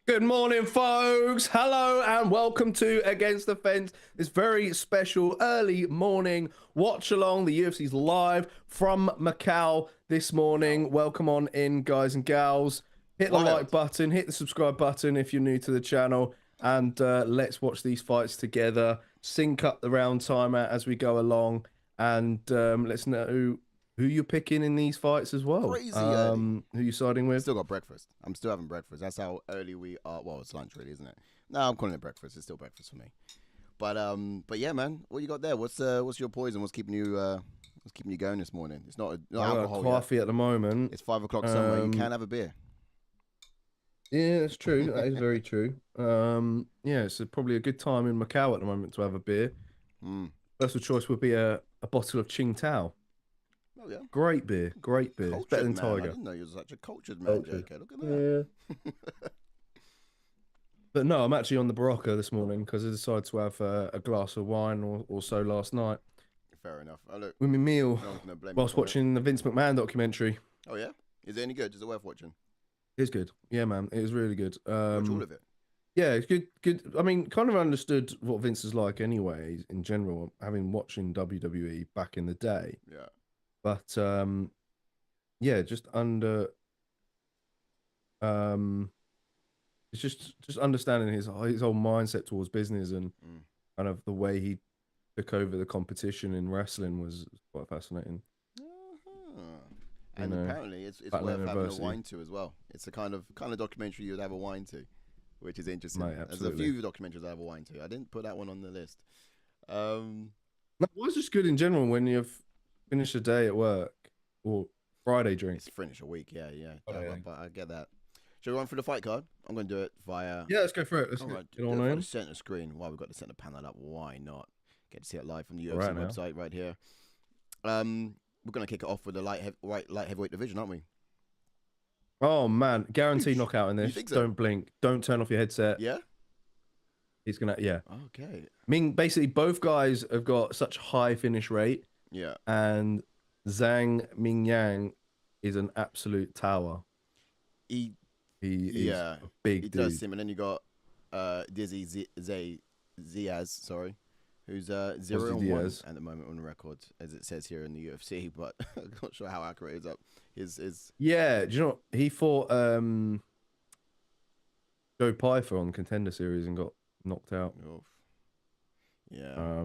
Good morning, folks. Hello and welcome to Against the Fence. This very special early morning watch along. The UFC's live from Macau this morning. Welcome on in, guys and gals. Hit the like button, hit the subscribe button if you're new to the channel, and let's watch these fights together. Sync up the round timer as we go along, and let's know who you're picking in these fights as well. Crazy who you siding with? Still got breakfast. I'm still having breakfast. That's how early we are. Well, it's lunch really, isn't it? No, I'm calling it breakfast. It's still breakfast for me. But yeah, man. What you got there? What's your poison? What's keeping you going this morning? It's not alcohol. Coffee at the moment. It's 5 o'clock somewhere. You can have a beer. Yeah, that's true. That is very true. Yeah, it's probably a good time in Macau at the moment to have a beer. First of choice would be a bottle of Qingdao. Oh, yeah. Great beer. Cultured, better than man. Tiger. I didn't know you were such a cultured man, JK. Look at that. Yeah. But no, I'm actually on the Barocca this morning because I decided to have a glass of wine or so last night. Fair enough. Look, with my meal no whilst watching the Vince McMahon documentary. Oh, yeah? Is it any good? Is it worth watching? It's good. Yeah, man. It is really good. Watch all of it. Yeah, it's good. I mean, kind of understood what Vince is like anyway, in general, having watching WWE back in the day. Yeah. But yeah, just under it's just understanding his whole mindset towards business and kind of the way he took over the competition in wrestling was quite fascinating. And apparently it's worth having a wine to as well. It's the kind of documentary you'd have a wine to, which is interesting. Mate, there's a few documentaries I have a wine to. I didn't put that one on the list. No, it's just good in general when you've finished a day at work or Friday drink. It's finish a week, yeah. But I get that. Should we run through the fight card? I'm going to do it via... Yeah, let's go for it. Let's get on the center screen. Why we've got the center panel up? Why not? Get to see it live from the UFC website right here. We're going to kick it off with the light heavyweight division, aren't we? Oh, man. Guaranteed knockout in this. So? Don't blink. Don't turn off your headset. Yeah? He's going to... Yeah. Okay. I mean, basically, both guys have got such high finish rate. Yeah. And Zhang Mingyang is an absolute tower. He is a big dude. He does seem. And then you got Diaz, sorry, who's 0-1 at the moment on the record, as it says here in the UFC, but I'm not sure how accurate it is. His Yeah, do you know he fought Joe Pyfer on Contender Series and got knocked out. Oof. Yeah.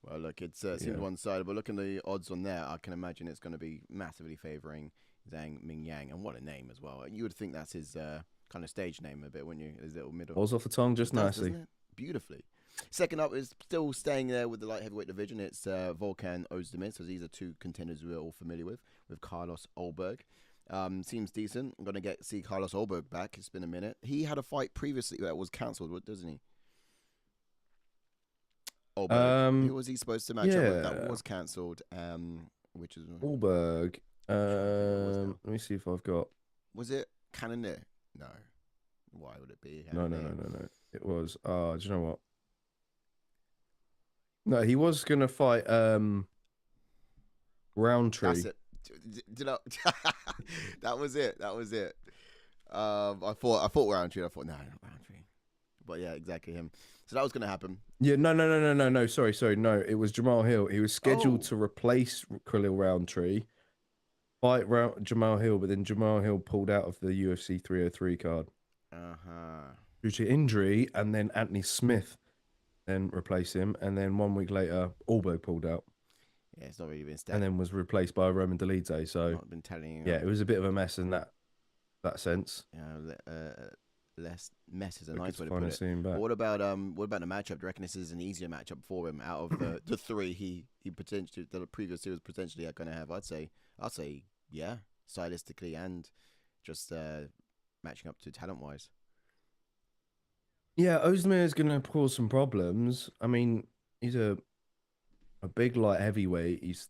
Well, look, it seems one-sided, but looking at the odds on there, I can imagine it's going to be massively favouring Zhang Mingyang, and what a name as well. You would think that's his kind of stage name a bit, wouldn't you? His little middle. Rolls off the tongue just nicely. Beautifully. Second up is still staying there with the light heavyweight division. It's Volkan Oezdemir. So these are two contenders we're all familiar with Carlos Ulberg. Seems decent. I'm going to see Carlos Ulberg back. It's been a minute. He had a fight previously that was cancelled, doesn't he? Ulberg. Who was he supposed to match up with? That was cancelled. Which is Ulberg. Let me see if I've got. Was it Kenan? No. Why would it be? No. It was. Do you know what? No, he was gonna fight Roundtree. That's it. You know, that was it. I thought Roundtree. I thought no, not Roundtree. But yeah, exactly him. So that was gonna happen. Yeah, no. Sorry. No, it was Jamal Hill. He was scheduled to replace Khalil Roundtree, fight Jamal Hill, but then Jamal Hill pulled out of the UFC 303 card due to injury, and then Anthony Smith then replaced him, and then 1 week later, Ulberg pulled out. Yeah, it's not really been and then was replaced by Roman Dolidze. So not been telling you. Yeah, it was a bit of a mess in that sense. Less mess is a nice way to put it. But what about the matchup? Do you reckon this is an easier matchup for him out of the three he potentially the previous two was potentially going to have? I'd say yeah, stylistically and just matching up to talent wise. Yeah, Oezdemir is going to cause some problems. I mean, he's a big light heavyweight. He's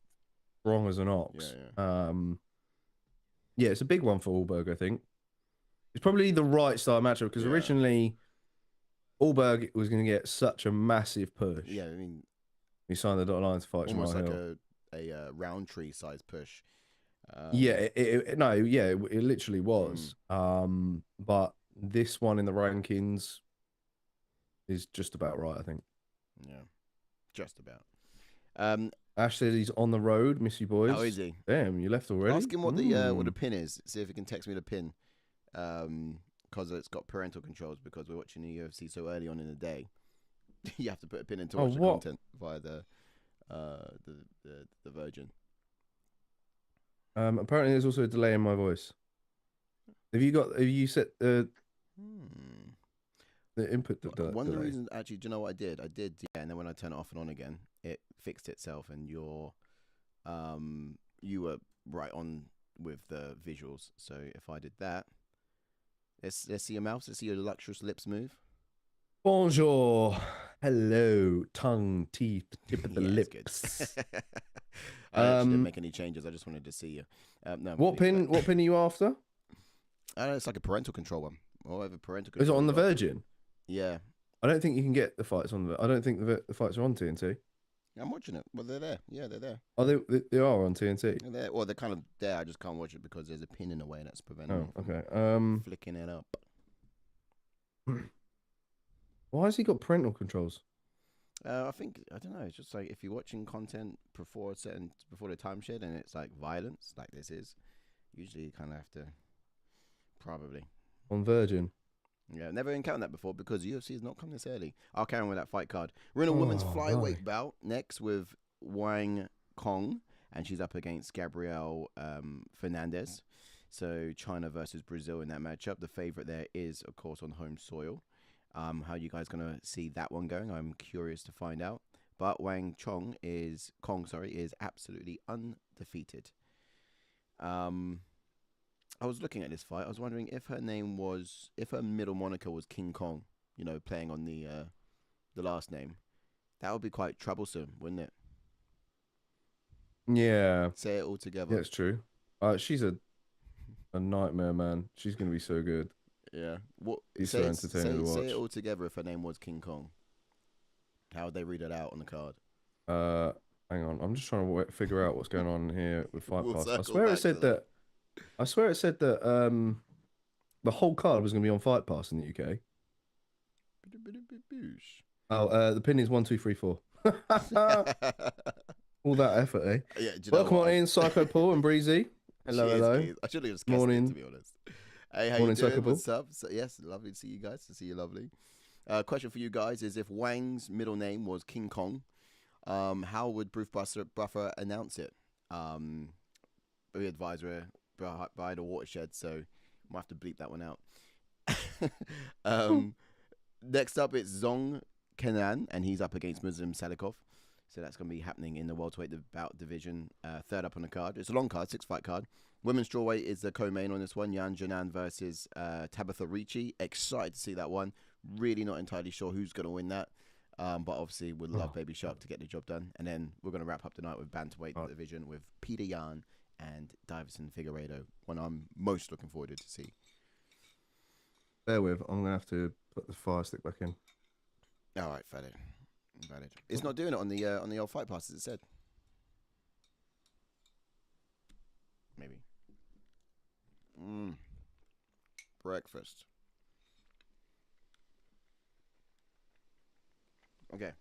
strong as an ox. Yeah, it's a big one for Ulberg, I think. It's probably the right style matchup because originally Ulberg was going to get such a massive push. Yeah, I mean, he signed the dotted line to fight almost Jamal like Hill. a Roundtree size push. It literally was. But this one in the rankings is just about right, I think. Yeah, just about. Ash said he's on the road. Miss you, boys. How is he? Damn, you left already? Ask him what the pin is. See if he can text me the pin. Because it's got parental controls because we're watching the UFC so early on in the day. You have to put a pin in to watch the content via the Virgin. Apparently there's also a delay in my voice. Have you set the input one of the delay? reasons, actually, do you know what I did? Yeah, and then when I turn it off and on again, it fixed itself, and you were right on with the visuals. So if I did that, let's see your mouth. Let's see your luxurious lips move. Bonjour, hello, tongue, teeth, tip of the lips. I actually didn't make any changes. I just wanted to see you. No. What pin are you after? It's like a parental control one. Or over parental control. Is it on the Virgin? Yeah. I don't think you can get the fights on I don't think the fights are on TNT. I'm watching it. Well, they're there. Yeah, they're there. Oh, they are on TNT. They're kind of there. I just can't watch it because there's a pin in the way that's preventing me from flicking it up. Why has he got parental controls? I don't know. It's just like if you're watching content before the time shit and it's like violence, like this is, usually you kind of have to probably on Virgin. Yeah, never encountered that before because UFC has not come this early. I'll carry on with that fight card. We're in a women's flyweight bout next with Wang Cong, and she's up against Gabriella Fernandes. So China versus Brazil in that matchup. The favorite there is, of course, on home soil. How you guys gonna see that one going? I'm curious to find out. But Cong is absolutely undefeated. I was looking at this fight. I was wondering if her middle moniker was King Kong, playing on the last name. That would be quite troublesome, wouldn't it? Yeah. Say it all together. Yeah, it's true. She's a nightmare, man. She's gonna be so good. Yeah. He's so entertaining to watch. Say it all together if her name was King Kong. How would they read it out on the card? Hang on. I'm just trying to figure out what's going on here with Fight Pass. I swear it said that the whole card was going to be on Fight Pass in the UK. Oh, the pin is 1, 2, 3, 4. All that effort, eh? Yeah. Welcome on in, Psycho Paul and Breezy. Hello. I should have just guessed it, to be honest. Hey, how you doing? What's up? So, yes, lovely to see you guys. To see you, lovely. Question for you guys is: if Wang's middle name was King Kong, how would Bruce Buffer announce it? We advise we're by the watershed, so might have to bleep that one out. Next up, it's Zhang Kenan, and he's up against Muslim Salikhov. So that's going to be happening in the welterweight bout division. Third up on the card. It's a long card, 6-fight card. Women's strawweight is the co-main on this one. Xiaonan versus Tabatha Ricci. Excited to see that one. Really not entirely sure who's going to win that. But obviously would love Baby Shark to get the job done. And then we're going to wrap up tonight with bantamweight division with Petr Yan and Deiveson Figueiredo. One I'm most looking forward to see. Bear with. I'm going to have to put the fire stick back in. All right, valid. It's not doing it on the old Fight Pass, as it said. Maybe. Breakfast. Okay.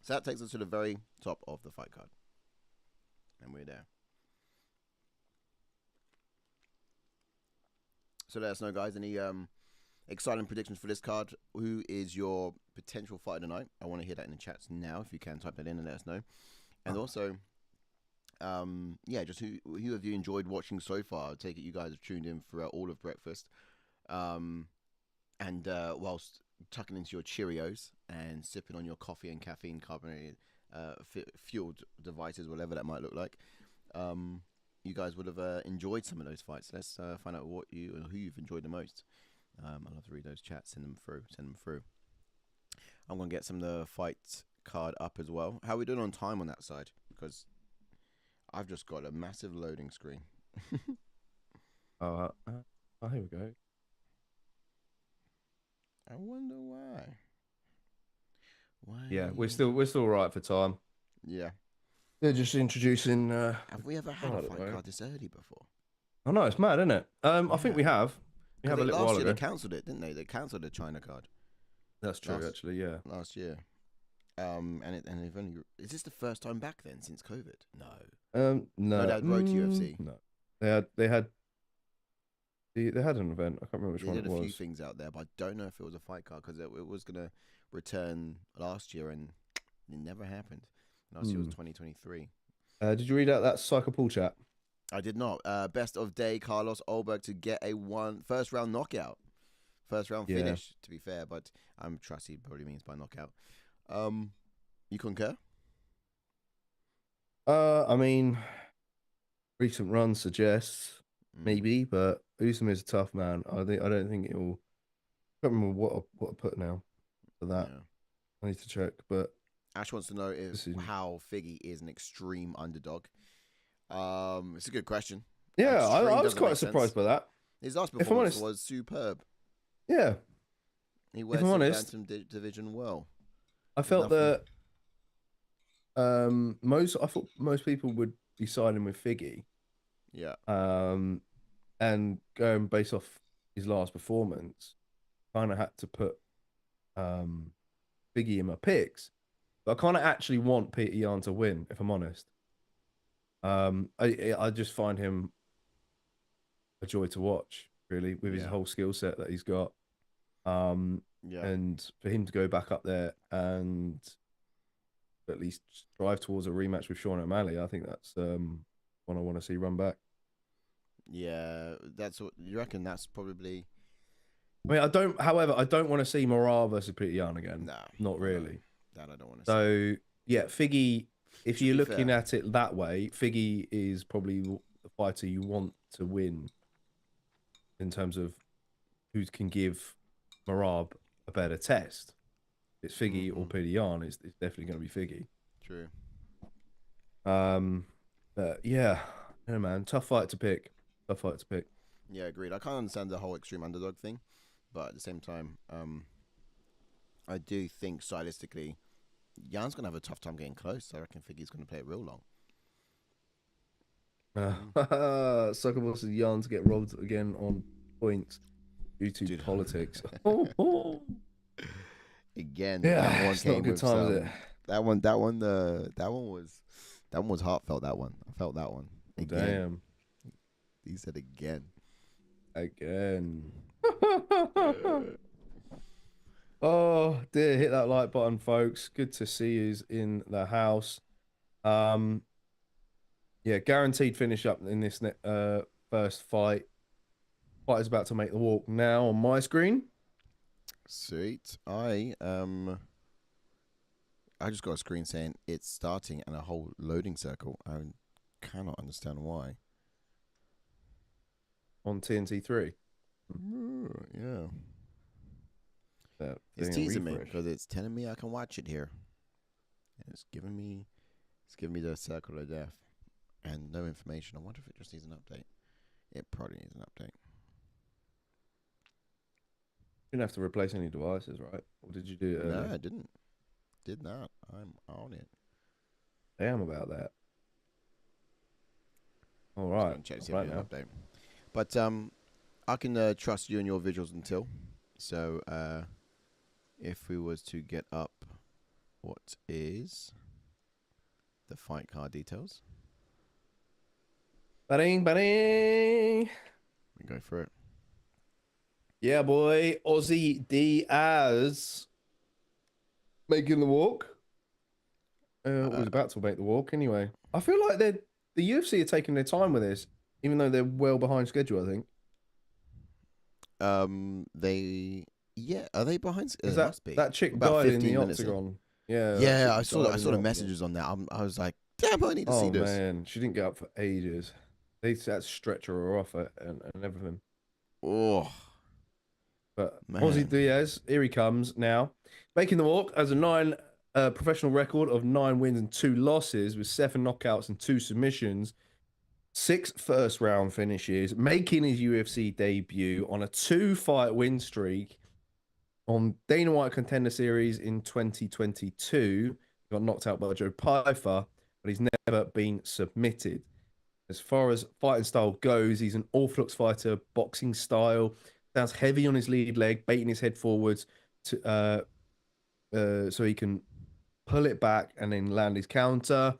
So that takes us to the very top of the fight card. And we're there. So let us know, guys, any exciting predictions for this card. Who is your potential fighter tonight? I want to hear that in the chats now. If you can, type that in and let us know. And also, just who have you enjoyed watching so far? I take it you guys have tuned in throughout all of breakfast. Whilst tucking into your Cheerios and sipping on your coffee and caffeine carbonated fueled devices, whatever that might look like. You guys would have enjoyed some of those fights. Let's find out who you've enjoyed the most. I'd love to read those chats. Send them through. I'm going to get some of the fight card up as well. How are we doing on time on that side? Because I've just got a massive loading screen. Here we go. I wonder why. Yeah, we're still right for time. Yeah. They're just introducing. Have we ever had a fight card this early before? I know, it's mad, isn't it? I think we have. You have a little while last year ago. they cancelled it, didn't they? They cancelled the China card. That's true, actually. Yeah. Last year. And they've only. Is this the first time back then since COVID? No. No. That Road to UFC. No. They had an event. I can't remember which one it was. They did a few things out there, but I don't know if it was a fight card because it was gonna return last year and it never happened. Last year was 2023. Did you read out that Psycho Pool chat? I did not. Best of day, Carlos Ulberg to get a first round knockout. First round finish, to be fair, but I'm trust he probably means by knockout. You concur? I mean, recent run suggests maybe, but Oezdemir's a tough man. I don't think it'll. I can't remember what I put now for that. Yeah. I need to check, but Ash wants to know how Figgy is an extreme underdog. It's a good question. Yeah, I was quite surprised by that. His last performance was superb. Yeah, he wears the Bantam division well. I felt that I thought most people would be siding with Figgy. Yeah. And going based off his last performance, kind of had to put Figgy in my picks. But I kind of actually want Petr Yan to win, if I'm honest. I just find him a joy to watch, really, with his whole skill set that he's got. And for him to go back up there and at least drive towards a rematch with Xiaonan, I think that's one I want to see run back. Yeah, that's what you reckon. That's probably. I mean, I don't want to see Morale versus Petr Yan again. No, not really. That I don't want to. So yeah, Figgy. If you're looking at it that way, Figgy is probably the fighter you want to win in terms of who can give Morale a better test. It's Figgy or Petr Yan. It's definitely going to be Figgy. True. But yeah, man, tough fight to pick. Yeah, agreed. I can't understand the whole extreme underdog thing, but at the same time, I do think stylistically, Jan's gonna have a tough time getting close. I reckon Figgy's gonna play it real long. Sucker versus Jan to get robbed again on points due to politics. Again, yeah, that one it's came not a good with time, is it? That one was heartfelt. That one, I felt that one. Again. Damn. He said again. Oh dear, hit that like button, folks. Good to see you's in the house. Yeah, guaranteed finish up in this first fight. Fighter's about to make the walk now on my screen. Sweet. I just got a screen saying it's starting and a whole loading circle. I cannot understand why. On TNT3. Yeah. It's teasing me because it's telling me I can watch it here. And it's giving me the circle of death and no information. I wonder if it just needs an update. It probably needs an update. You didn't have to replace any devices, right? Or did you do it earlier? No, I didn't. Did not. I'm on it. Damn about that. All right. Check to see if there's an update. But I can trust you and your visuals until. So if we was to get up what is the fight card details. Bang, bang. We go for it. Yeah, boy. Ozzy Diaz making the walk. Was about to make the walk anyway. I feel like the UFC are taking their time with this, even though they're well behind schedule, I think. Are they behind? Is that chick about died in the minutes octagon? Yeah, I saw the messages on that. I was like, damn, I need to see this. Oh man, she didn't get up for ages. They had to stretcher her off and everything. Oh, but Ozzy Diaz, here he comes now, making the walk as a professional record of 9 wins and 2 losses with 7 knockouts and 2 submissions. 6 first-round finishes, making his UFC debut on a 2-fight win streak on Dana White Contender Series in 2022. He got knocked out by Joe Pyfer, but he's never been submitted. As far as fighting style goes, he's an orthodox fighter, boxing style, Stands heavy on his lead leg, baiting his head forwards to so he can pull it back and then land his counter.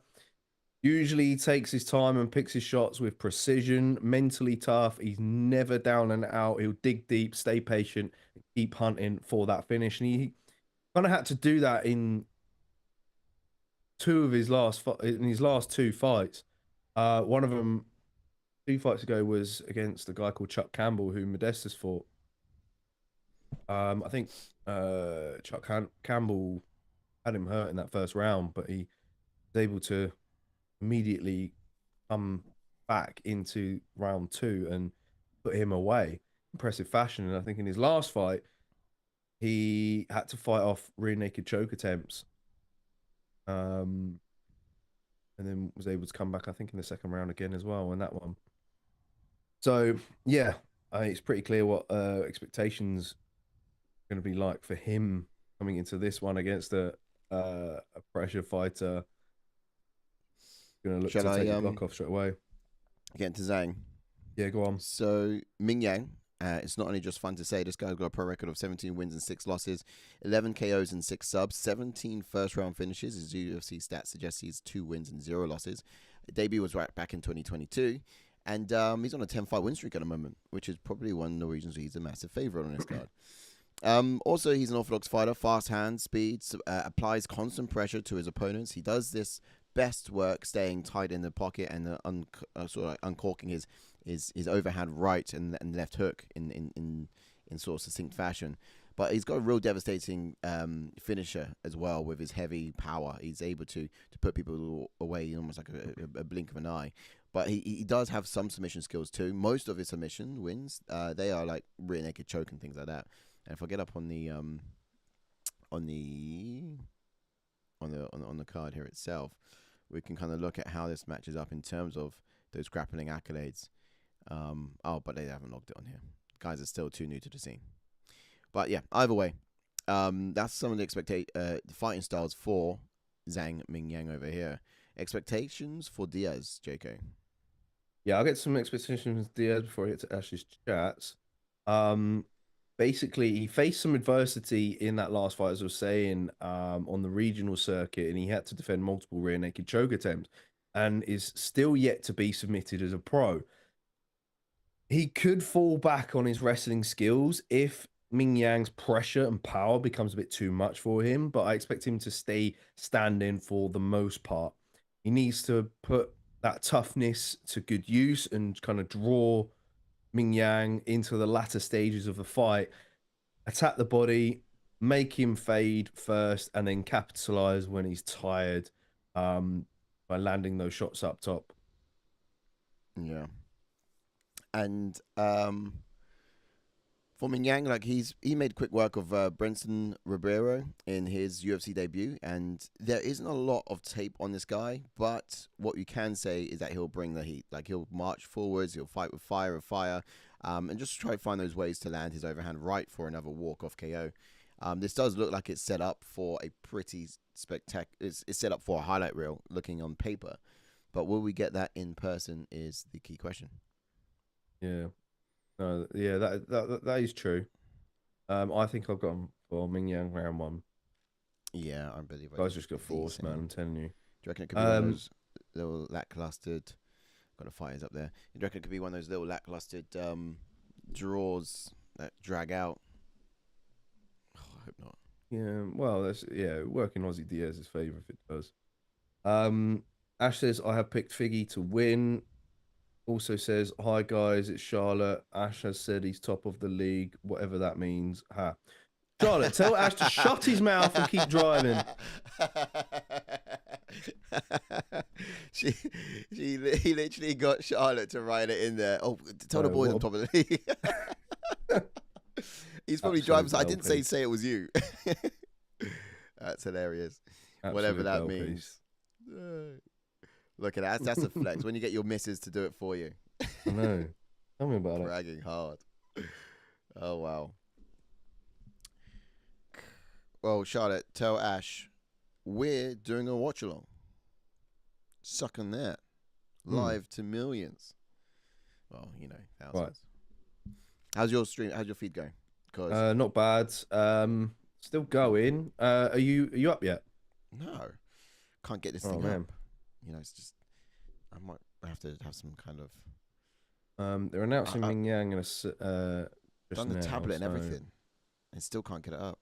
Usually he takes his time and picks his shots with precision, mentally tough. He's never down and out. He'll dig deep, stay patient, and keep hunting for that finish. And he kind of had to do that in his last two fights. One of them 2 fights ago was against a guy called Chuck Campbell, who Modestus fought. I think Chuck Campbell had him hurt in that first round, but he was able to immediately come back into round 2 and put him away. Impressive fashion. And I think in his last fight, he had to fight off rear naked choke attempts. And then was able to come back, I think, in the second round again as well in that one. So, yeah, it's pretty clear what expectations are going to be like for him coming into this one against a pressure fighter. Going to look to take the block off straight away. Get into Zhang. Yeah, go on. So, Mingyang, it's not only just fun to say, this guy's got a pro record of 17 wins and 6 losses, 11 KOs and 6 subs, 17 first-round finishes. His UFC stats suggest he's 2 wins and 0 losses. Debut was right back in 2022. And he's on a 10-fight win streak at the moment, which is probably one of the reasons he's a massive favorite on this card. Also, he's an orthodox fighter, fast hands, speeds, applies constant pressure to his opponents. He does this best work staying tight in the pocket and sort of uncorking his overhand right and left hook in sort of succinct fashion. But he's got a real devastating finisher as well with his heavy power. He's able to put people away in almost like a blink of an eye. But he does have some submission skills too. Most of his submission wins, they are like rear naked choke and things like that. And if I get up on the card here itself, we can kind of look at how this matches up in terms of those grappling accolades. But they haven't logged it on here. Guys are still too new to the scene. But yeah, either way, that's some of the fighting styles for Zhang Mingyang over here. Expectations for Diaz, JK. Yeah, I'll get some expectations with Diaz before I get to Ash's chats. Basically, he faced some adversity in that last fight, as I was saying, on the regional circuit, and he had to defend multiple rear naked choke attempts and is still yet to be submitted as a pro. He could fall back on his wrestling skills if Mingyang's pressure and power becomes a bit too much for him, but I expect him to stay standing for the most part. He needs to put that toughness to good use and kind of draw Mingyang into the latter stages of the fight, attack the body, make him fade first, and then capitalize when he's tired by landing those shots up top. Yeah. And for Mingyang, like he made quick work of Brenton Ribeiro in his UFC debut, and there isn't a lot of tape on this guy, but what you can say is that he'll bring the heat. Like he'll march forwards, he'll fight with fire, and just try to find those ways to land his overhand right for another walk-off KO. This does look like it's set up for a pretty spectacular. It's set up for a highlight reel, looking on paper, but will we get that in person is the key question. Yeah. Yeah, that is true. I think I've got him for Mingyang round 1. Yeah, I believe. Guys just got forced, man. I'm telling you. Do you reckon it could be one of those little lackluster? Got the fighters up there. Do you reckon it could be one of those little lackluster draws that drag out? Oh, I hope not. Yeah, well, that's working Ozzy Diaz's favour if it does. Ash says I have picked Figgy to win. Also says, hi guys, it's Charlotte. Ash has said he's top of the league, whatever that means. Ha. Charlotte, tell Ash to shut his mouth and keep driving. He literally got Charlotte to write it in there. Oh, tell the boys on top of the league. He's probably driving. So I didn't say it was you. That's hilarious. Absolute whatever that means. Look at that. That's a flex. When you get your missus to do it for you. I know. Tell me about it. Bragging hard. Oh, wow. Well, Charlotte, tell Ash, we're doing a watch along. Suck on that. Live to millions. Well, thousands. How's your stream? How's your feed going? Cause Not bad. Still going. Are you up yet? no, can't get this thing man. up. You know, it's just I might have to have some kind of. They're announcing Mingyang and just done the now, tablet and so... everything, and still can't get it up.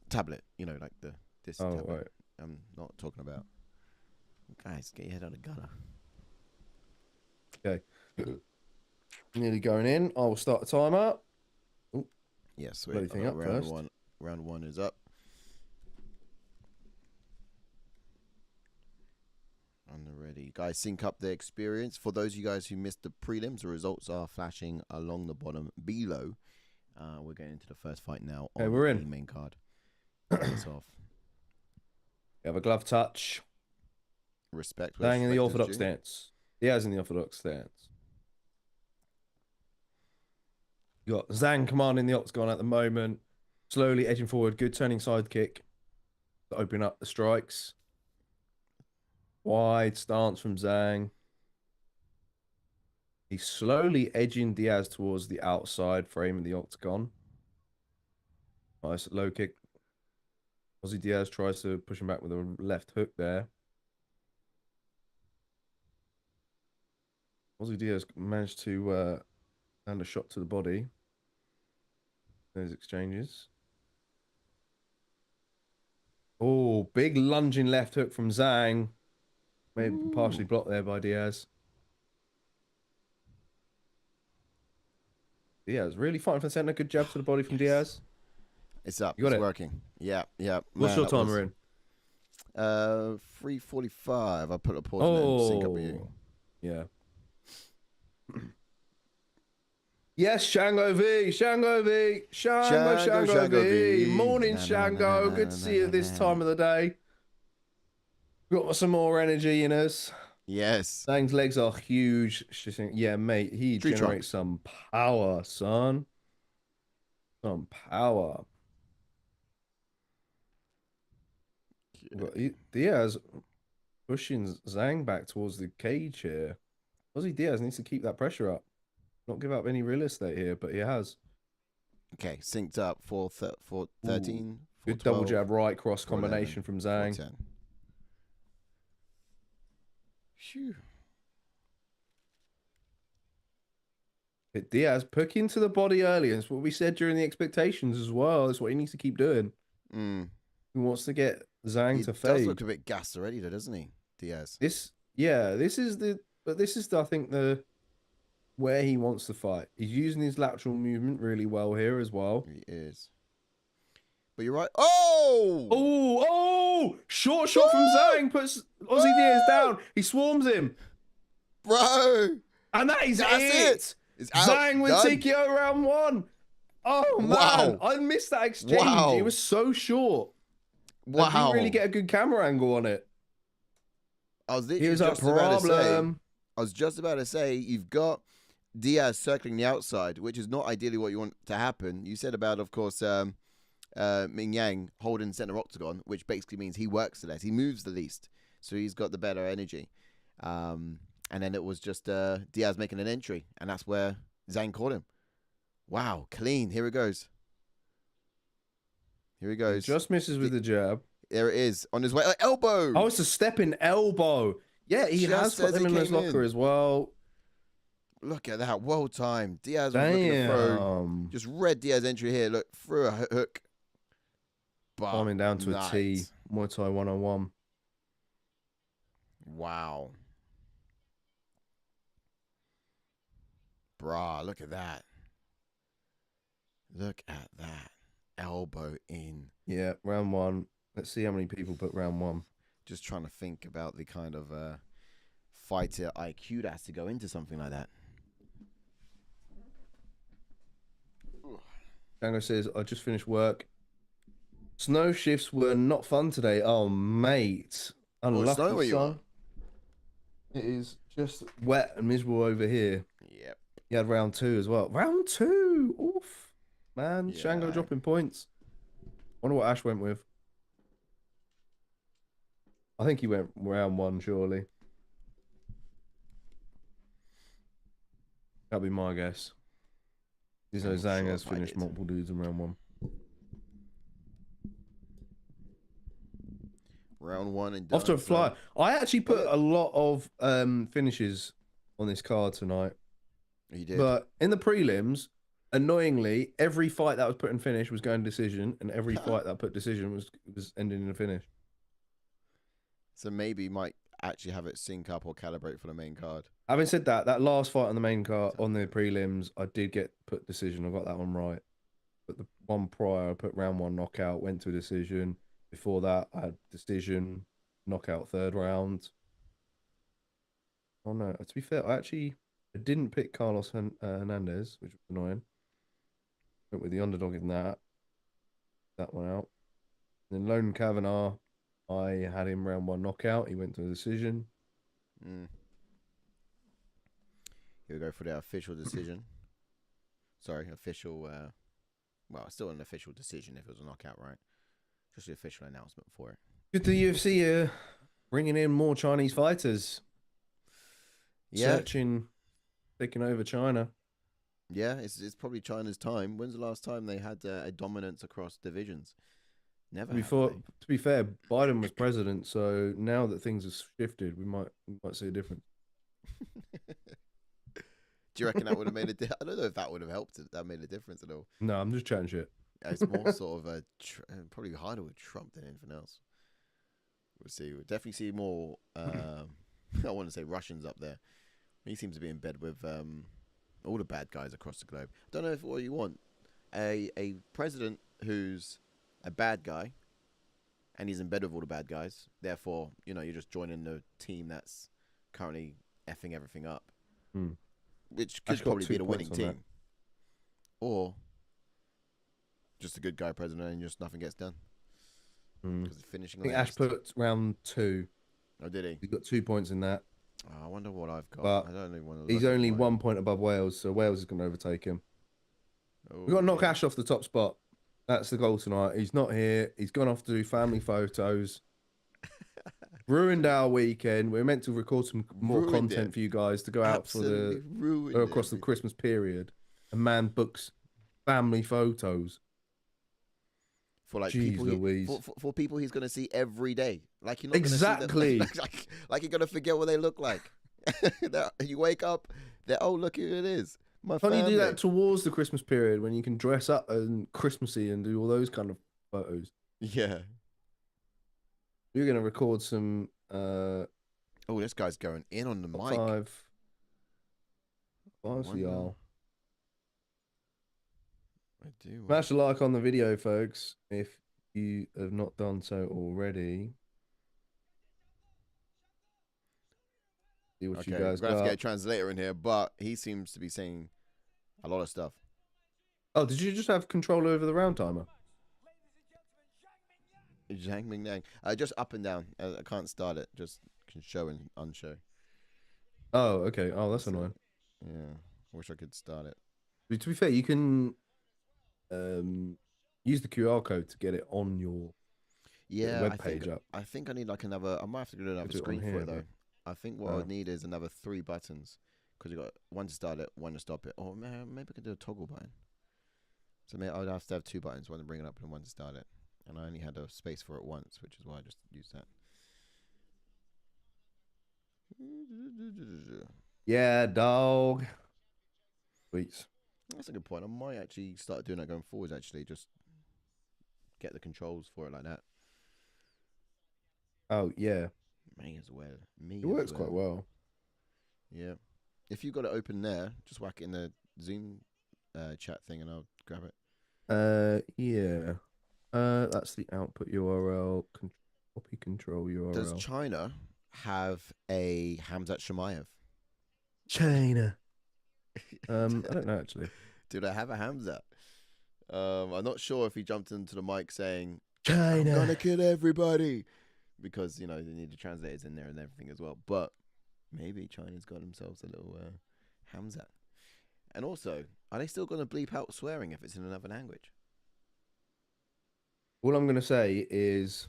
Tablet, you know, like this tablet. Right. I'm not talking about. Guys, get your head out of the gutter. Okay. Nearly going in. I will start the timer. Oh, yes, wait. Thing up round first. one. Round one is up. And they're ready. Guys, sync up the experience. For those of you guys who missed the prelims, the results are flashing along the bottom below. We're getting into the first fight now on we're the in. main card. It's off. We have a glove touch. Respect. Zhang in the orthodox stance. Diaz in the orthodox stance. You got Zang commanding the octagon at the moment. Slowly edging forward. Good turning side kick to open up the strikes. Wide stance from Zang. He's slowly edging Diaz towards the outside frame of the octagon. Nice low kick. Ozzy Diaz tries to push him back with a left hook there. Ozzy Diaz managed to land a shot to the body. Those exchanges. Oh, big lunging left hook from Zhang. Maybe partially blocked there by Diaz. Diaz really fighting for the center. Good jab to the body from Diaz. It's up. You got it's it. working. Yeah. What's your timer in? 3:45. I put a pause and sync up with you. Yeah. Yes, Shango V. Shango V. Shango V. Morning, Shango. Good to see you this time of the day. Got some more energy in us. Yes. Zhang's legs are huge. Yeah, mate. He generates some power, son. Some power. Yeah. Diaz pushing Zhang back towards the cage here. Ozzy Diaz needs to keep that pressure up. Not give up any real estate here, but he has. Okay, synced up for 13. Good double jab right cross combination 11, from Zhang. 10. Phew. Diaz poking to the body early. That's what we said during the expectations as well. That's what he needs to keep doing. He wants to get Zhang to fade. He does look a bit gassed already, though, doesn't he, Diaz? This is I think where he wants to fight. He's using his lateral movement really well here as well. He is. But you're right. Oh! Short shot from Zhang puts Ozzy Diaz down. He swarms him. Bro! And that's it. It's Zhang with TKO round one. Oh, man. Wow. I missed that exchange. Wow. It was so short. Wow. I didn't really get a good camera angle on it. I was literally Here's a problem. I was just about to say, you've got Diaz circling the outside, which is not ideally what you want to happen. You said about, of course, Mingyang holding center octagon, which basically means he works the less. He moves the least. So he's got the better energy. And then it was just Diaz making an entry, and that's where Zhang caught him. Wow, clean. Here it goes. Here he goes. He just misses with the jab. There it is. On his way. Elbow. Oh, it's a stepping elbow. Yeah, he has got them in his locker as well. Look at that. Well timed. Diaz was looking to throw. Just read Diaz entry here. Look, threw a hook. Coming down to a T. Muay Thai 101. Wow. Brah, look at that. Look at that. Elbow in. Yeah, round one. Let's see how many people put round one. Just trying to think about the kind of fighter IQ that has to go into something like that. Django says, I just finished work. Snow shifts were not fun today. Oh, mate. Unlucky, son. It is just wet and miserable over here. Yep. You had round two as well. Round two! Oof. Man, yeah. Shango dropping points. Wonder what Ash went with. I think he went round one, surely. That'll be my guess. So Zhang has finished multiple dudes in round 1. Round 1 and off to a fly. I actually put a lot of finishes on this card tonight. You did. But in the prelims, annoyingly, every fight that was put in finish was going decision, and every fight that put decision was ending in a finish. So maybe you might actually have it sync up or calibrate for the main card. Having said that, that last fight on the main card, on the prelims, I did get put decision. I got that one right. But the one prior, I put round 1 knockout, went to a decision. Before that, I had decision, knockout 3rd round. Oh no, to be fair, I didn't pick Carlos Hernandez, which was annoying. Went with the underdog in that one out. Then Lone Kavanagh, I had him round 1 knockout. He went to a decision. Here we go for the official decision. Sorry, official. Well, it's still an official decision if it was a knockout, right? Just the official announcement for it. Good to the UFC bringing in more Chinese fighters. Yeah. Searching, taking over China. Yeah, it's probably China's time. When's the last time they had a dominance across divisions? Never. To be fair, Biden was president, so now that things have shifted, we might see a difference. Do you reckon that would have made a difference? I don't know if that would have helped. That made a difference at all. No, I'm just chatting shit. It's more sort of probably harder with Trump than anything else. We'll see. We'll definitely see more. I want to say Russians up there. He seems to be in bed with all the bad guys across the globe. I don't know if what you want a president who's a bad guy, and he's in bed with all the bad guys. Therefore, you're just joining the team that's currently effing everything up, which could probably be the winning team, or just a good guy president and just nothing gets done. Because finishing. I think Ash put round 2. Oh, did he? He got 2 points in that. Oh, I wonder what I've got. But I don't even want to. He's only 1 point above Wales, so Wales is going to overtake him. Oh, We've got to knock Ash off the top spot. That's the goal tonight. He's not here. He's gone off to do family photos. Ruined our weekend. We're meant to record some more content for you guys to go out for across the Christmas period. A man books family photos. For like Jeez people, for people he's gonna see every day. Like you're not exactly. Gonna see them, like you're gonna forget what they look like. You wake up, look who it is. Can't you do that towards the Christmas period when you can dress up and Christmassy and do all those kind of photos? Yeah. You're gonna record some. Oh, this guy's going in on the mic. 5 y'all. I do. Smash a like on the video, folks, if you have not done so already. See what you guys got. We're going to have to get a translator in here, but he seems to be saying a lot of stuff. Oh, did you just have control over the round timer? Zhang Mingyang. Just up and down. I can't start it. Just can show and unshow. Oh, okay. Oh, that's annoying. Yeah. I wish I could start it. To be fair, you can use the QR code to get it on your web page up. I think I need like another. I might have to do another screen for it though. I think what I need is another 3 buttons because you got one to start it, one to stop it. Or maybe I could do a toggle button. So maybe I'd have to have 2 buttons, one to bring it up and one to start it. And I only had a space for it once, which is why I just used that. Yeah, dog. Sweet. That's a good point. I might actually start doing that going forwards, actually. Just get the controls for it like that. Oh, yeah. May as well. It works quite well. Yeah. If you got it open there, just whack it in the Zoom chat thing and I'll grab it. Yeah. That's the output URL. Copy control URL. Does China have a Khamzat Chimaev? China. I don't know actually. Do they have a Khamzat? I'm not sure if he jumped into the mic saying China, I'm gonna kill everybody, because they need the translators in there and everything as well. But maybe China's got themselves a little Khamzat. And also, are they still gonna bleep out swearing if it's in another language? All I'm gonna say is,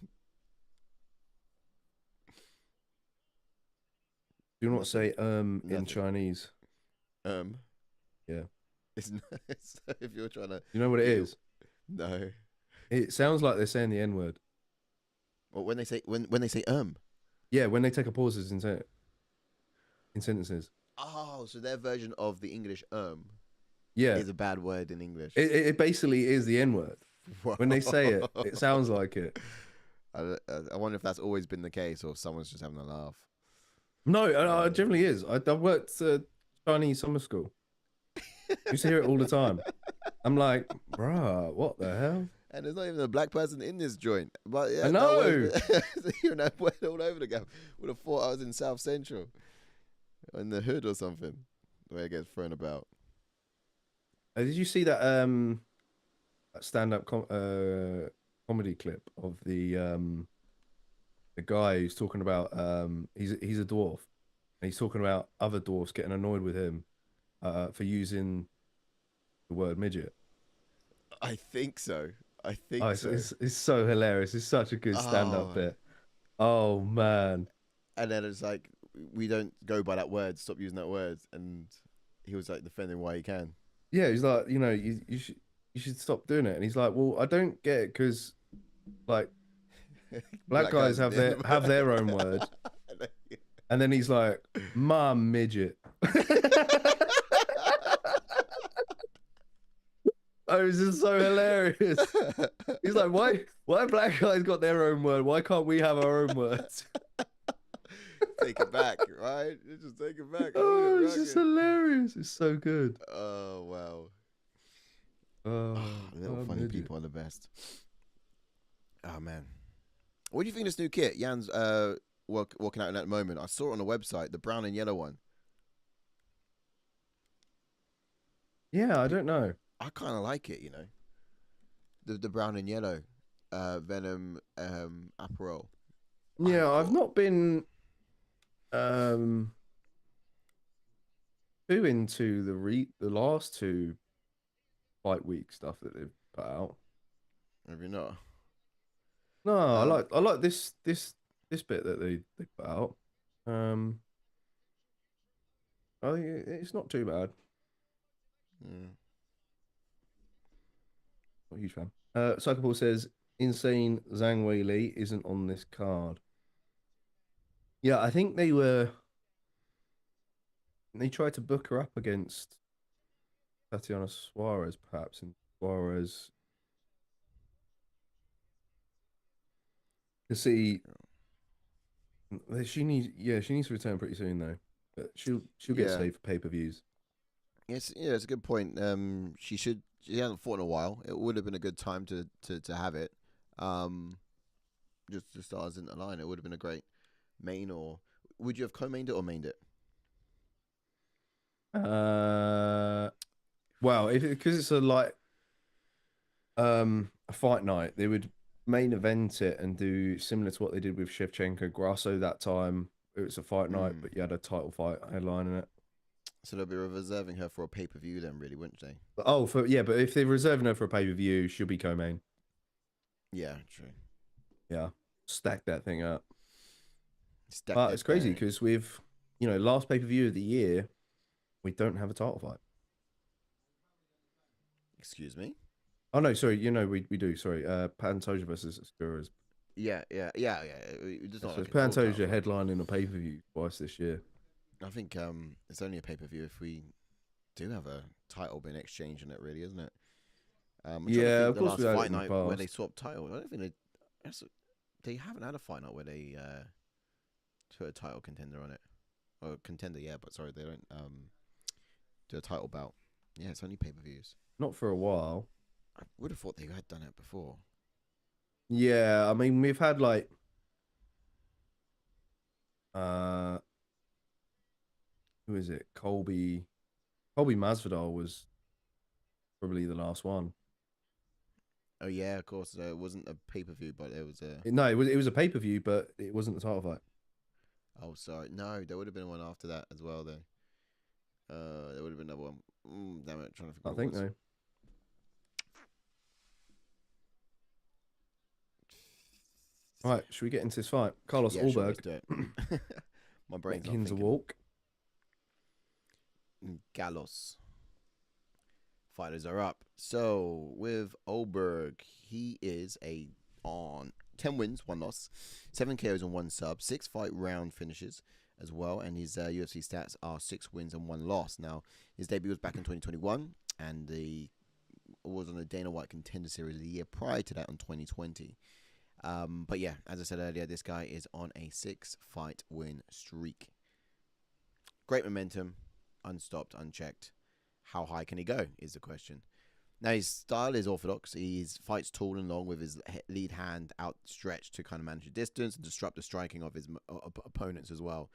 do not say in Chinese. Yeah. It's not, if you're trying to... You know what it is? No. It sounds like they're saying the N-word. Well, when they say Yeah, when they take a pauses in sentences. Oh, so their version of the English yeah, is a bad word in English. It basically is the N-word. When they say it, it sounds like it. I wonder if that's always been the case, or if someone's just having a laugh. No, it generally is. I worked Chinese summer school. I used to hear it all the time. I'm like, bruh, what the hell? And there's not even a black person in this joint. But yeah, I know. Hearing that word all over the gap. Would have thought I was in South Central, in the hood or something. The way it gets thrown about. Did you see that stand-up comedy clip of the guy who's talking about he's a dwarf, and he's talking about other dwarfs getting annoyed with him for using the word midget? I think so. So. It's so hilarious. It's such a good stand-up bit. Oh man! And then it's like, we don't go by that word. Stop using that word. And he was like defending why he can. Yeah, he's like, you should stop doing it. And he's like, well, I don't get it because, like, black guys have their own word. And then he's like, "Mom, midget." Oh, it's just so hilarious. He's like, why black guys got their own word? Why can't we have our own words? Take it back, right? Just take it back. Oh, it's just hilarious. It's so good. Oh, wow. Little funny midget. people are the best. Oh, man. What do you think of this new kit? Jan's walking out in at the moment. I saw it on the website, the brown and yellow one. Yeah, I don't know. I kind of like it, the brown and yellow Venom apparel. Yeah, I've not been too into the last two fight week stuff that they've put out. Have you not? No, I like this bit that they put out. I think it's not too bad. Not a huge fan. Psychopal says, insane Zhang Weili isn't on this card. Yeah, I think they tried to book her up against Tatiana Suarez, perhaps, and Suarez to see. She needs to return pretty soon though. But she'll get saved for pay-per-views. Yes, yeah, it's a good point. She hasn't fought in a while. It would have been a good time to have it. Just the stars didn't align. It would have been a great main. Or would you have co-mained it or mained it? Well, because it's a fight night, they would main event it and do similar to what they did with Shevchenko Grasso that time. It was a fight night, but you had a title fight headline in it. So they'll be reserving her for a pay-per-view then, really, wouldn't they? But if they're reserving her for a pay-per-view, she'll be co-main. Yeah, true. Yeah, stack that thing up. It's crazy because with last pay-per-view of the year, we don't have a title fight. Excuse me? Oh no, sorry. We do. Sorry, Pantoja versus Ascuras. Yeah. So Pantoja headlining a pay-per-view twice this year. I think it's only a pay-per-view if we do have a title being exchanged in it, really, isn't it? Yeah, of course. The last fight night where they swapped titles, I don't think they haven't had a fight night where they put a title contender on it, or contender. Yeah, but sorry, they don't do a title bout. Yeah, it's only pay-per-views. Not for a while. I would have thought they had done it before. Yeah, I mean we've had who is it? Colby Masvidal was probably the last one. Oh yeah, of course. It wasn't a pay-per-view, but it was a... No, it was a pay-per-view, but it wasn't the title fight. Oh, sorry. No, there would have been one after that as well, though. There would have been another one. Damn it, I'm trying to forget. I think so. All right, should we get into this fight? Carlos Ulberg. Sure, my brain's not thinking. A walk. Gallos. fighters are up. So with Ulberg, he is on 10 wins, 1 loss, 7 KOs and 1 sub, 6 fight round finishes as well, and his UFC stats are 6 wins and 1 loss. Now, his debut was back in 2021, and he was on the Dana White Contender Series the year prior to that on 2020. But yeah, as I said earlier, this guy is on a 6-fight win streak. Great momentum, unstopped, unchecked. How high can he go is the question. Now, his style is orthodox. He fights tall and long with his lead hand outstretched to kind of manage the distance and disrupt the striking of his opponents as well.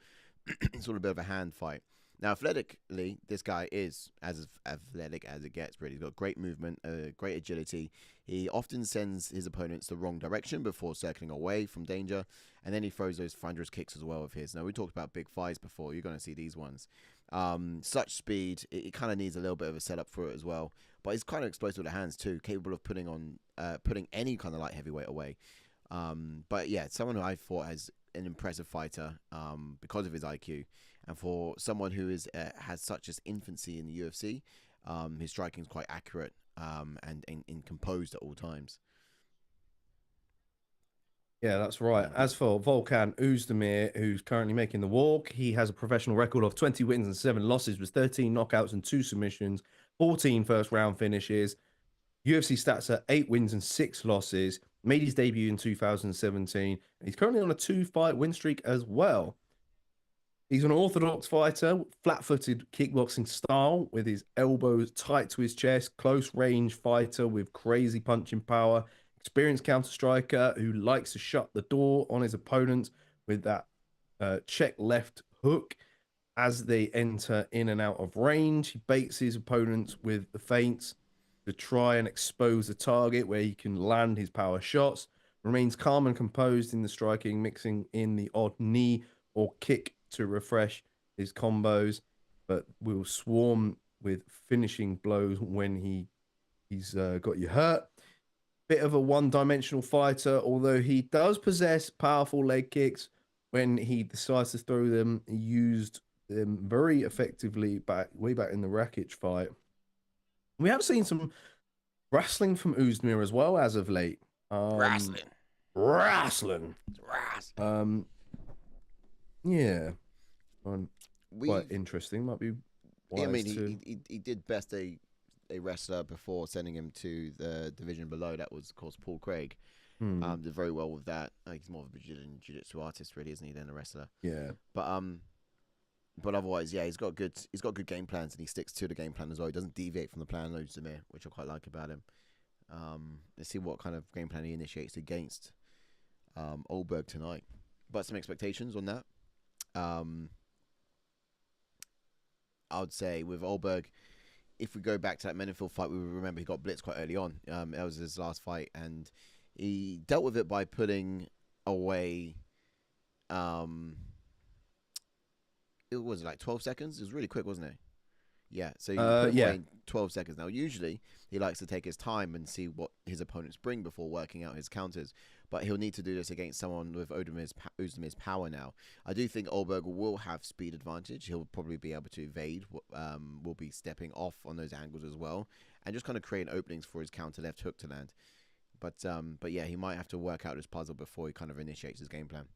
It's all a bit of a hand fight. Now, athletically, this guy is as athletic as it gets, really. He's got great movement, great agility. He often sends his opponents the wrong direction before circling away from danger, and then he throws those thunderous kicks as well of his. Now, we talked about big thighs before. You're going to see these ones. Such speed, it kind of needs a little bit of a setup for it as well. But he's kind of explosive with the hands too, capable of putting any kind of light heavyweight away. But yeah, someone who I thought has an impressive fighter because of his IQ, and for someone who has such as infancy in the UFC, his striking is quite accurate and composed at all times. Yeah, that's right. As for Volkan Oezdemir, who's currently making the walk, he has a professional record of 20 wins and 7 losses with 13 knockouts and 2 submissions, 14 first-round finishes. UFC stats are 8 wins and 6 losses. Made his debut in 2017. And he's currently on a 2-fight win streak as well. He's an orthodox fighter, flat-footed kickboxing style with his elbows tight to his chest, close-range fighter with crazy punching power, experienced counter striker who likes to shut the door on his opponents with that check left hook as they enter in and out of range. He baits his opponents with the feints to try and expose the target where he can land his power shots. Remains calm and composed in the striking, mixing in the odd knee or kick to refresh his combos, but will swarm with finishing blows when he's got you hurt. Bit of a one-dimensional fighter, although he does possess powerful leg kicks when he decides to throw them. He used them very effectively way back in the Rakic fight. We have seen some wrestling from Oezdemir as well as of late. Wrestling. Yeah. Quite interesting. Might be wise. Yeah, I mean, he did best a wrestler before sending him to the division below. That was, of course, Paul Craig. Did very well with that. He's more of a jiu-jitsu artist, really, isn't he, than a wrestler? Yeah. But otherwise, yeah, he's got good game plans, and he sticks to the game plan as well. He doesn't deviate from the plan, Oezdemir, which I quite like about him. Let's see what kind of game plan he initiates against Ulberg tonight. But some expectations on that. I would say with Ulberg, if we go back to that Mendenfield fight, we remember he got blitzed quite early on. That was his last fight, and he dealt with it by putting away. It was like 12 seconds. It was really quick, wasn't it? Yeah. So he put away in 12 seconds. Now, usually he likes to take his time and see what his opponents bring before working out his counters. But he'll need to do this against someone with Oezdemir's power now. I do think Ulberg will have speed advantage. He'll probably be able to evade. Will be stepping off on those angles as well, and just kind of create openings for his counter left hook to land. But yeah, he might have to work out his puzzle before he kind of initiates his game plan.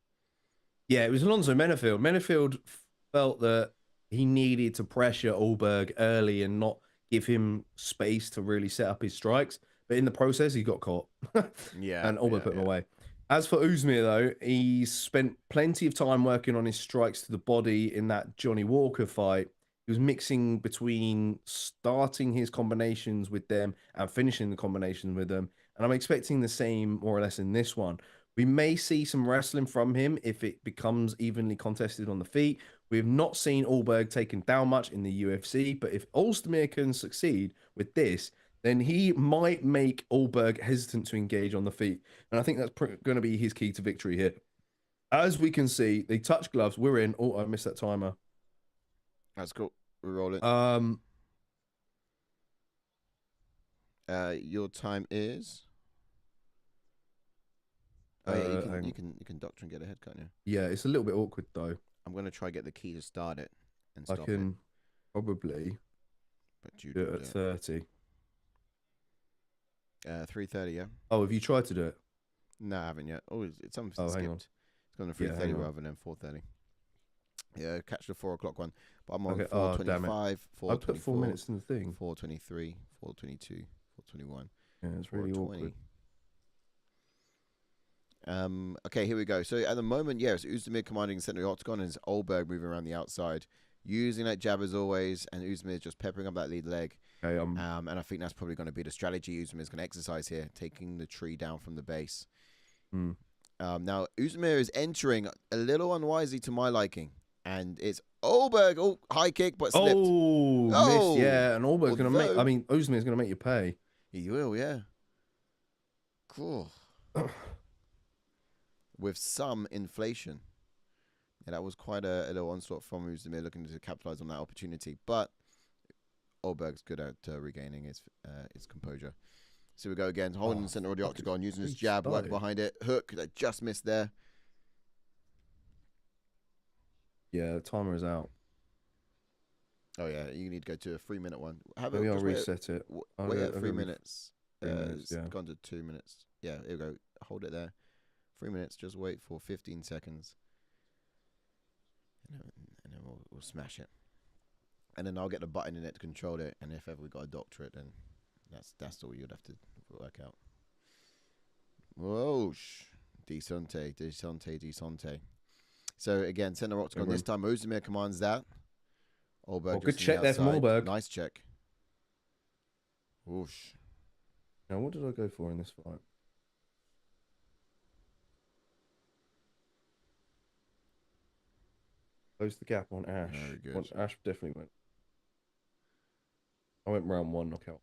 Yeah, it was Alonso Mendenfield. Mendenfield felt that he needed to pressure Ulberg early and not give him space to really set up his strikes. But in the process, he got caught. And Ulberg put him away. As for Oezdemir, though, he spent plenty of time working on his strikes to the body in that Johnny Walker fight. He was mixing between starting his combinations with them and finishing the combinations with them. And I'm expecting the same, more or less, in this one. We may see some wrestling from him if it becomes evenly contested on the feet. We have not seen Ulberg taken down much in the UFC, but if Oezdemir can succeed with this, then he might make Ulberg hesitant to engage on the feet. And I think that's going to be his key to victory here. As we can see, they touch gloves. We're in. Oh, I missed that timer. That's cool. We're rolling. Your time is... Oh, yeah, you can doctor and get ahead, can't you? Yeah, it's a little bit awkward, though. I'm going to try get the key to start it and stop it. I can probably do it at 30. 3:30. Yeah. Oh, have you tried to do it? No, I haven't yet. Oh, it's something Oh, skipped. hang on. It's gone to 3:30 rather than 4:30. Yeah, catch the 4 o'clock one. But I'm on 4:25, 4:24. I put 4 minutes in the thing. 4:23, 4:22, 4:21. Yeah, it's really awkward. Okay, here we go. So at the moment, it's Oezdemir commanding the center of the octagon, and it's Ulberg moving around the outside, using that jab as always, and Oezdemir just peppering up that lead leg. Okay, and I think that's probably going to be the strategy Oezdemir is going to exercise here, taking the tree down from the base. Now, Oezdemir is entering a little unwisely to my liking, and it's Ulberg. Oh, high kick, but slipped. Missed, yeah, and Ulberg's going to make, Oezdemir's going to make you pay. He will, yeah. Cool. With some inflation. Yeah, that was quite a little onslaught from Oezdemir, looking to capitalize on that opportunity. But Ulberg's good at regaining his composure. So we go again, holding the center of the octagon, using his jab, work behind it. Hook that just missed there. Yeah, the timer is out. Oh, yeah, you need to go to a 3-minute one. Maybe I'll reset it. Wait at 3 minutes. It's gone to 2 minutes. Yeah, here we go. Hold it there. 3 minutes. Just wait for 15 seconds. And then we'll smash it. And then I'll get the button in it to control it. And if ever we got a doctorate, then that's all you'd have to work out. Whoa. Desante. So again, center octagon. This time Oezdemir commands that. Ulberg good check there from Ulberg. Nice check. Whoosh. Now, what did I go for in this fight? Close the gap on Ash. Very good. Ash definitely went. I went round 1 knockout.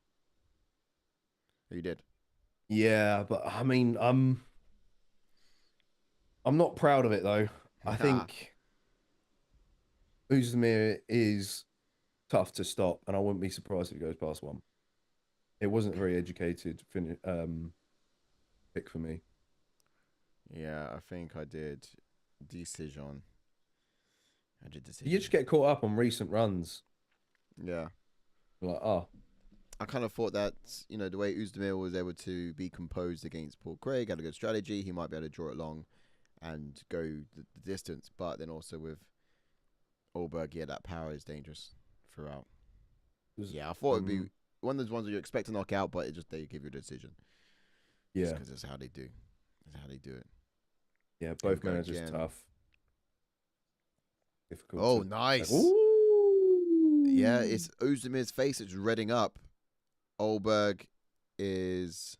You did? Yeah, but I mean, I'm not proud of it though. I think Oezdemir is tough to stop, and I wouldn't be surprised if he goes past 1. It wasn't a very educated pick for me. Yeah, I think I did decision. You just get caught up on recent runs. Yeah. Like, I kind of thought that, the way Oezdemir was able to be composed against Paul Craig, had a good strategy, he might be able to draw it long and go the distance. But then also with Ulberg, that power is dangerous throughout. I thought it'd be one of those ones that you expect to knock out, but they give you a decision. Yeah. Because that's how they do. That's how they do it. Yeah, both men are just tough. Difficult. Oh, nice. Yeah, it's Oezdemir's face. It's redding up. Ulberg is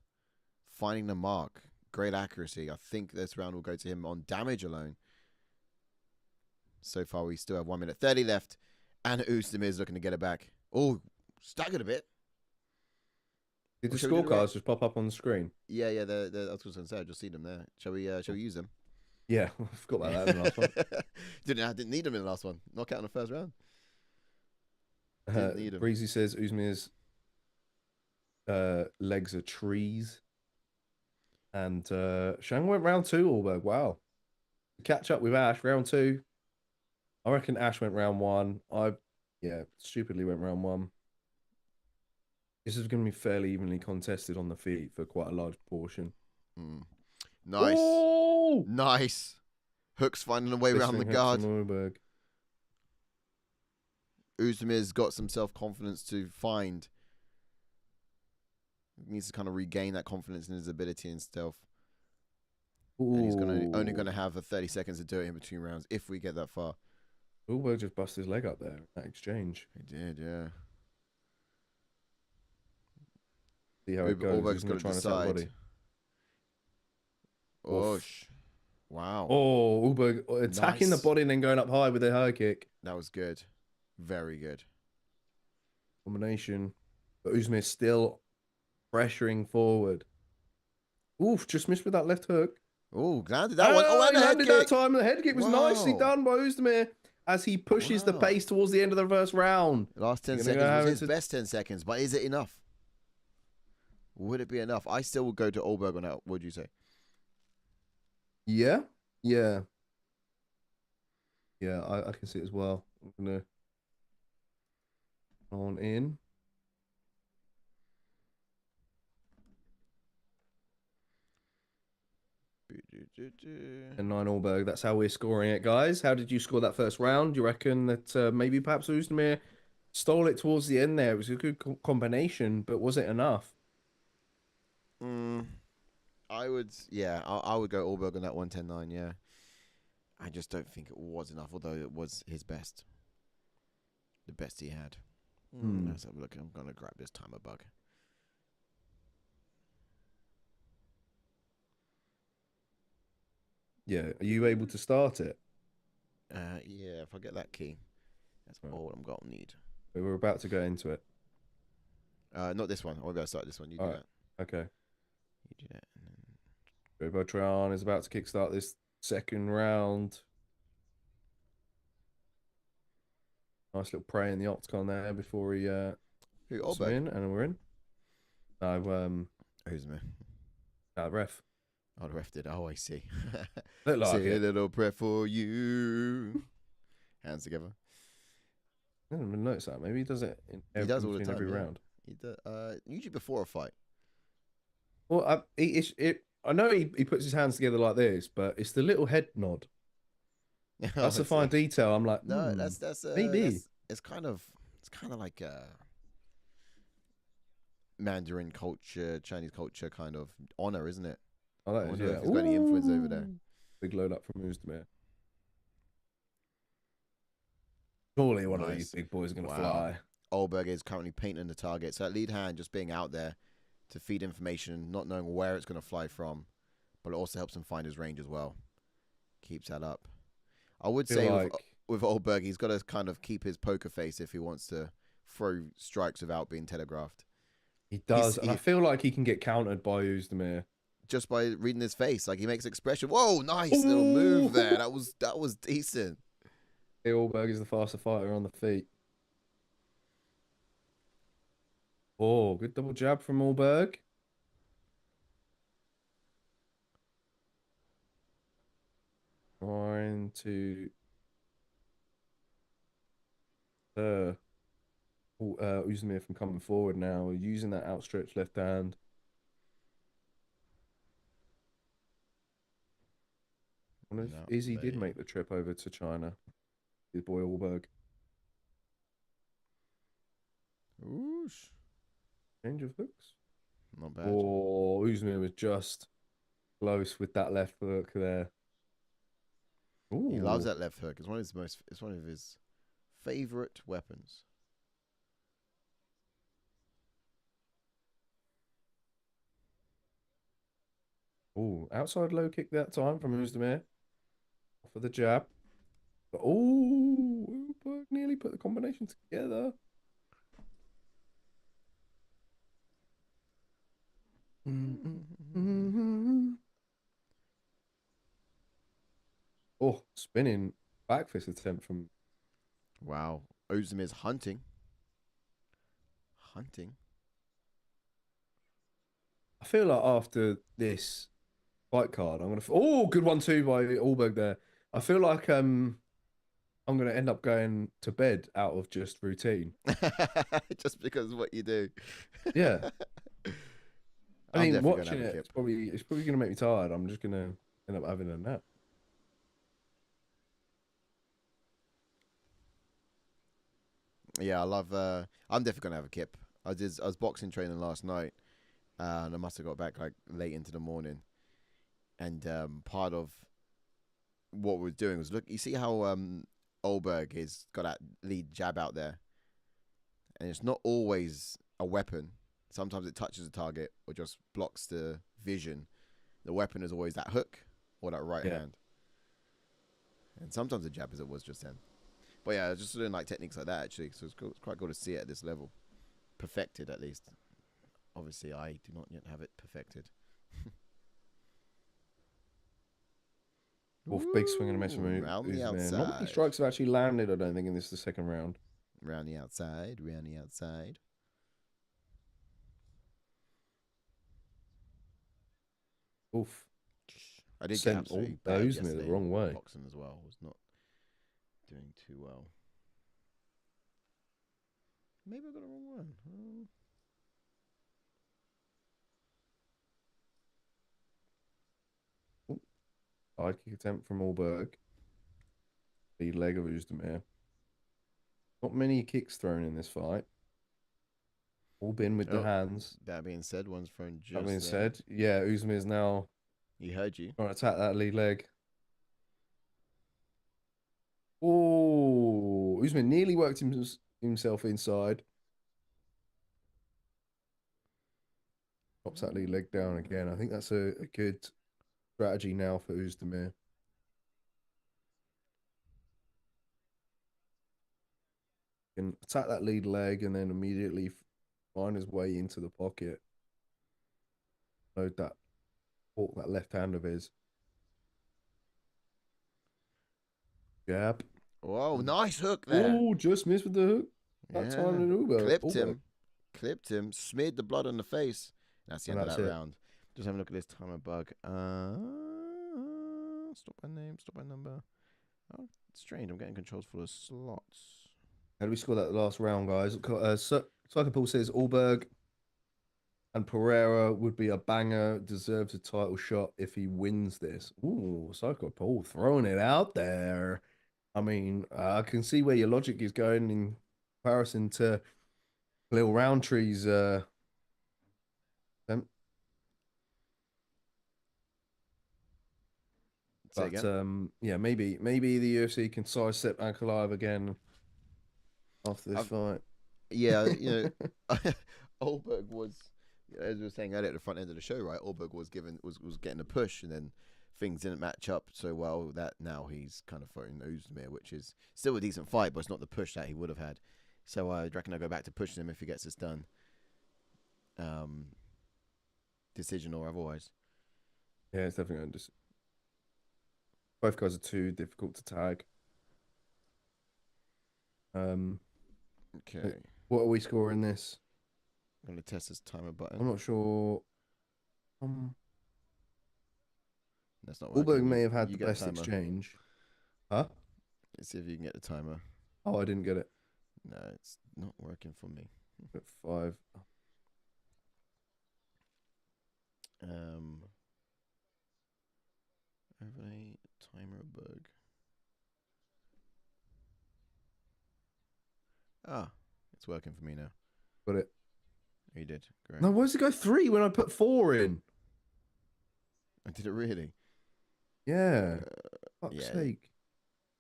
finding the mark. Great accuracy. I think this round will go to him on damage alone. So far, we still have 1 minute 30 left. And Oezdemir is looking to get it back. Oh, staggered a bit. Did the scorecards just pop up on the screen? Yeah. I was going to say, I just see them there. Shall we use them? Yeah, I forgot about that in the last one. Didn't need them in the last one. Knockout in the first round. Breezy says Oezdemir's legs are trees. And Zhang went round 2, Ulberg. Wow. Catch up with Ash, round 2. I reckon Ash went round 1. Stupidly went round 1. This is going to be fairly evenly contested on the feet for quite a large portion. Nice. Ooh! Nice. Hooks finding a way around the guard. Oezdemir's got some self-confidence to find. He needs to kind of regain that confidence in his ability and stealth. And he's only going to have 30 seconds to do it in between rounds if we get that far. Ulberg just busted his leg up there in that exchange. He did, yeah. See how it goes. Ulberg's got to decide. Wow. Oh, Ulberg attacking the body and then going up high with a high kick. That was good. Very good. Combination. But Oezdemir still pressuring forward. Oof, just missed with that left hook. Oh, landed that one. Oh, and he landed that time. The head kick was nicely done by Oezdemir as he pushes the pace towards the end of the first round. The last 10 seconds was his best 10 seconds, but is it enough? Would it be enough? I still would go to Ulberg on that. What would you say? Yeah. I can see it as well. I'm gonna on in. And 9 Ulberg. That's how we're scoring it, guys. How did you score that first round? Do you reckon that maybe perhaps Oezdemir stole it towards the end there? It was a good combination, but was it enough? I would go Ulberg on that 110-9, yeah. I just don't think it was enough, although it was his best. The best he had. Let's have a look. I'm going to grab this timer bug. Yeah. Are you able to start it? Yeah, if I get that key. That's all I'm going to need. We're about to go into it. Not this one. I'll go start this one. You do that. Okay. You do that. Bertrand is about to kickstart this second round. Nice little prey in the octagon there before he puts him in, and we're in. Who's me? Ref. Oh, the ref did. Oh, I see. Look like a little prayer for you. Hands together. I didn't even notice that. Maybe he does it in all the time, every round. He does, usually before a fight. Well, I know he puts his hands together like this, but it's the little head nod. That's a fine detail. I'm like, no, that's maybe. It's kind of like Mandarin culture, Chinese culture kind of honor, isn't it? Oh, that is, yeah. If he's got any influence over there. Big load up from Oezdemir. Surely one of these big boys is going to fly. Ulberg is currently painting the target. So that lead hand just being out there to feed information, not knowing where it's going to fly from, but it also helps him find his range as well. Keeps that up. I would say with Ulberg, he's got to kind of keep his poker face if he wants to throw strikes without being telegraphed. He does, and I feel like he can get countered by Oezdemir. Just by reading his face, like he makes expression. Whoa, nice little move there. That was decent. Ulberg is the faster fighter on the feet. Oh, good double jab from Ulberg. Trying to Oezdemir from coming forward now, using that outstretched left hand. I wonder if Izzy did make the trip over to China. His boy Ulberg. Oosh. Change of hooks. Not bad. Oh, Oezdemir was just close with that left hook there. Ooh. He loves that left hook. It's one of his favorite weapons. Oh, outside low kick that time from Oezdemir. For the jab. Oh, Ulberg nearly put the combination together. Oh, spinning back fist attempt from. Wow, Ozdemir's hunting. I feel like after this fight card, I'm gonna. Oh, good 1-2 by Ulberg there. I feel like I'm gonna end up going to bed out of just routine. Just because of what you do. Yeah. I mean, watching it, it's probably gonna make me tired. I'm just gonna end up having a nap. Yeah, I love. I'm definitely gonna have a kip. I was boxing training last night, and I must have got back like late into the morning. And part of what we're doing was look. You see how Ulberg has got that lead jab out there, and it's not always a weapon. Sometimes it touches the target or just blocks the vision. The weapon is always that hook or that right hand. And sometimes the jab as it was just then. But yeah, just doing like techniques like that actually. So it's quite cool to see it at this level. Perfected at least. Obviously I do not yet have it perfected. Big swing and a miss from Oezdemir. Not many strikes have actually landed, I don't think, in this the second round. Round the outside. Oof. I did get absolutely bad Oezdemir the wrong way. Boxing as well was not doing too well. Maybe I got the wrong one. Side kick attempt from Ulberg. The leg of Oezdemir. Not many kicks thrown in this fight. All been with the hands. That being said, one's thrown just That being there. said, yeah, Oezdemir's now. He heard you. Trying to attack that lead leg. Oh, Oezdemir nearly worked himself inside. Drops that lead leg down again. I think that's a good strategy now for Oezdemir. Can attack that lead leg and then immediately find his way into the pocket. Load that, walk that left hand of his. Jab. Whoa, nice hook there. Oh, just missed with the hook. That time in Ulberg. Clipped him, smeared the blood on the face. That's the end of that round. Just have a look at this timer bug. Stop by name, stop by number. Oh, strange. I'm getting controls for the slots. How do we score that last round, guys? Salikhov says Ulberg and Pereira would be a banger, deserves a title shot if he wins this. Ooh, Salikhov throwing it out there. I mean, I can see where your logic is going in comparison to Lil Roundtree's attempt. But yeah, maybe the UFC can sidestep Ankalaev again after this fight. Yeah, you know, Ulberg was, as we were saying earlier at the front end of the show, right? Ulberg was getting a push, and then things didn't match up so well that now he's kind of fighting Oezdemir, which is still a decent fight, but it's not the push that he would have had. So I reckon I'll go back to pushing him if he gets this done. Decision or otherwise. Yeah, it's definitely going to. Both guys are too difficult to tag. Okay. What are we scoring this? I'm going to test this timer button. I'm not sure. That's not working. Ulberg may have had the best exchange. Huh? Let's see if you can get the timer. Oh, I didn't get it. No, it's not working for me. At 5. Overlay timer bug. Ah, it's working for me now. Got it. You did. Great. No, why does it go 3 when I put 4 in? I did it really? Yeah. Fuck's sake.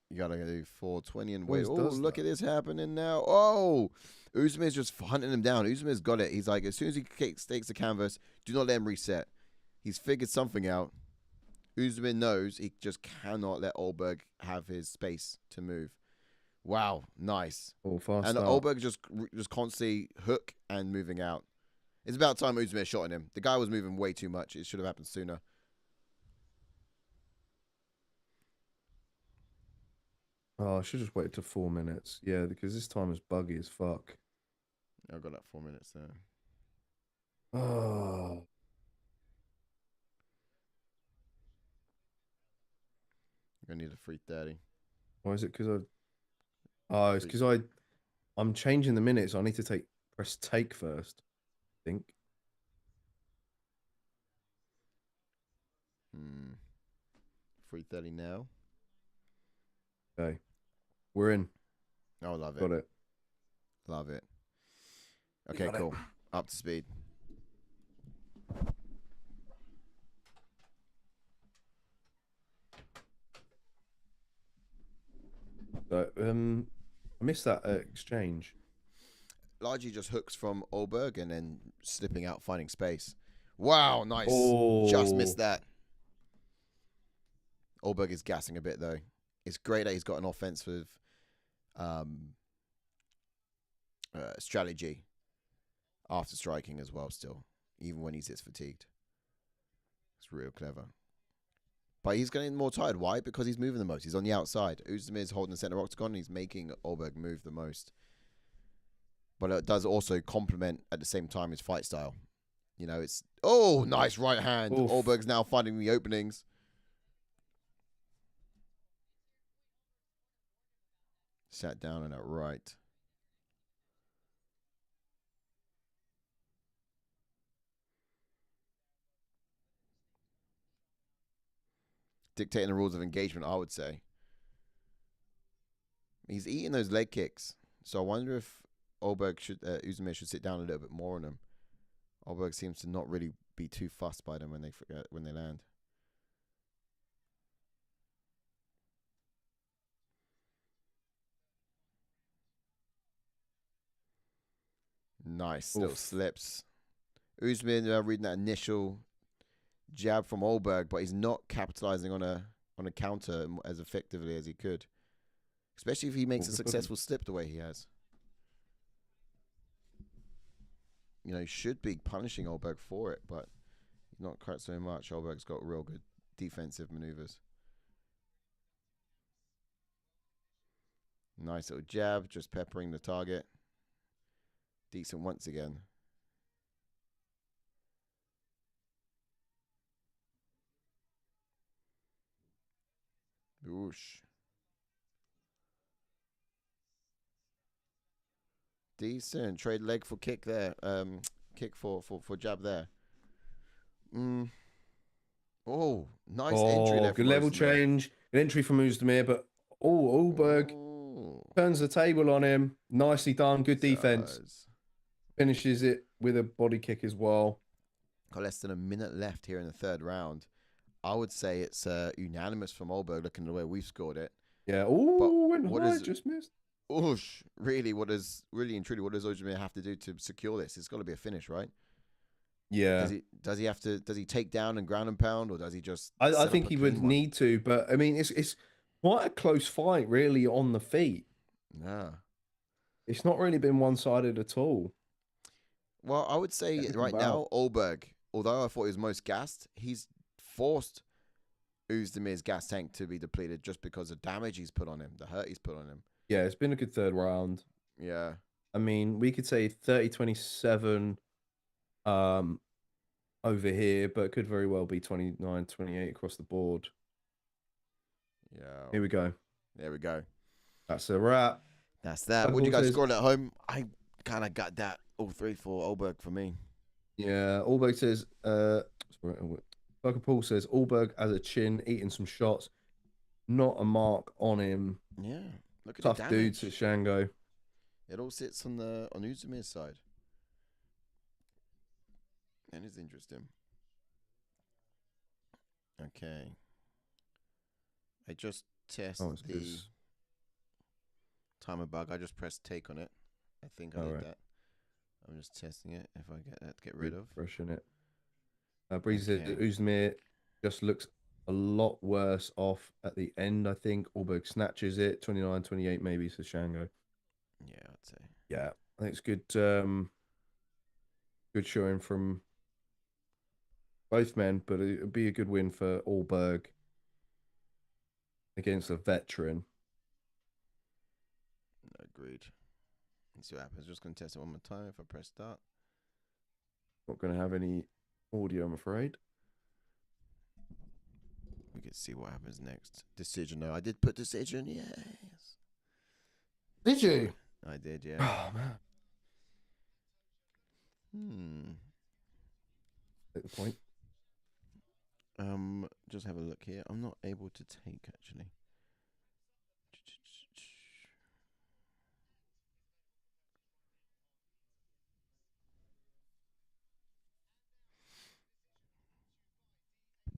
You gotta do 420 and wait. Oh, look at this happening now. Oh, Oezdemir's just hunting him down. Oezdemir's got it. He's like, as soon as he takes the canvas, do not let him reset. He's figured something out. Oezdemir knows he just cannot let Ulberg have his space to move. Wow, nice. Oh, fast. And Ulberg just constantly hook and moving out. It's about time Oezdemir shot at him. The guy was moving way too much. It should have happened sooner. Oh, I should just wait to 4 minutes. Yeah, because this time is buggy as fuck. I've got that 4 minutes there. Oh. You're gonna need a 330. Why is it? Because it's because I'm changing the minutes. So I need to press take first. I think. 330 now. Okay, we're in. Oh, love it. Got it. Love it. Okay, cool. Up to speed. So, I missed that exchange. Largely just hooks from Ulberg and then slipping out, finding space. Wow, nice. Oh. Just missed that. Ulberg is gassing a bit, though. It's great that he's got an offensive strategy after striking as well still, even when he's this fatigued. It's real clever. But he's getting more tired. Why? Because he's moving the most. He's on the outside. Oezdemir's holding the center octagon, and he's making Ulberg move the most. But it does also complement, at the same time, his fight style. You know, it's... Oh, nice right hand. Oof. Ulberg's now finding the openings. Sat down on that right. dictating the rules of engagement, I would say. He's eating those leg kicks. So I wonder if Oezdemir should sit down a little bit more on them. Ulberg seems to not really be too fussed by them when they land. Nice little slips. Oezdemir reading that initial jab from Ulberg, but he's not capitalizing on a counter as effectively as he could. Especially if he makes a successful slip the way he has. You know, he should be punishing Ulberg for it, but he's not quite so much. Ulberg's got real good defensive maneuvers. Nice little jab, just peppering the target. Decent once again. Whoosh. Decent. Trade leg for kick there. Kick for jab there. Oh, nice entry there. Good level change. An entry from Oezdemir, but Ulberg turns the table on him. Nicely done. Good defense. Finishes it with a body kick as well. Got less than a minute left here in the third round. I would say it's unanimous from Ulberg looking at the way we've scored it. Yeah. Oh, went high, just missed. Oosh. Really, what does Oezdemir have to do to secure this? It's got to be a finish, right? Yeah. Does he take down and ground and pound, or does he just? I think he would need to, but I mean, it's quite a close fight, really, on the feet. Yeah. It's not really been one-sided at all. Well, I would say right now, Ulberg, although I thought he was most gassed, he's forced Oezdemir's gas tank to be depleted just because of damage he's put on him, the hurt he's put on him. Yeah, it's been a good third round. Yeah. I mean, we could say 30-27 over here, but it could very well be 29-28 across the board. Yeah. Here we go. There we go. That's a wrap. That's that. What do you guys score at home? I kind of got that all three for Ulberg for me. Yeah, Ulberg says, Paul says, Ulberg has a chin, eating some shots. Not a mark on him. Yeah. Look at tough dude to Shango. It all sits on Oezdemir's side. And it's interesting. Okay. I just test the timer bug. I just pressed take on it. I think I did that. I'm just testing it. If I get that to get rid of. Freshen it. Breezy said Oezdemir just looks a lot worse off at the end, I think. Ulberg snatches it. 29-28 maybe, says Shango. Yeah, I'd say. Yeah, I think it's good. Good showing from both men, but it would be a good win for Ulberg against a veteran. Agreed. Let's see what happens. Just going to test it one more time if I press start. Not going to have any audio, I'm afraid. We can see what happens next. Decision, though. I did put decision, yes. Did you? I did, yeah. Oh, man. Take the point. Just have a look here. I'm not able to take, actually.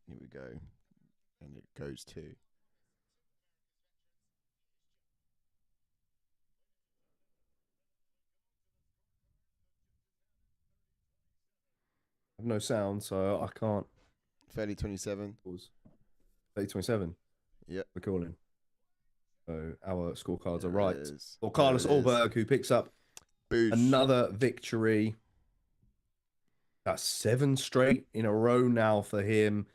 Here we go. And it goes to. I have no sound, so I can't. 30-27. 30-27. Yep. We're calling. So our scorecards are right. Or Carlos Carlos Ulberg, who picks up another victory. That's 7 straight in a row now for him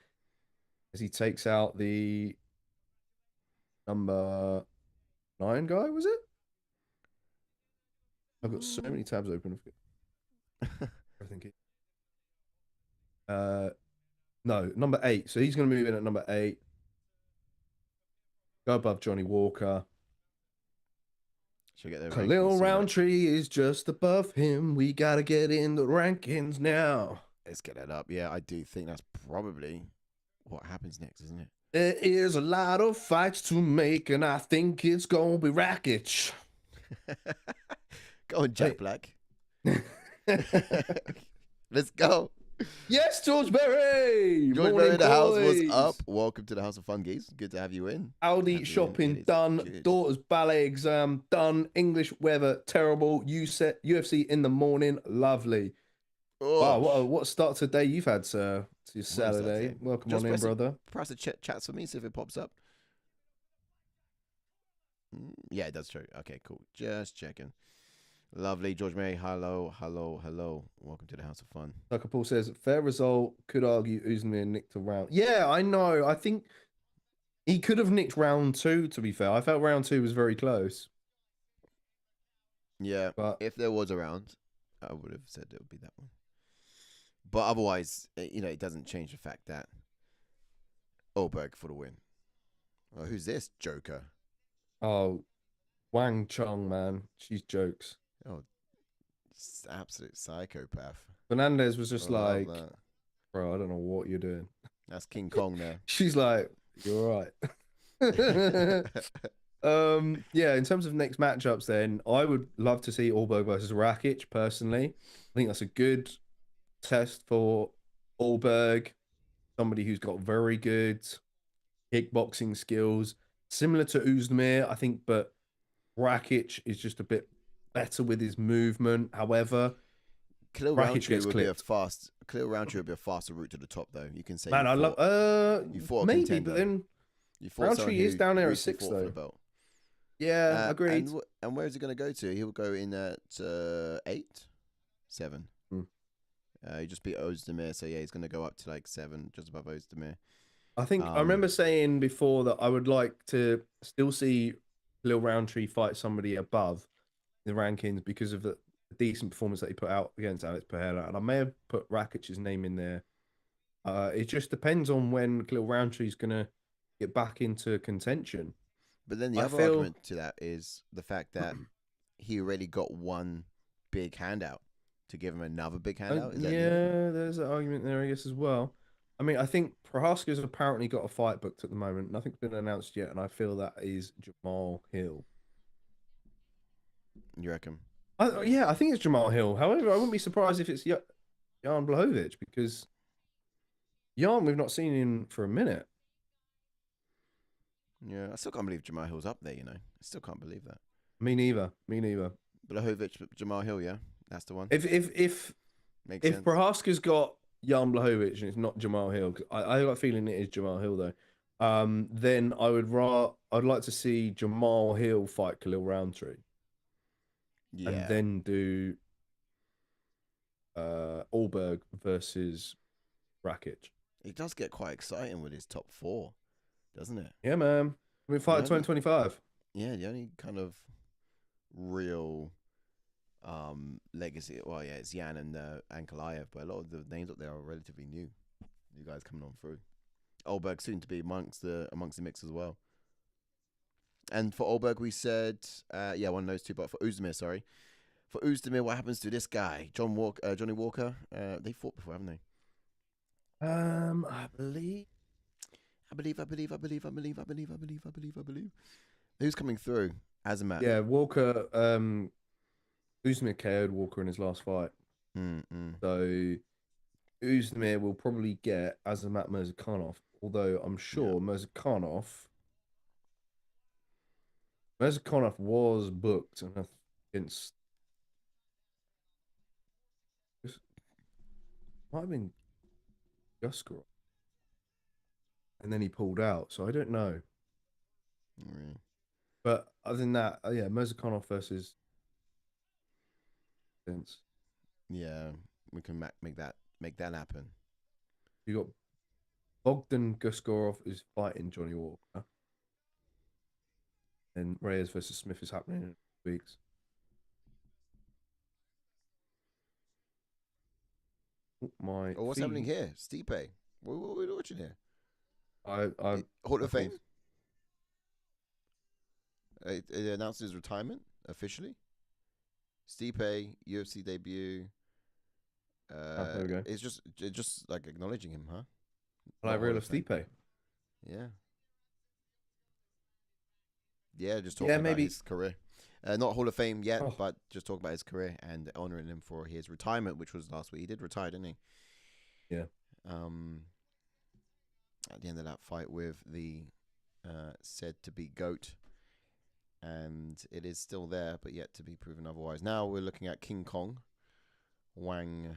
as he takes out the number 9 guy, was it? I've got so many tabs open. Everything. No, number 8. So he's going to move in at number 8. Go above Johnny Walker. Should get there. Khalil Roundtree is just above him. We got to get in the rankings now. Let's get that up. Yeah, I do think that's probably what happens next, isn't it? There is a lot of fights to make, and I think it's gonna be Rakic. Go on, Jack Black. Let's go. Yes, George Berry. George Morning, Berry in the house. boys. What's up? Welcome to the House of Fun, geese. Good to have you in. Aldi shopping done. Good. Daughter's ballet exam done. English weather terrible. UFC in the morning. Lovely. Oh. Wow, what a start to the day you've had, sir. It's your Saturday. Welcome on in, brother. Press the chats for me, see if it pops up. Yeah, that's true. Okay, cool. Just checking. Lovely. George May, hello. Welcome to the House of Fun. Tucker Paul says, fair result. Could argue Oezdemir nicked a round. Yeah, I know. I think he could have nicked round 2, to be fair. I felt round 2 was very close. Yeah, but if there was a round, I would have said it would be that one. But otherwise, it doesn't change the fact that Ulberg for the win. Oh, who's this Joker? Oh, Wang Cong, man. She's jokes. Oh, absolute psychopath. Fernandes was just like, bro, I don't know what you're doing. That's King Kong there. She's like, you're right. Yeah, in terms of next matchups, then I would love to see Ulberg versus Rakic. Personally, I think that's a good test for Ulberg, somebody who's got very good kickboxing skills, similar to Oezdemir, I think, but Rakic is just a bit better with his movement. However, Khalil Roundtree would be a faster route to the top, though. You can say, man, I love you fought maybe, contender. but then you fought Roundtree is down there at 6 though. Yeah, agreed. And where is he going to go to? He'll go in at 8, 7. He just beat Oezdemir, so yeah, he's going to go up to like 7, just above Oezdemir. I think I remember saying before that I would like to still see Khalil Roundtree fight somebody above the rankings because of the decent performance that he put out against Alex Pereira, and I may have put Rakic's name in there. It just depends on when Khalil Roundtree's going to get back into contention. But then the other argument to that is the fact that he already got one big handout. To give him another big handout? There's an argument there, I guess, as well. I mean, I think Prohaska's apparently got a fight booked at the moment. Nothing's been announced yet, and I feel that is Jamal Hill. You reckon? Yeah, I think it's Jamal Hill. However, I wouldn't be surprised if it's Jan Blachowicz, because Jan, we've not seen him for a minute. Yeah, I still can't believe Jamal Hill's up there, I still can't believe that. Me neither. Blachowicz, Jamal Hill, yeah? That's the one. If Prohaska's got Jan Blachowicz and it's not Jamal Hill, 'cause I got a feeling it is Jamal Hill though. Then I'd like to see Jamal Hill fight Khalil Roundtree. Yeah. And then do Ulberg versus Rakic. It does get quite exciting with his top 4, doesn't it? Yeah, man. We fight 2025. Yeah, the only kind of real legacy. Well, yeah, it's Jan and Ankalaev, but a lot of the names up there are relatively new. You guys coming on through. Ulberg soon to be amongst the mix as well. And for Ulberg, we said, one of those two. But for Oezdemir, what happens to this guy, Johnny Walker? They fought before, haven't they? I believe. Who's coming through? Azamat. Yeah, Walker. Oezdemir KO'd Walker in his last fight. So Oezdemir will probably get Azamat Mirzakhanov, although I'm sure Mirzakhanov was booked against. Might have been Guskarov. And then he pulled out, so I don't know. But other than that, Mirzakhanov versus. Yeah, we can make that happen. You got Bogdan Guskarov is fighting Johnny Walker, and Reyes versus Smith is happening in 2 weeks. What's happening here? Stipe. What are we watching here? Hall of Fame. It announced his retirement officially. Stipe UFC debut. There we go. It's just like acknowledging him, huh? Like real of Stipe. Yeah, Yeah, just talking about his career. Not Hall of Fame yet, but just talk about his career and honoring him for his retirement, which was last week. He did retire, didn't he? Yeah. At the end of that fight with the said to be GOAT, and it is still there, but yet to be proven otherwise. Now we're looking at King Kong, Wang,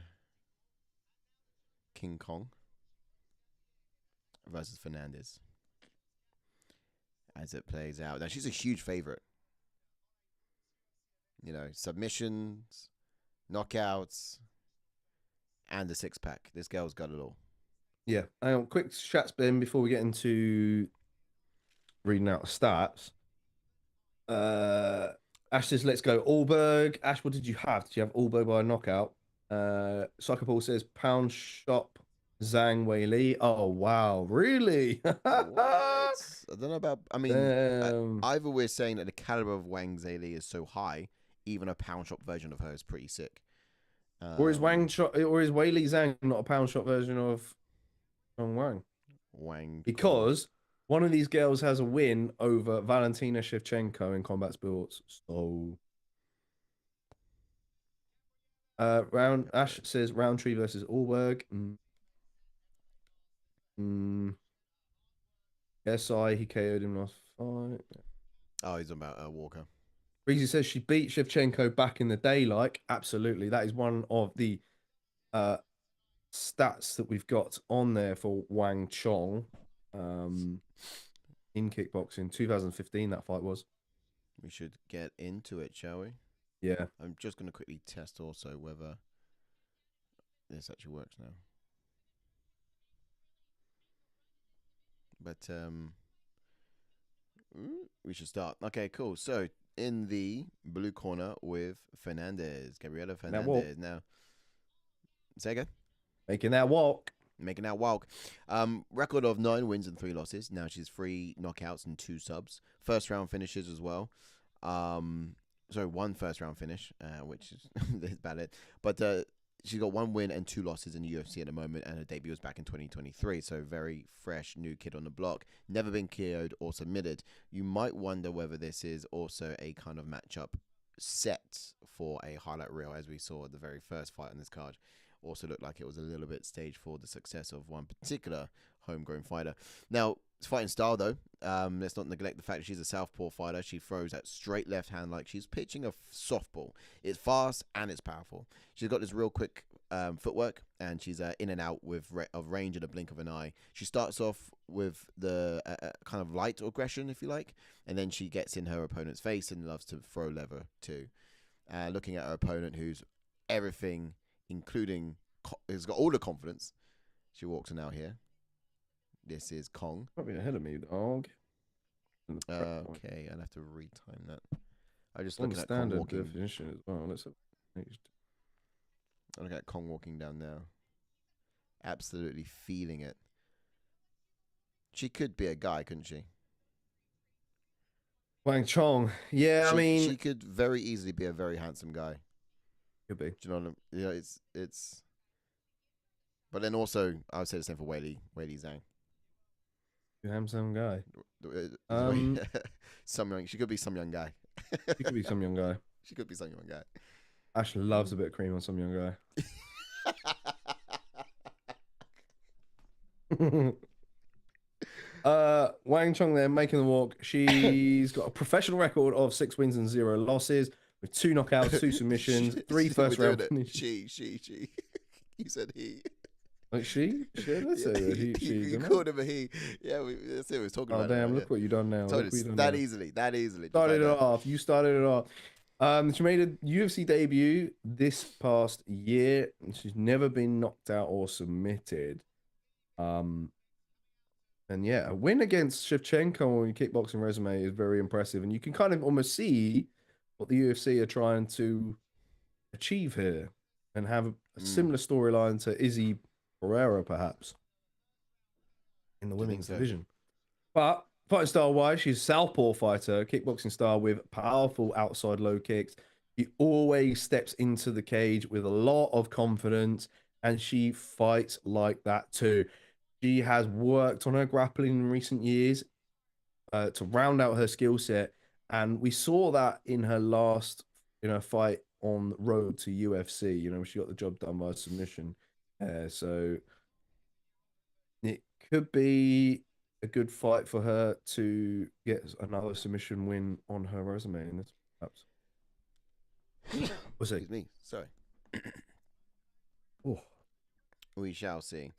King Kong versus Fernandes. As it plays out, now she's a huge favorite. You know, submissions, knockouts, and a six-pack. This girl's got it all. Yeah. Quick chat spin before we get into reading out stats. Ash says, let's go Ulberg. Ash, what did you have? Did you have Ulberg by a knockout? Soccer Paul says, pound shop Zhang Wei Li. Oh, wow. Really? What? I don't know about... I mean, either we're saying that the caliber of Wang Zhei Li is so high, even a pound shop version of her is pretty sick. Or is Wei Li Zhang not a pound shop version of Wang? Because one of these girls has a win over Valentina Shevchenko in combat sports. So, Ash says Roundtree versus Ulberg. SI, he KO'd him last fight. Oh, he's about Walker. Ricci says she beat Shevchenko back in the day. Like, absolutely. That is one of the stats that we've got on there for Wang Chong in kickboxing. 2015, that fight was. We should get into it, shall we? Yeah. I'm just going to quickly test also whether this actually works now. But we should start. Okay, cool. So in the blue corner with Fernandes, Gabriella Fernandes. Now, say again. Making that walk. Record of 9 wins and 3 losses. Now she's 3 knockouts and 2 subs. First round finishes as well. Sorry, 1 first round finish, which is about it. But she's got 1 win and 2 losses in the UFC at the moment, and her debut was back in 2023. So very fresh, new kid on the block. Never been KO'd or submitted. You might wonder whether this is also a kind of matchup set for a highlight reel, as we saw at the very first fight on this card. Also looked like it was a little bit staged for the success of one particular homegrown fighter. Now, it's fighting style, though. Let's not neglect the fact that she's a southpaw fighter. She throws that straight left hand like she's pitching a softball. It's fast and it's powerful. She's got this real quick footwork, and she's in and out of range in a blink of an eye. She starts off with the kind of light aggression, if you like, and then she gets in her opponent's face and loves to throw lever too. Looking at her opponent, who's everything, including, has got all the confidence. She walks in out here. This is Cong. Probably ahead of me, dog. Okay, I'll have to retime that. I just looking at Cong walking. Definition as well. Let's I look at Cong walking down now. Absolutely feeling it. She could be a guy, couldn't she? Wang Chong. Yeah, I mean, she could very easily be a very handsome guy. Could be. Do you know what I mean? Yeah, it's. But then also, I would say the same for Wei Li Zhang. You handsome guy. She could be some young guy. She could be some young guy. She could be some young guy. Ash loves a bit of cream on some young guy. Wang Chong there making the walk. She's got a professional record of 6 wins and 0 losses with 2 knockouts, 2 submissions, 3 first round finishes. She. You said he. Like she? Let's say that she. You called him a he. Yeah, that's it. We was talking about. Oh damn! Look what you done now. That easily. Started it off. You started it off. She made a UFC debut this past year, and she's never been knocked out or submitted. And yeah, a win against Shevchenko on your kickboxing resume is very impressive, and you can kind of almost see what the UFC are trying to achieve here, and have a similar storyline to Izzy Pereira, perhaps, in the women's division. But fighting style wise, she's a southpaw fighter, kickboxing style with powerful outside low kicks. She always steps into the cage with a lot of confidence, and she fights like that too. She has worked on her grappling in recent years to round out her skill set, And we saw that in her last, fight on road to UFC. She got the job done by submission. So it could be a good fight for her to get another submission win on her resume. And this, perhaps. What's it? Excuse me. Sorry. Oh. We shall see.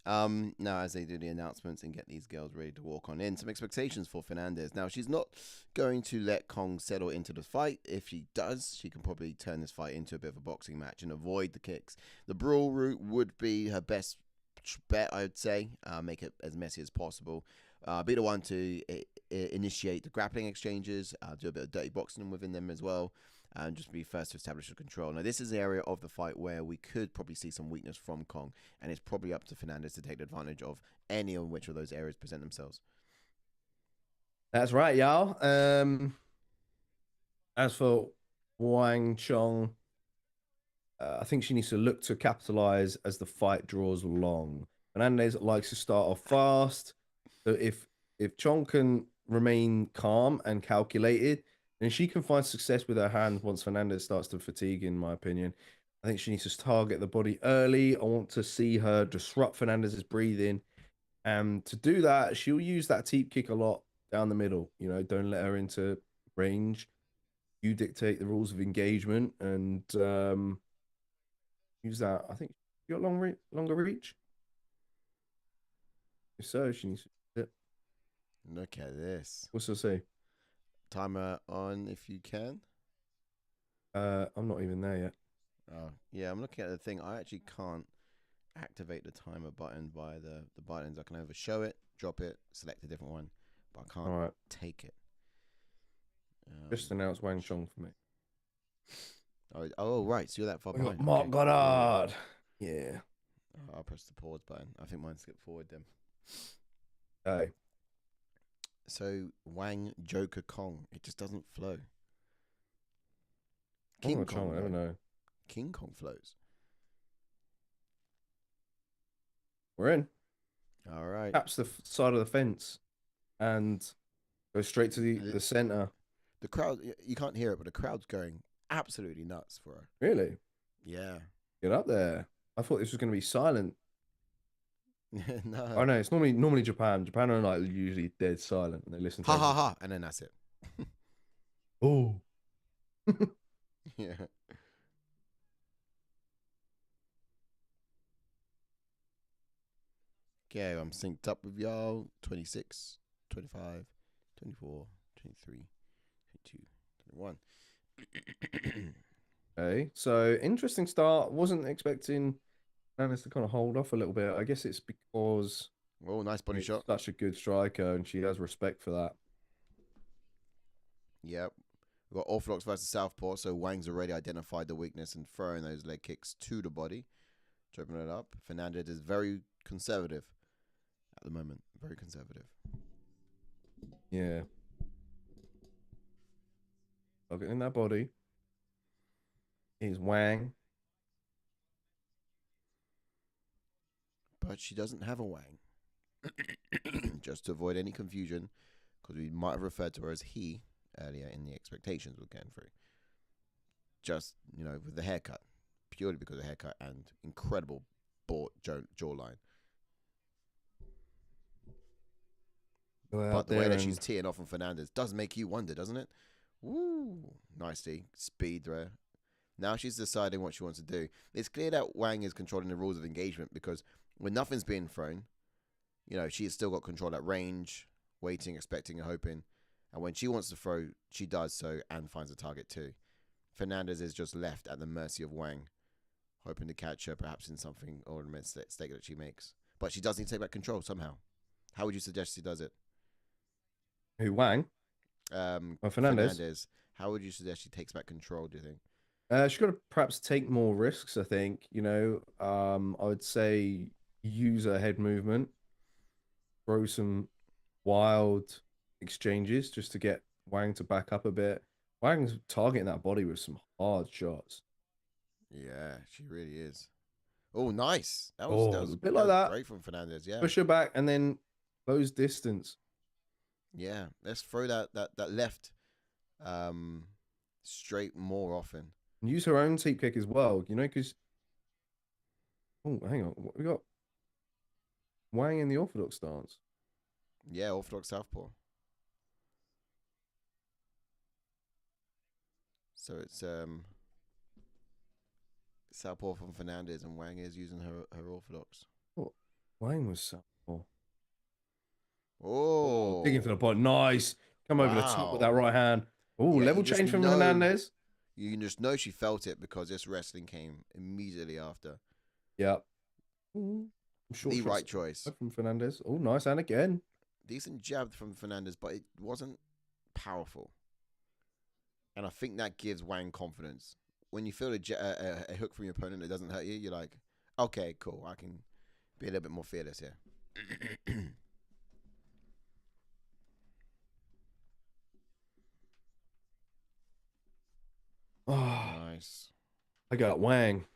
Now, as they do the announcements and get these girls ready to walk on in, some expectations for Fernandes. Now, she's not going to let Cong settle into the fight. If she does, she can probably turn this fight into a bit of a boxing match and avoid the kicks. The brawl route would be her best bet, I would say. Make it as messy as possible. Be the one to initiate the grappling exchanges, do a bit of dirty boxing within them as well, and just be first to establish the control. Now, this is the area of the fight where we could probably see some weakness from Cong, and it's probably up to Fernandes to take advantage of any of which of those areas present themselves. That's right, y'all. As for Wang Chong, I think she needs to look to capitalize as the fight draws along. Fernandes likes to start off fast. So if Chong can remain calm and calculated, then she can find success with her hands once Fernandes starts to fatigue, in my opinion. I think she needs to target the body early. I want to see her disrupt Fernandez's breathing. And to do that, she'll use that teep kick a lot down the middle. Don't let her into range. You dictate the rules of engagement and use that. I think she got longer reach. If so, she needs to do it. Look at this. What's her say? Timer on if you can. I'm not even there yet. Oh, yeah, I'm looking at the thing. I actually can't activate the timer button by the buttons. I can either show it, drop it, select a different one, but I can't take it. Just announce Wang Chong for me. Oh, right. So you're that far behind. Mark Goddard. Yeah. I'll press the pause button. I think mine skipped forward then. Hey. So Wang Joker Cong. It just doesn't flow. King Kong, I don't know. King Kong flows. We're in. All right. Taps the side of the fence and go straight to the center. The crowd, you can't hear it, but the crowd's going absolutely nuts for her. Really? Yeah. Get up there. I thought this was going to be silent. No. Oh no, it's normally Japan. Japan are like usually dead silent and they listen to ha ha, and then that's it. Oh. Yeah. Okay, I'm synced up with y'all. 26, 25, 24, 23, 22, 21. Okay, so interesting start. Wasn't expecting Fernandes to kind of hold off a little bit. I guess it's because nice body shot. Such a good striker, and she has respect for that. Yep. We've got orthodox versus southpaw, so Wang's already identified the weakness and throwing those leg kicks to the body, chopping it up. Fernandes is very conservative at the moment. Very conservative. Yeah. Targeting that body is Wang. But she doesn't have a Wang. Just to avoid any confusion, because we might have referred to her as he earlier in the expectations we're going through. Just, with the haircut. Purely because of the haircut and incredible jawline. But the way that she's teeing off on Fernandes does make you wonder, doesn't it? Woo! Nicely. Speed there. Now she's deciding what she wants to do. It's clear that Wang is controlling the rules of engagement because when nothing's being thrown, she has still got control at range, waiting, expecting, and hoping. And when she wants to throw, she does so and finds a target too. Fernandes is just left at the mercy of Wang, hoping to catch her perhaps in something or a mistake that she makes. But she does need to take back control somehow. How would you suggest she does it? Who, Wang? Fernandes. How would you suggest she takes back control, do you think? She's got to perhaps take more risks, I think. I would say use her head movement, throw some wild exchanges just to get Wang to back up a bit. Wang's targeting that body with some hard shots. Yeah, she really is. Oh, nice. That was a bit like that. Great from Fernandes, yeah. Push her back and then close distance. Yeah, let's throw that left straight more often. And use her own teep kick as well, you know, because... Oh, hang on. We got Wang in the orthodox stance. Yeah, orthodox southpaw. So it's southpaw from Fernandes, and Wang is using her orthodox. Oh, Wang was southpaw. Oh, digging for the body. Nice. Come over the top with that right hand. Oh, yeah, level change from Fernandes. You can just know she felt it because this wrestling came immediately after. Yep. The right choice from Fernandes. Oh, nice. And again. Decent jab from Fernandes, but it wasn't powerful. And I think that gives Wang confidence. When you feel a hook from your opponent that doesn't hurt you, you're like, okay, cool. I can be a little bit more fearless here. Oh, nice. I got Wang.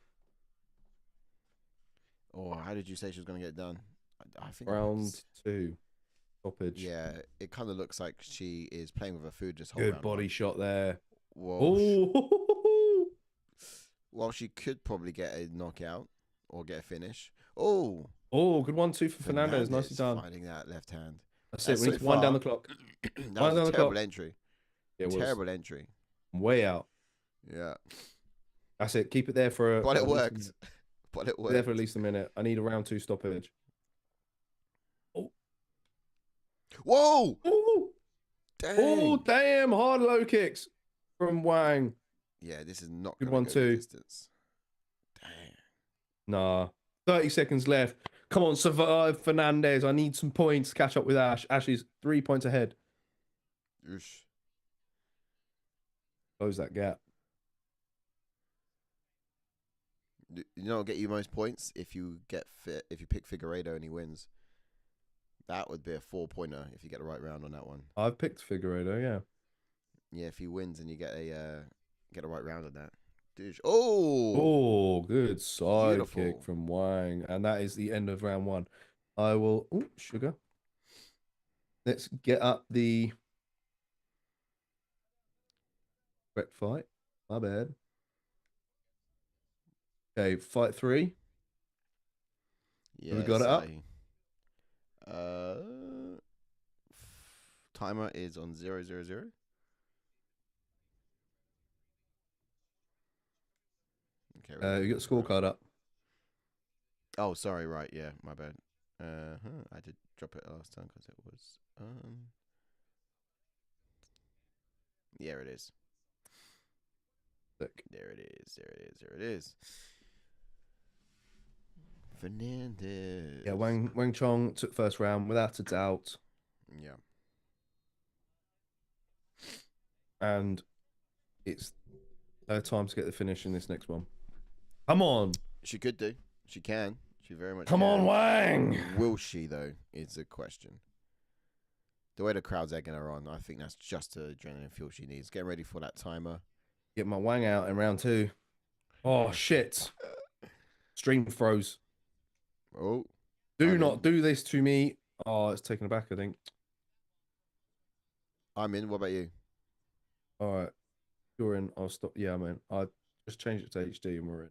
Oh, how did you say she was going to get it done? I think round 2. Stoppage. Yeah, it kind of looks like she is playing with her food just whole Good body shot there. Whoa. Well, she could probably get a knockout or get a finish. Oh, good 1-2 for Fernandes. Nicely done. Finding that left hand. That's it. We need to wind down the clock. That was a terrible entry. Yeah, terrible entry. Way out. Yeah. That's it. Keep it there for But it worked. But it worked. There for at least a minute. I need a round 2 stoppage. Oh. Whoa! Oh, dang. Oh, damn. Hard low kicks from Wang. Yeah, this is not good going to go the 1-2. distance. Damn. Nah. 30 seconds left. Come on, survive, Fernandes. I need some points to catch up with Ash. Ash is 3 points ahead. Oosh. Close that gap. You know what'll get you most points? If you pick Figueiredo and he wins. That would be a 4-pointer if you get the right round on that one. I've picked Figueiredo, yeah. Yeah, if he wins and you get a right round on that. Oh, good side kick from Wang. And that is the end of round 1. I will... Oh, sugar. Let's get up the... correct fight. My bad. Okay, fight 3. Yeah, we got it up? Timer is on 0:00. Okay. You got the scorecard up. Oh, sorry. Right. Yeah, my bad. I did drop it last time because it was. Yeah, it is. Sick. There it is. Fernandes. Yeah, Wang Chong took first round without a doubt. Yeah. And it's her time to get the finish in this next one. Come on. She could do. She can. She very much Come can. on, Wang. Will she, though, is the question. The way the crowd's egging her on, I think that's just the adrenaline fuel she needs. Getting ready for that timer. Get my Wang out in round 2. Oh, shit. Stream froze. Oh. Do not do this to me. Oh, it's taken aback, I think. I'm in. What about you? All right. You're in. I'll stop. Yeah, man. I just changed it to HD and we're in.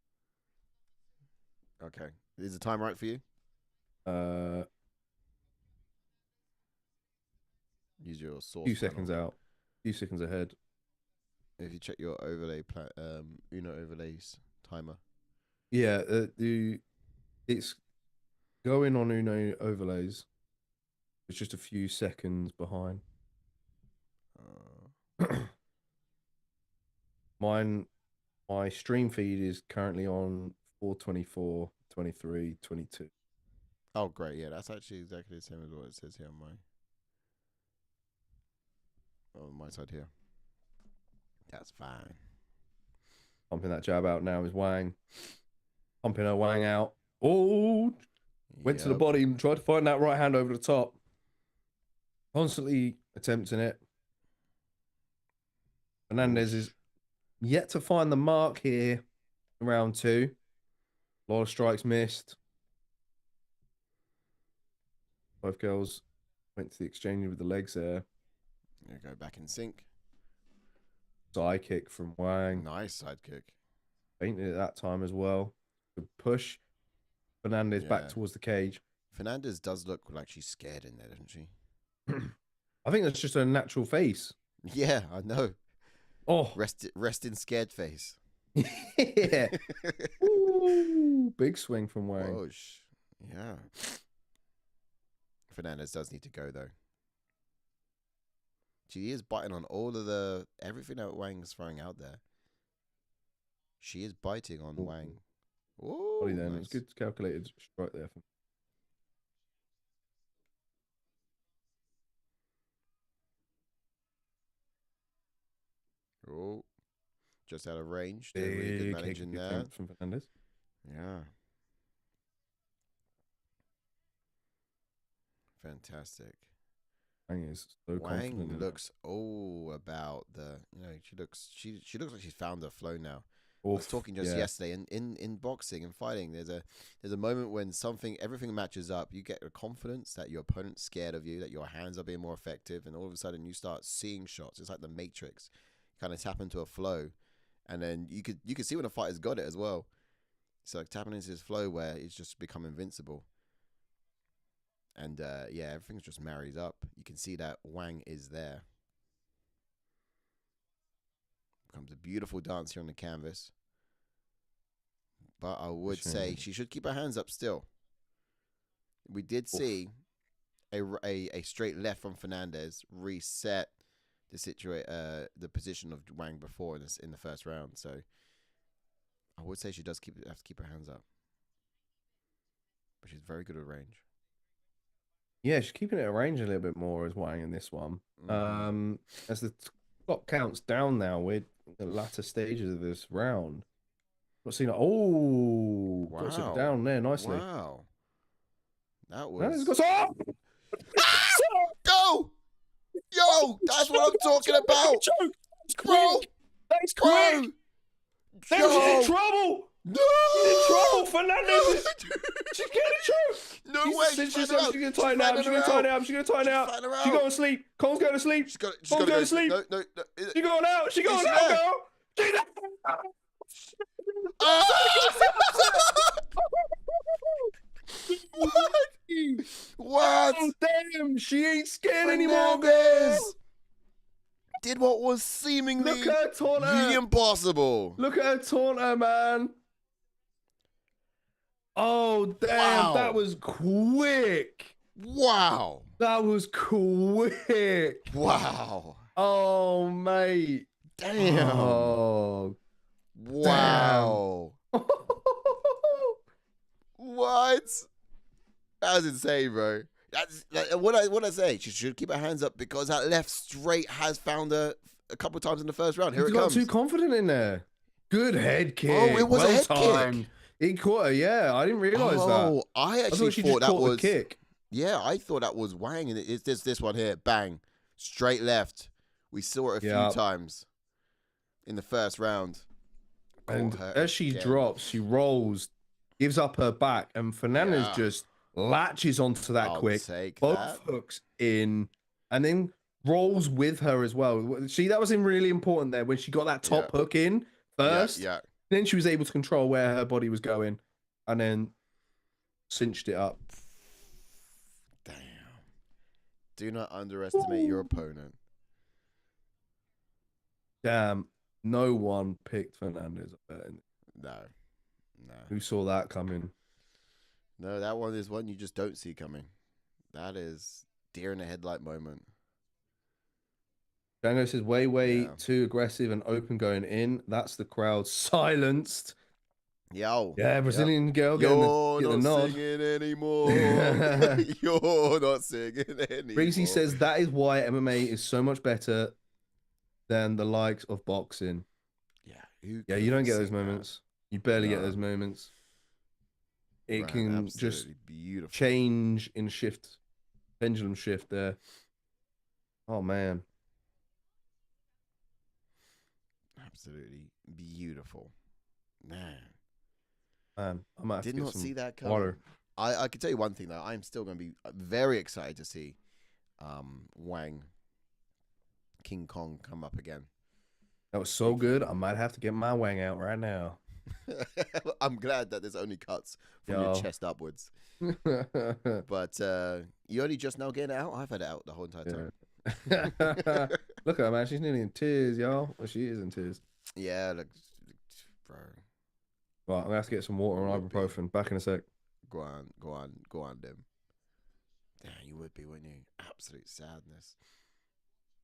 Okay. Is the time right for you? Use your source. Few seconds out. Few seconds ahead. If you check your overlay, Uno overlays timer. Yeah, it's going on Uno overlays. It's just a few seconds behind. My stream feed is currently on 4:24, 23, 22. Oh, great. Yeah, that's actually exactly the same as what it says here on my side here. That's fine. Pumping that jab out now is Wang. Pumping her Wang out. Oh, went to the body and tried to find that right hand over the top. Constantly attempting it. Fernandes is yet to find the mark here in round 2. A lot of strikes missed. Both girls went to the exchange with the legs there. There you go, back in sync. Side kick from Wang. Nice side kick. Fainted at that time as well. Good push. Fernandes back towards the cage. Fernandes does look like she's scared in there, doesn't she? I think that's just a natural face. Yeah, I know. Oh. Rest in scared face. Yeah. Ooh, big swing from Wang. Whoosh. Yeah. Fernandes does need to go, though. She is biting on all of everything that Wang's throwing out there. She is biting on Wang. Oh, then. nice. It's good calculated strike there. Oh, just out of range. Big Really good managing there from Fernandes. Yeah. Fantastic. Wang is so confident. Wang looks all about she looks like she's found her flow now. I was talking just yesterday in boxing and fighting. There's a moment when everything matches up. You get a confidence that your opponent's scared of you, that your hands are being more effective, and all of a sudden you start seeing shots. It's like the Matrix. You kind of tap into a flow, and then you could see when a fighter's got it as well. It's like tapping into this flow where it's just become invincible. And everything's just marries up. You can see that Wang is there. Becomes a beautiful dance here on the canvas. But I would say she should keep her hands up still. We did see a straight left from Fernandes reset the position of Wang before in the first round. So I would say she does have to keep her hands up. But she's very good at range. Yeah, she's keeping it at range a little bit more as Wang in this one. Mm-hmm. As the clock counts down now, we're in the latter stages of this round. Not seen it. Oh, wow. Got it down there nicely. Wow. That was... Go! Yo, that's what I'm talking about. Bro, that's quick. She's in trouble. No! She's in trouble, Fernandes. She's getting choked. No way. She's going to tie it out. She's going to tie it out. She's going to tie it out. She's going to sleep. Cong's going to sleep. She's going to sleep. No. She's going out. She's going out, girl. She's What? Oh, damn. She ain't scared anymore, guys. Did what was seemingly Look at her taunt her. Impossible. Look at her taunt her, man. Oh, damn. Wow. That was quick. Wow. That was quick. Wow. Oh, mate. Damn. Oh. Wow. Damn. What? That was insane, bro. That's what I say. She should keep her hands up because that left straight has found her a couple of times in the first round. Here it comes. Got too confident in there. Good head kick. Oh, it was a head kick. He caught her. Yeah, I didn't realize that. Oh, I actually thought that was the kick. Yeah, I thought that was Wang, and it's this one here. Bang, straight left. We saw it a few times in the first round. And as she drops, she rolls, gives up her back, and Fernandes just latches onto that quick, both hooks in, and then rolls with her as well. See, that was really important there when she got that top hook in first. Yeah. Then she was able to control where her body was going, and then cinched it up. Damn. Do not underestimate your opponent. Damn. No one picked Fernandes. No. Who saw that coming? No, that one is one you just don't see coming. That is deer in the headlight moment. Django says way too aggressive and open going in. That's the crowd silenced. Yo. Yeah, Brazilian girl You're getting not the nod. singing anymore. You're not singing anymore. Ricci says that is why MMA is so much better than the likes of boxing. Yeah. You don't get those moments. You barely get those moments. It can just change in shift, pendulum shift there. Oh, man. Absolutely beautiful. Man, I might have did to not see that coming. Water. I can tell you one thing, though. I'm still going to be very excited to see Wang, King Kong come up again. That was so good. I might have to get my Wang out right now. I'm glad that there's only cuts from your chest upwards. But you only just now getting it out? I've had it out the whole entire time. Look at her, man. She's nearly in tears, y'all. Well, she is in tears. Yeah, look, bro. Right, I'm gonna have to get some water and ibuprofen. Back in a sec. Go on, them. Damn, you would be, wouldn't you? Absolute sadness.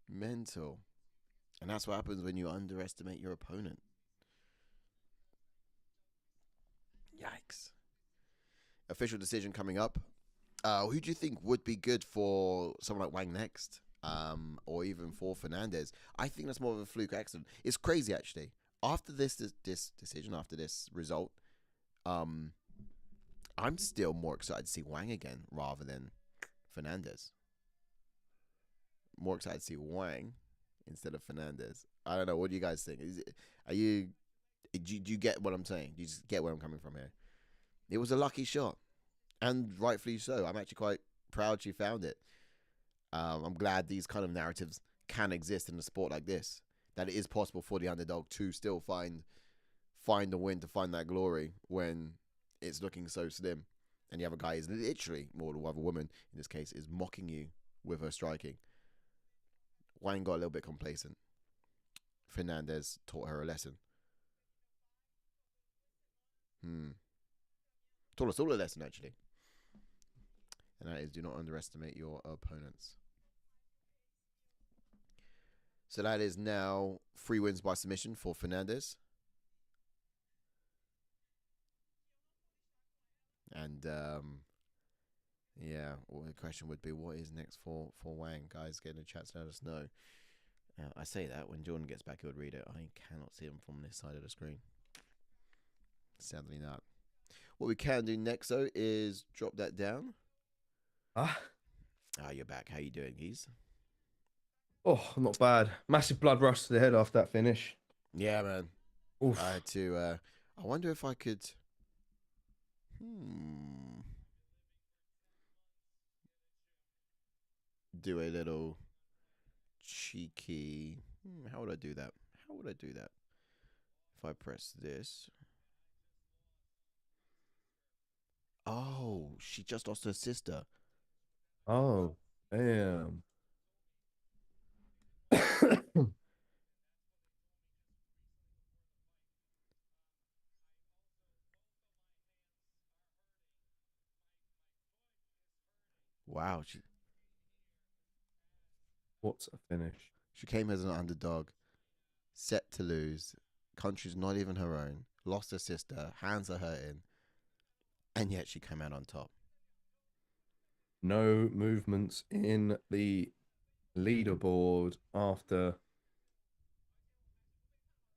Mental. And that's what happens when you underestimate your opponent. Yikes. Official decision coming up. Who do you think would be good for someone like Wang next? Or even for Fernandes? I think that's more of a fluke accident. It's crazy, actually. After this decision, after this result, I'm still more excited to see Wang again rather than Fernandes. More excited to see Wang instead of Fernandes. I don't know. What do you guys think? Do you get what I'm saying? Do you just get where I'm coming from here? It was a lucky shot, and rightfully so. I'm actually quite proud she found it. I'm glad these kind of narratives can exist in a sport like this. That it is possible for the underdog to still find the win, to find that glory when it's looking so slim, and the other guy is literally, or the other woman in this case, is mocking you with her striking. Wang got a little bit complacent. Fernandes taught her a lesson. Taught us all a lesson, actually. And that is, do not underestimate your opponents. So that is now 3 wins by submission for Fernandes. And, yeah, well, the question would be, what is next for Wang? Guys, get in the chat to let us know. I say that, when Jordan gets back, he would read it. I cannot see him from this side of the screen. Sadly not. What we can do next, though, is drop that down. You're back. How you doing, Geese? Oh, not bad. Massive blood rush to the head after that finish. Yeah, man. Oof. I had to... I wonder if I could... do a little cheeky... how would I do that? If I press this... Oh, she just lost her sister. Oh, damn. Wow. What's a finish? She came as an underdog, set to lose. Country's not even her own. Lost her sister. Hands are hurting. And yet she came out on top. No movements in the leaderboard after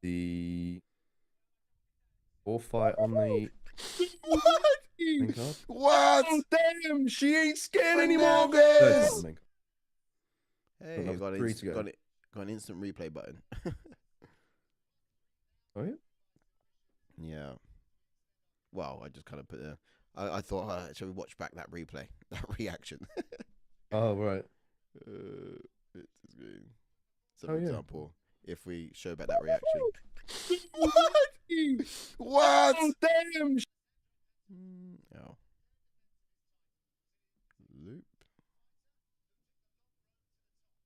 the fourth fight on the... What? Oh, damn! She ain't scared anymore, guys! Hey, got an instant replay button. Oh, yeah? Yeah. Well, I just kind of put the... I thought, shall we watch back that replay? That reaction. Oh, right. So, for example, if we show back that reaction... What? Oh, damn! Oh. Loop.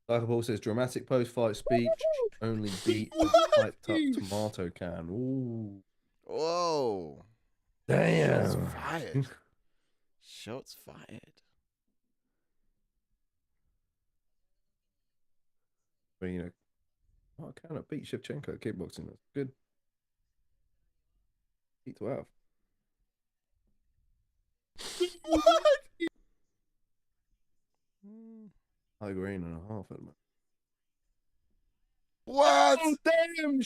Salikhov says, dramatic post-fight speech, only beat a hyped-up tomato can. Ooh. Whoa. Damn. Shots fired. Shots fired. But, you know, I cannot beat Shevchenko at kickboxing. That's good. Beat 12. High green and a half at the moment. What? Oh, damn.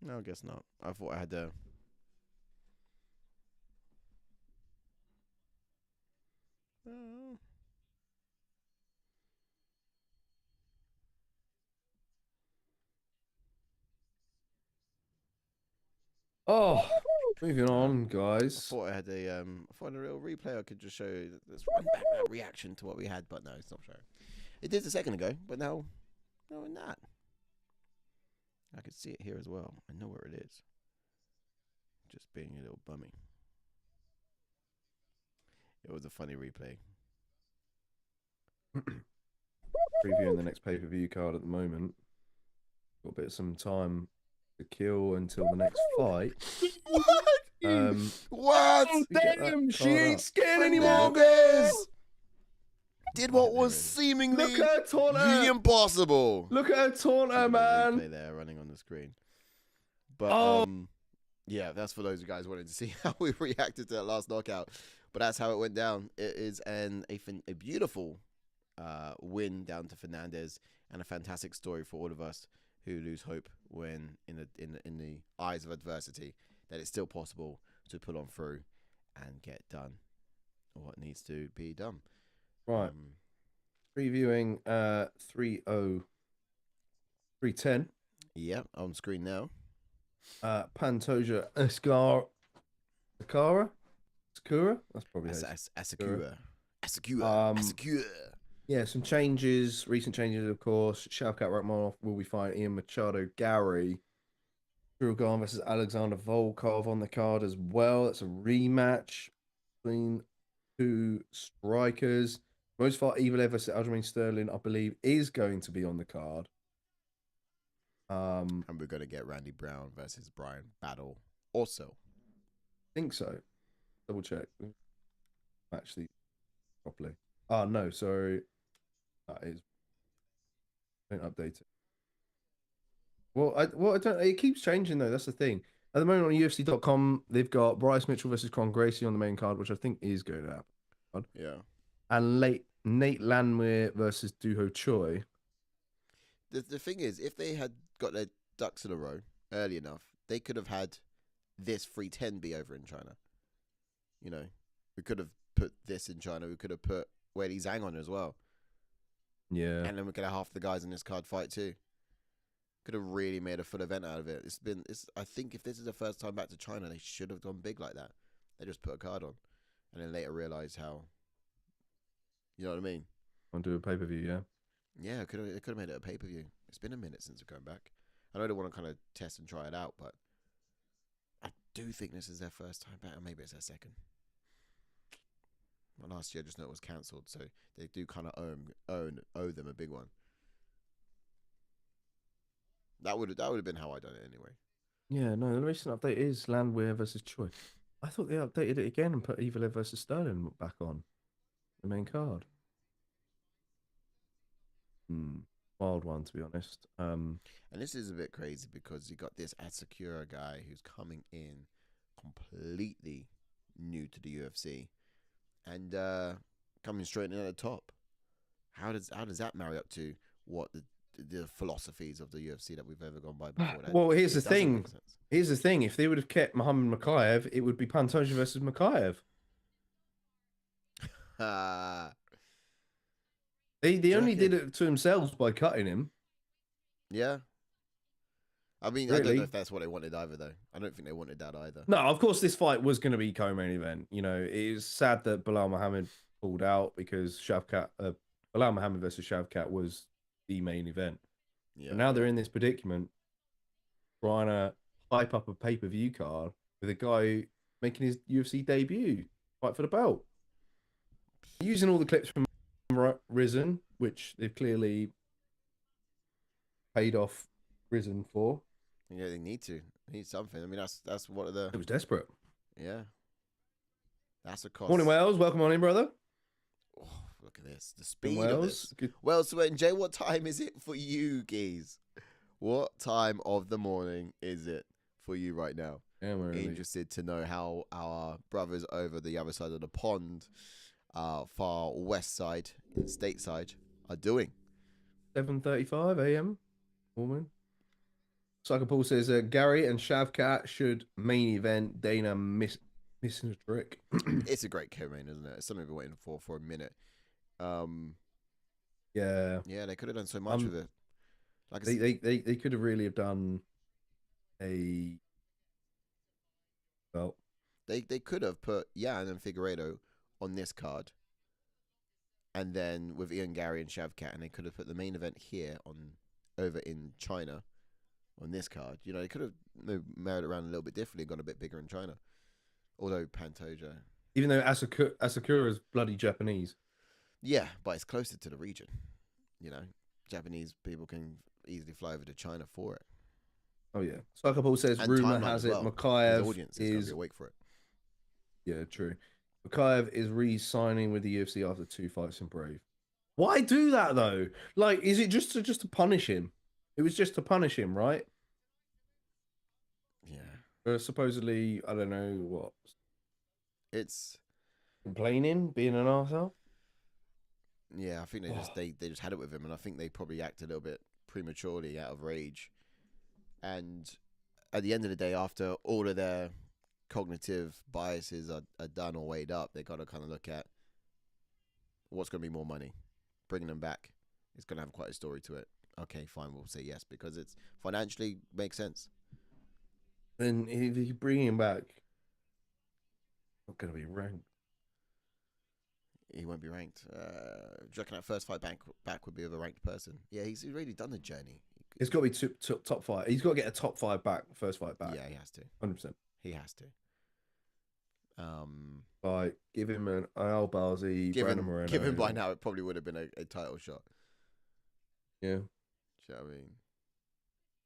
No, I guess not. I thought I had to... Oh, moving on, guys. I thought I had a little replay. I could just show you. Let's run back that reaction to what we had, but no, it's not showing. It did a second ago, but now, no, not. I can see it here as well. I know where it is. Just being a little bummy. It was a funny replay. Previewing the next pay-per-view card at the moment. Got a bit of some time to kill until the next fight. What? Oh, damn, she ain't scared anymore, Did what was seemingly Look at her taunt her. the impossible. Look at her taunt her, man. Replay there running on the screen. But yeah, that's for those guys wanting to see how we reacted to that last knockout. But that's how it went down. It is a beautiful win down to Fernandes, and a fantastic story for all of us who lose hope when in the eyes of adversity that it's still possible to pull on through and get done what needs to be done. Right. Previewing 310. Yeah, on screen now. Pantoja Sakura? That's probably Asakura. Yeah, some changes, recent changes, of course. Shavkat Rakhmonov will be fighting Ian Machado Gary. Uruguay versus Alexander Volkov on the card as well. That's a rematch between two strikers. Most far Evil versus Aljamain Sterling, I believe, is going to be on the card. And we're going to get Randy Brown versus Brian Battle also. I think so. Double check. Actually, properly. Oh, no, sorry. That is. Don't update it. Well, I don't. It keeps changing though. That's the thing. At the moment on UFC.com, they've got Bryce Mitchell versus Cong Gracie on the main card, which I think is going to happen. Yeah. And Nate Landwehr versus Duho Choi. The thing is, if they had got their ducks in a row early enough, they could have had this 310 be over in China. You know, we could have put this in China. We could have put Weili Zhang on as well. Yeah. And then we could have half the guys in this card fight too. Could have really made a full event out of it. I think if this is the first time back to China, they should have gone big like that. They just put a card on, and then later realized how. You know what I mean? I'll do a pay-per-view, yeah. Yeah, they could have made it a pay-per-view. It's been a minute since we've come back. I know they want to kind of test and try it out, but I do think this is their first time back, or maybe it's their second. Well, last year, I just know it was cancelled, so they do kind of owe them a big one. That would have been how I done it anyway. Yeah, no, the recent update is Landwehr versus Choi. I thought they updated it again and put Evil versus Sterling back on the main card. Wild one, to be honest. And this is a bit crazy because you got this Asakura guy who's coming in completely new to the UFC and coming straight in at the top. How does that marry up to what the philosophies of the UFC that we've ever gone by before? Well, here's the thing. Here's the thing. If they would have kept Muhammad Makayev, it would be Pantoja versus Makayev. They only did it to themselves by cutting him. Yeah. I mean, really? I don't know if that's what they wanted either, though. I don't think they wanted that either. No, of course, this fight was going to be co-main event. You know, it is sad that Bilal Muhammad pulled out because Bilal Muhammad versus Shavkat was the main event. Yeah. And now they're in this predicament, trying to hype up a pay-per-view card with a guy making his UFC debut, fight for the belt. Using all the clips from Risen, which they've clearly paid off Risen for. Yeah, they need to. They need something. I mean, that's what the. It was desperate. Yeah. That's a cost. Morning, Wells. Welcome on in, brother. Oh, look at this. The speed of this. Well, so Jay, what time is it for you, guys? What time of the morning is it for you right now? Yeah, we're interested to know how our brothers over the other side of the pond, far west side, stateside, are doing. 7:35 a.m. Morning. Sucker Paul says Gary and Shavkat should main event. Dana missing a trick. It's a great co-main, isn't it? It's something we've been waiting for a minute. Yeah, they could have done so much with it. Like they could have really have done a. Well, they could have put Jan and Figueiredo on this card, and then with Ian Gary and Shavkat, and they could have put the main event here over in China on this card. You know, they could have married it around a little bit differently and gone a bit bigger in China. Although Pantoja, even though Asakura is bloody Japanese. Yeah, but it's closer to the region. You know, Japanese people can easily fly over to China for it. Oh yeah, Salikhov says rumor has it Macau audience is going to be awake for it. Yeah, true. Macau is re-signing with the UFC after 2 fights in Brave. Why do that though? Like, is it just to punish him? It was just to punish him, right? Yeah. Supposedly, I don't know what. It's complaining, being an arsehole. Yeah, I think they just had it with him, and I think they probably acted a little bit prematurely out of rage. And at the end of the day, after all of their cognitive biases are done or weighed up, they got to kind of look at what's going to be more money. Bringing them back, it's going to have quite a story to it. Okay, fine, we'll say yes because it's financially makes sense. Then if you bring him back, not going to be ranked. He won't be ranked. Do you reckon that first fight back would be with a ranked person? Yeah, he's really done the journey. It's got to be top 5. He's got to get a top 5 back, first fight back. Yeah, he has to. 100%. He has to. Like, give him an Al-Bazi, Brandon Moreno. Give him by now, it probably would have been a title shot. Yeah. Do you know what I mean?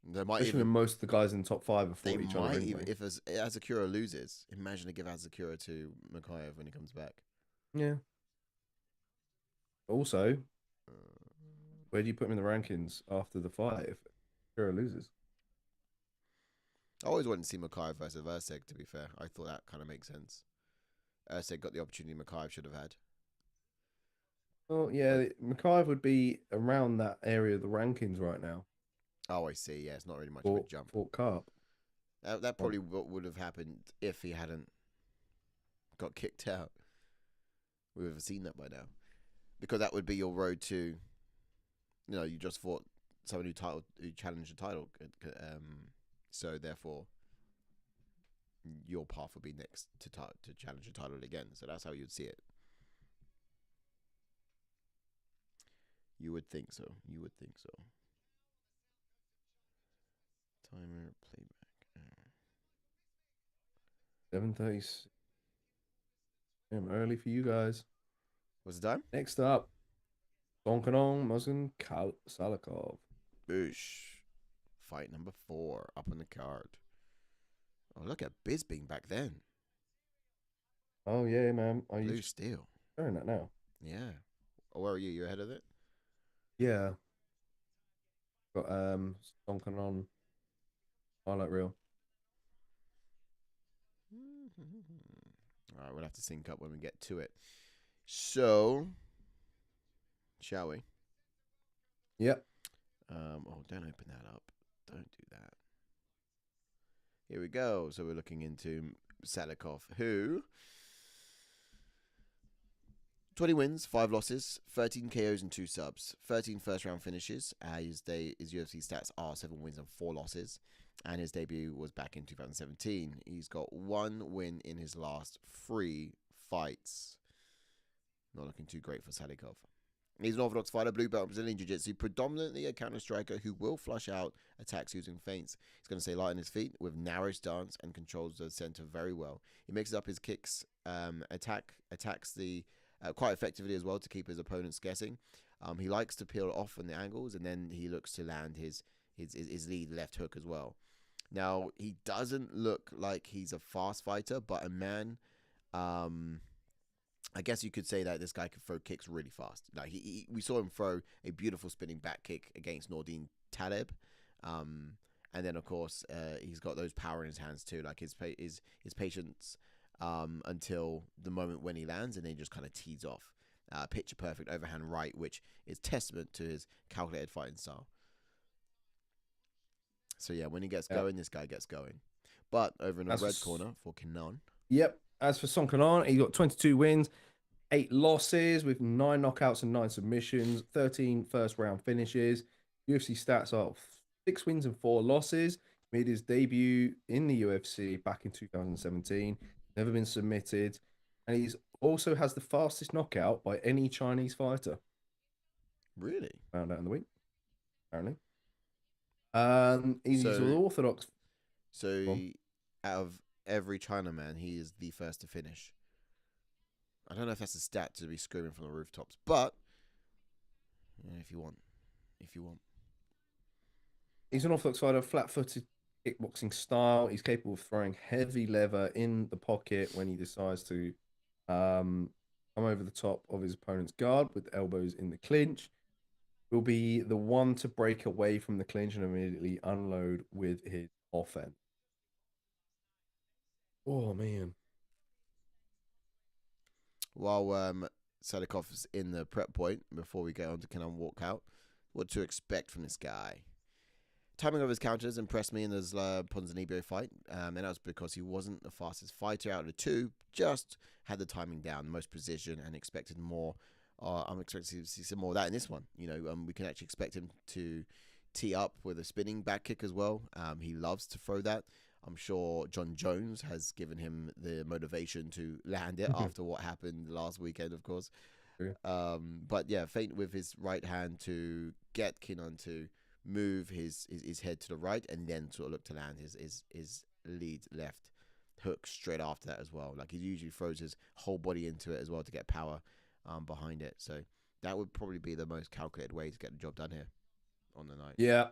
There might even most of the guys in the top 5 are 40 they each other. Might even, if Asakura loses, imagine to give Asakura to Macau when he comes back. Yeah. Also, where do you put him in the rankings after the fight if Asakura loses? I always wanted to see Macau versus Usyk, to be fair. I thought that kind of makes sense. Usyk got the opportunity Macau should have had. Well, yeah, Macau would be around that area of the rankings right now. Oh, I see. Yeah, it's not really much of a jump. For Carp. That probably would have happened if he hadn't got kicked out. We would have seen that by now. Because that would be your road to, you know, you just fought someone who challenged the title. So therefore, your path would be next to challenge the title again. So that's how you'd see it. You would think so. You would think so. Timer playback. 7:30. Damn early for you guys. What's the time? Next up, Kenan Muslim Salikhov. Boosh. Fight number 4 up on the card. Oh, look at Bisping back then. Oh yeah, man. Blue steel. Showing that now. Yeah. Oh, where are you? You're ahead of it? Yeah. Got Kenan highlight reel. All right, we'll have to sync up when we get to it. So, shall we? Yep. Oh, don't open that up. Don't do that. Here we go. So we're looking into Salikhov, who 20 wins, 5 losses, 13 KOs and 2 subs, 13 first-round finishes. His UFC stats are 7 wins and 4 losses, and his debut was back in 2017. He's got 1 win in his last 3 fights. Not looking too great for Salikhov. He's an orthodox fighter, blue belt in Brazilian Jiu-Jitsu, predominantly a counter striker who will flush out attacks using feints. He's going to stay light on his feet with narrow stance and controls the center very well. He mixes up his kicks, attacks the quite effectively as well to keep his opponents guessing. He likes to peel off on the angles, and then he looks to land his lead left hook as well. Now, he doesn't look like he's a fast fighter, but a man... I guess you could say that this guy could throw kicks really fast. Like we saw him throw a beautiful spinning back kick against Nordine Taleb, and then of course he's got those power in his hands too. Like his patience until the moment when he lands, and then he just kind of tees off. Picture perfect overhand right, which is testament to his calculated fighting style. So yeah, when he gets going, this guy gets going. But over in the red corner for Kenan. Yep. As for Kenan, he got 22 wins, 8 losses with 9 knockouts and 9 submissions, 13 first-round finishes. UFC stats are 6 wins and 4 losses. Made his debut in the UFC back in 2017. Never been submitted. And he's also has the fastest knockout by any Chinese fighter. Really? Found out in the week, apparently. He's So, an orthodox. out of every Chinaman, he is the first to finish. I don't know if that's a stat to be screaming from the rooftops, but if you want. He's an orthodox fighter, flat-footed kickboxing style. He's capable of throwing heavy leather in the pocket when he decides to come over the top of his opponent's guard with elbows in the clinch. Will be the one to break away from the clinch and immediately unload with his offense. Oh, man. While Salikhov is in the prep point, before we get on to Kenan walk out, what to expect from this guy? Timing of his counters impressed me in his Ponzinibbio fight, and that was because he wasn't the fastest fighter out of the two, just had the timing down, most precision, and expected more. I'm expecting to see some more of that in this one. We can actually expect him to tee up with a spinning back kick as well. He loves to throw that. I'm sure John Jones has given him the motivation to land it after what happened last weekend, of course. Yeah. But yeah, feint with his right hand to get Kenan to move his head to the right and then sort of look to land his lead left hook straight after that as well. Like he usually throws his whole body into it as well to get power behind it. So that would probably be the most calculated way to get the job done here on the night. Yeah.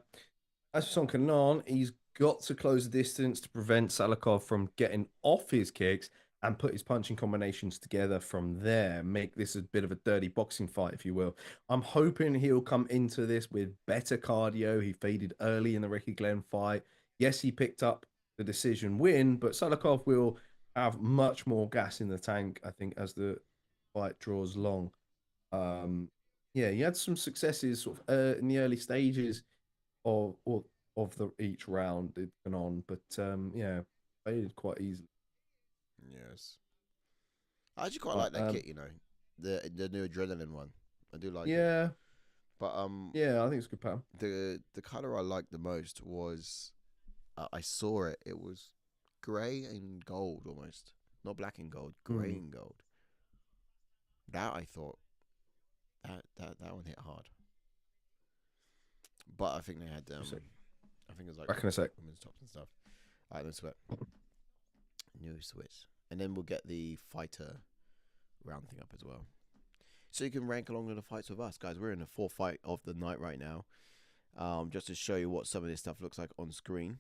As for Kenan, he's got to close the distance to prevent Salikhov from getting off his kicks and put his punching combinations together from there. Make this a bit of a dirty boxing fight, if you will. I'm hoping he'll come into this with better cardio. He faded early in the Ricky Glenn fight. Yes, he picked up the decision win, but Salikhov will have much more gas in the tank, I think, as the fight draws long. Yeah, he had some successes sort of in the early stages of each round it went on, but yeah, faded quite easily. Yes, I actually quite like that kit. The new adrenaline one. I do like it. Yeah, but yeah, I think it's good, pal. The color I liked the most was I saw it. It was grey and gold almost, not black and gold, grey and gold. That I thought that one hit hard. But I think they had I think it was like back in a sec. Women's tops and stuff. Alright, no sweat. No sweat. And then we'll get the fighter round thing up as well. So you can rank along with the fights with us, guys. We're in the fourth fight of the night right now. Just to show you what some of this stuff looks like on screen.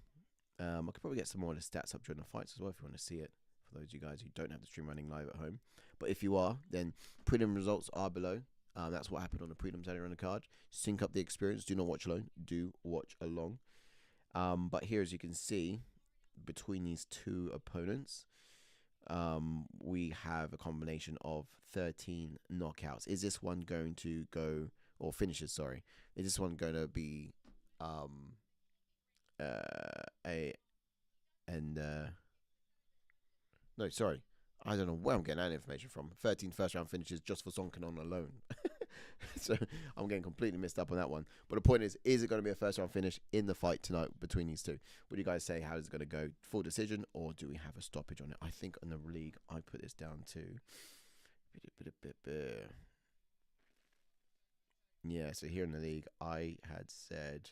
I could probably get some more of the stats up during the fights as well if you want to see it. For those of you guys who don't have the stream running live at home. But if you are, then prelim results are below. That's what happened on the prelims earlier on the card. Sync up the experience. Do not watch alone. Do watch along. But here, as you can see, between these two opponents, we have a combination of 13 knockouts. Is this one going to go, or finishes, sorry. Is this one going to be no, sorry. I don't know where I'm getting that information from. 13 first round finishes just for Song Kenan alone. So I'm getting completely messed up on that one. But the point is it going to be a first round finish in the fight tonight between these two? What do you guys say? How is it going to go? Full decision, or do we have a stoppage on it? I think in the league, I put this down to... Yeah, so here in the league, I had said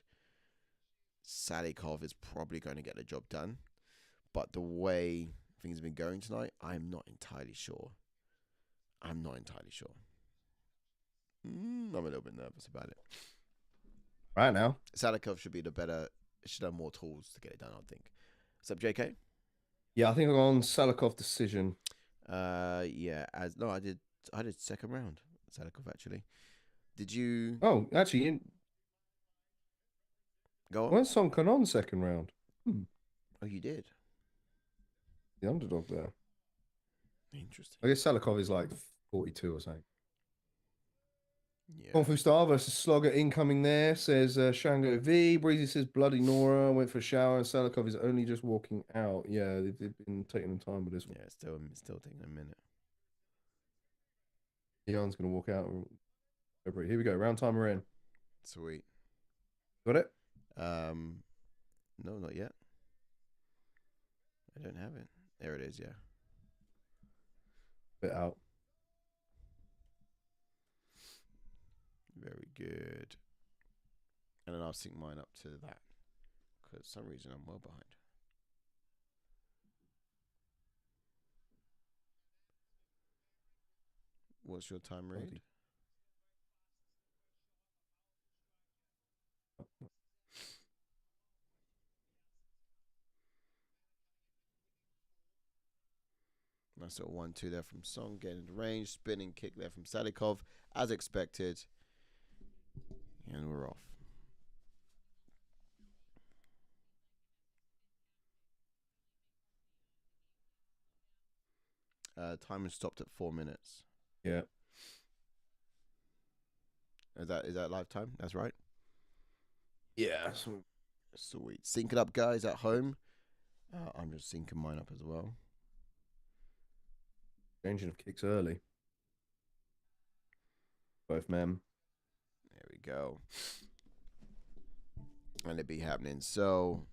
Salikhov is probably going to get the job done. But the way things have been going tonight, I'm not entirely sure. I'm a little bit nervous about it. Right now, Salikhov should have more tools to get it done, I think. What's up, JK? Yeah, I think I'm on Salikhov decision. Yeah, I did second round Salikhov actually. Did you? Oh, actually, go on. Where's Song Kenan second round? Oh, you did. The underdog there. Interesting. I guess Salikhov is like 42 or something. Yeah. Kung Fu Star versus Slogger incoming there, says Shango V. Breezy says Bloody Nora went for a shower and Salikhov is only just walking out. Yeah, they've been taking time with this one. Yeah, it's still taking a minute. Jan's going to walk out. Here we go. Round time we're in. Sweet. Got it? No, not yet. I don't have it. There it is, yeah. Bit out. Very good. And then I'll sync mine up to that. Because for some reason I'm well behind. What's your time read? Nice little 1-2 there from Song, getting into range. Spinning kick there from Salikhov, as expected. And we're off. Time is stopped at 4 minutes. Yeah. Is that live time? That's right. Yeah. Sweet. Sync it up, guys, at home. I'm just syncing mine up as well. Changing of kicks early. Both men. There we go. And it be happening. So,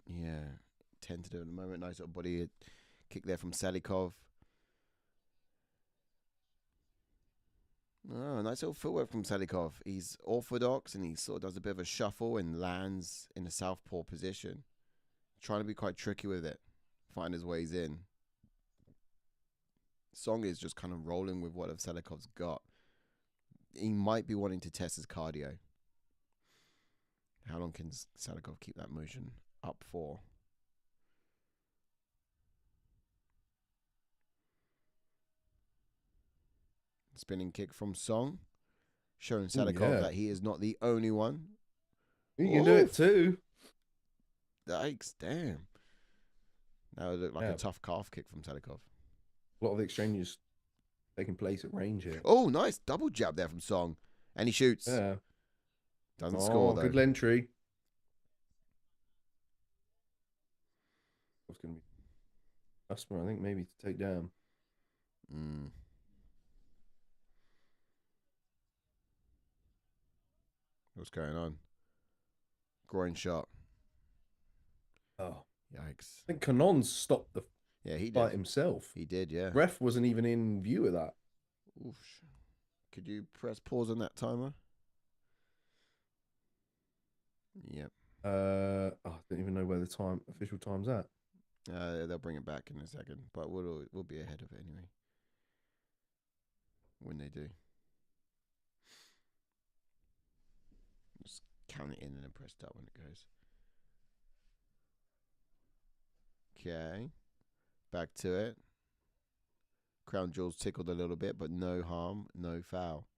yeah. Tentative at the moment. Nice little body kick there from Salikhov. Oh, nice little footwork from Salikhov. He's orthodox and he sort of does a bit of a shuffle and lands in a southpaw position. Trying to be quite tricky with it. Find his ways in. Song is just kind of rolling with what Salikhov's got. He might be wanting to test his cardio. How long can Salikhov keep that motion up for? Spinning kick from Song. Showing Salikhov that he is not the only one. You can do it too. Yikes, damn. That would look like a tough calf kick from Salikhov. A lot of exchanges taking place at range here. Oh, nice. Double jab there from Song. And he shoots. Yeah. Doesn't score, though. Good entry. What's going to be customer, I think, maybe to take down. What's going on? Groin shot. Oh. Yikes. I think Kenan stopped the he fight did. himself. He did, yeah. Ref wasn't even in view of that. Oof. Could you press pause on that timer? Yep. I don't even know where the official time's at. They'll bring it back in a second, but we'll be ahead of it anyway. When they do. Just count it in and then press start when it goes. Okay. Back to it. Crown jewels tickled a little bit, but no harm, no foul.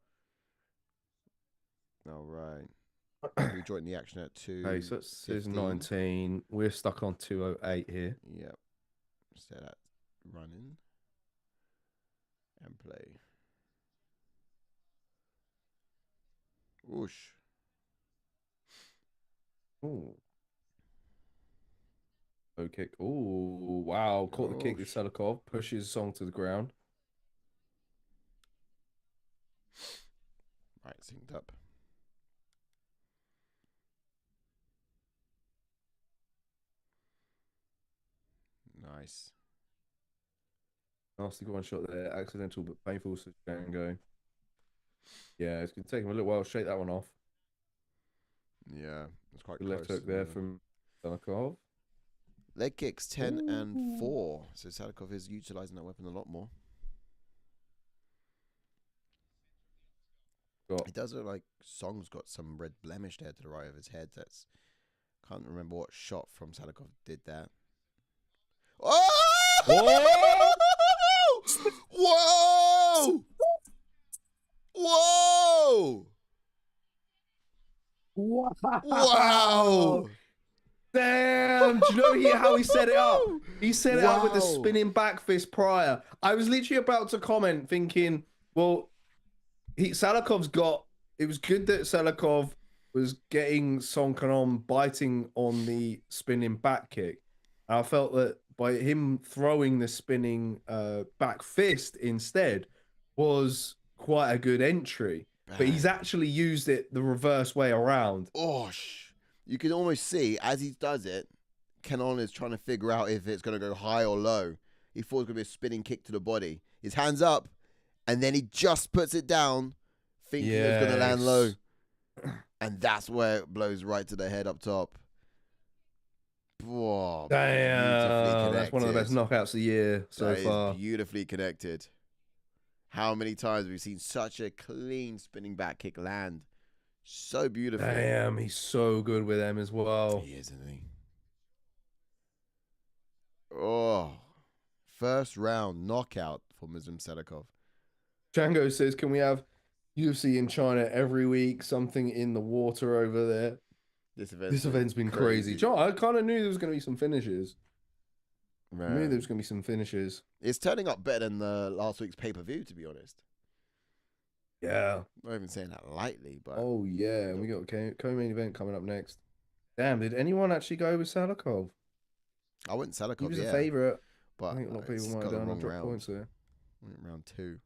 All right. We joined the action at 2. Okay, so it's 19. We're stuck on 208 here. Yep. Set that running. And play. Whoosh. Ooh. Low kick. Ooh, wow. Caught the kick with Salikhov. Pushes Song to the ground. Right, synced up. Nice. Nasty one shot there. Accidental but painful. So Zhang. Yeah, it's going to take him a little while to shake that one off. Yeah, it's quite the close. Left hook there from Salikhov. Leg kicks 10 and 4. So Salikhov is utilizing that weapon a lot more. It does look like Song's got some red blemish there to the right of his head. Can't remember what shot from Salikhov did that. Oh! Whoa! Whoa! Wow! Damn! Do you know how he set it up? He set it up with the spinning back fist prior. I was literally about to comment thinking, well, Salikhov's got... It was good that Salikhov was getting Song Kenan biting on the spinning back kick. And I felt that by him throwing the spinning back fist instead was quite a good entry. Bang. But he's actually used it the reverse way around. You can almost see as he does it, Kenan is trying to figure out if it's going to go high or low. He thought it was going to be a spinning kick to the body. His hands up, and then he just puts it down, thinking it's going to land low. And that's where it blows right to the head up top. Whoa, damn, that's one of the best knockouts of the year so far. That is beautifully connected. How many times have we seen such a clean spinning back kick land? So beautiful. Damn, he's so good with them as well. He is, isn't he? Oh, first round knockout for Muslim Salikhov. Django says, can we have UFC in China every week? Something in the water over there. This event's been crazy. John, I kind of knew there was going to be some finishes. Man. I knew there was going to be some finishes. It's turning up better than the last week's pay-per-view, to be honest. Yeah. I'm not even saying that lightly, but... Oh, yeah. We got a co-main event coming up next. Damn, did anyone actually go with Salikhov? I went Salikhov, He was a favourite. But I think a lot of people might have done and dropped points there. Went round 2.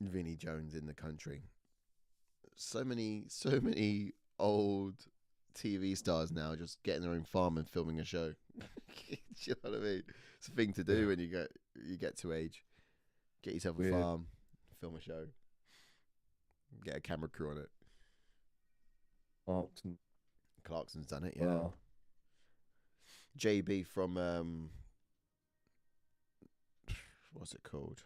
Vinnie Jones in the country. So many old TV stars now just getting their own farm and filming a show. You know what I mean? It's a thing to do when you get to age. Get yourself a farm, film a show, get a camera crew on it. Clarkson's done it, yeah. Wow. JB from what's it called?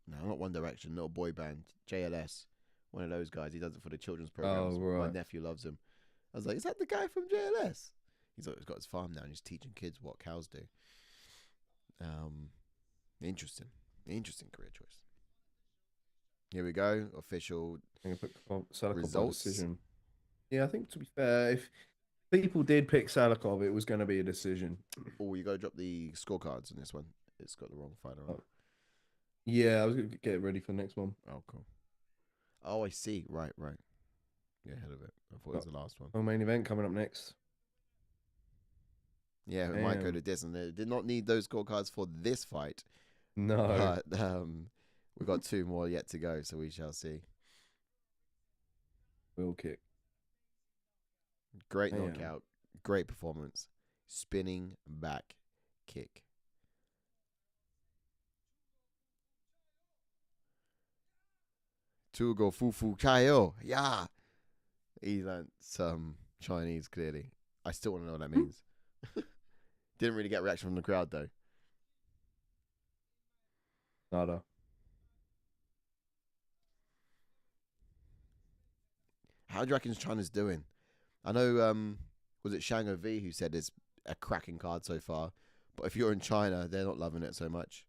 No, not One Direction, not a boy band. JLS, one of those guys. He does it for the children's programs. Oh, right. My nephew loves him. I was like, is that the guy from JLS? He's got his farm now and he's teaching kids what cows do. Interesting career choice. Here we go. Official results. Decision. Yeah, I think to be fair, if people did pick Salikhov, it was going to be a decision. Oh, you got to drop the scorecards on this one. It's got the wrong fighter on it. Yeah, I was going to get ready for the next one. Oh, cool. Oh, I see. Right. Yeah, ahead of it. I thought it was the last one. Oh, main event coming up next. Yeah, it might go to this, and they did not need those scorecards for this fight. No. But we've got 2 more yet to go, so we shall see. Wheel kick. Great knockout. Great performance. Spinning back kick. Tugo Fufu Kaio. Yeah. He learned some Chinese, clearly. I still want to know what that means. Didn't really get a reaction from the crowd, though. Nada. How do you reckon China's doing? I know, was it Shang V who said it's a cracking card so far, but if you're in China, they're not loving it so much.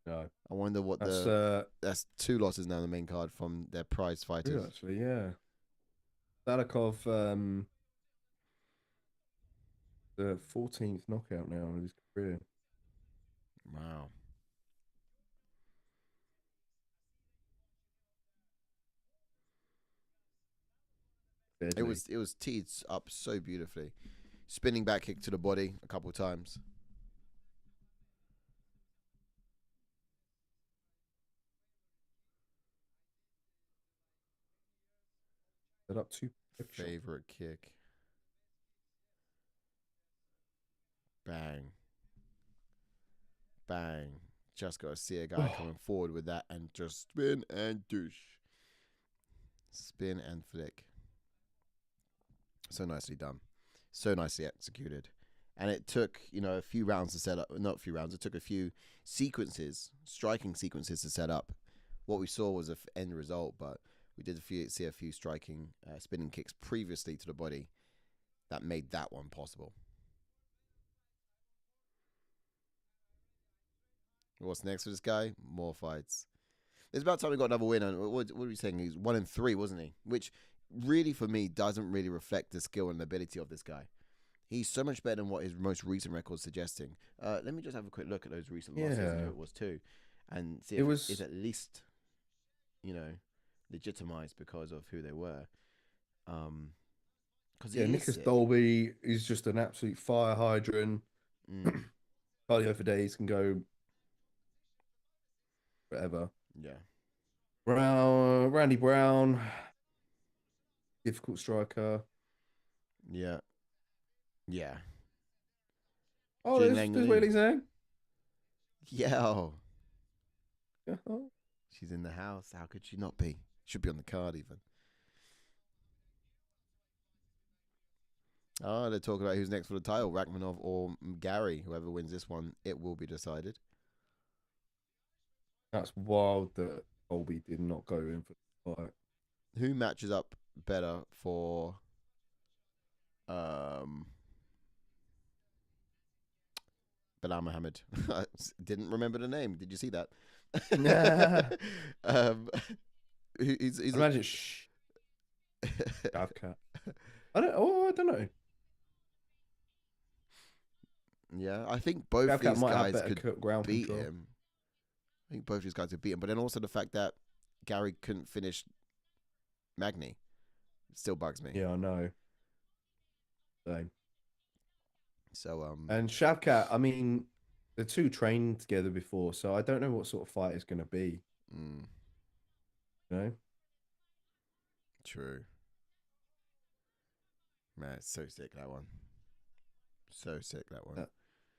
No. I wonder what that's 2 losses now on the main card from their prize fighters. Yeah, actually, yeah. Salikhov, the 14th knockout now in his career. Wow. Deadly. It was teed up so beautifully. Spinning back kick to the body a couple of times. Set up 2. Favorite kick. Bang. Bang. Just got to see a guy coming forward with that and just spin and douche. Spin and flick. So nicely done. So nicely executed. And it took, a few rounds to set up. Not a few rounds. It took a few sequences, striking sequences to set up. What we saw was an end result, but we did see a few striking spinning kicks previously to the body that made that one possible. What's next for this guy? More fights. It's about time we got another win. What are we saying? He's 1-3, wasn't he? Which really, for me, doesn't really reflect the skill and ability of this guy. He's so much better than what his most recent record's suggesting. Let me just have a quick look at those recent losses and who it was too, and see if it's at least, legitimized because of who they were. Nicholas Dolby is just an absolute fire hydrant. Cardio for days, can go forever. Yeah. Randy Brown, difficult striker. Yeah. Yeah. Oh, there's Weili Zhang. Yeah. Oh. Uh-huh. She's in the house. How could she not be? Should be on the card even. Oh, they're talking about who's next for the title, Rakhmonov or Gary. Whoever wins this one, it will be decided. That's wild that Colby did not go in for the fight. Who matches up better for Bilal Muhammad? I didn't remember the name. Did you see that? He's imagine Shavkat. I don't know. Yeah, I think both these guys could ground beat control. him. I think both these guys could beat him, but then also the fact that Gary couldn't finish Magny still bugs me. Yeah, I know. Same. So and Shavkat, I mean, the two trained together before, so I don't know what sort of fight it's going to be. You know? True. Man, it's so sick, that one. So sick, that one.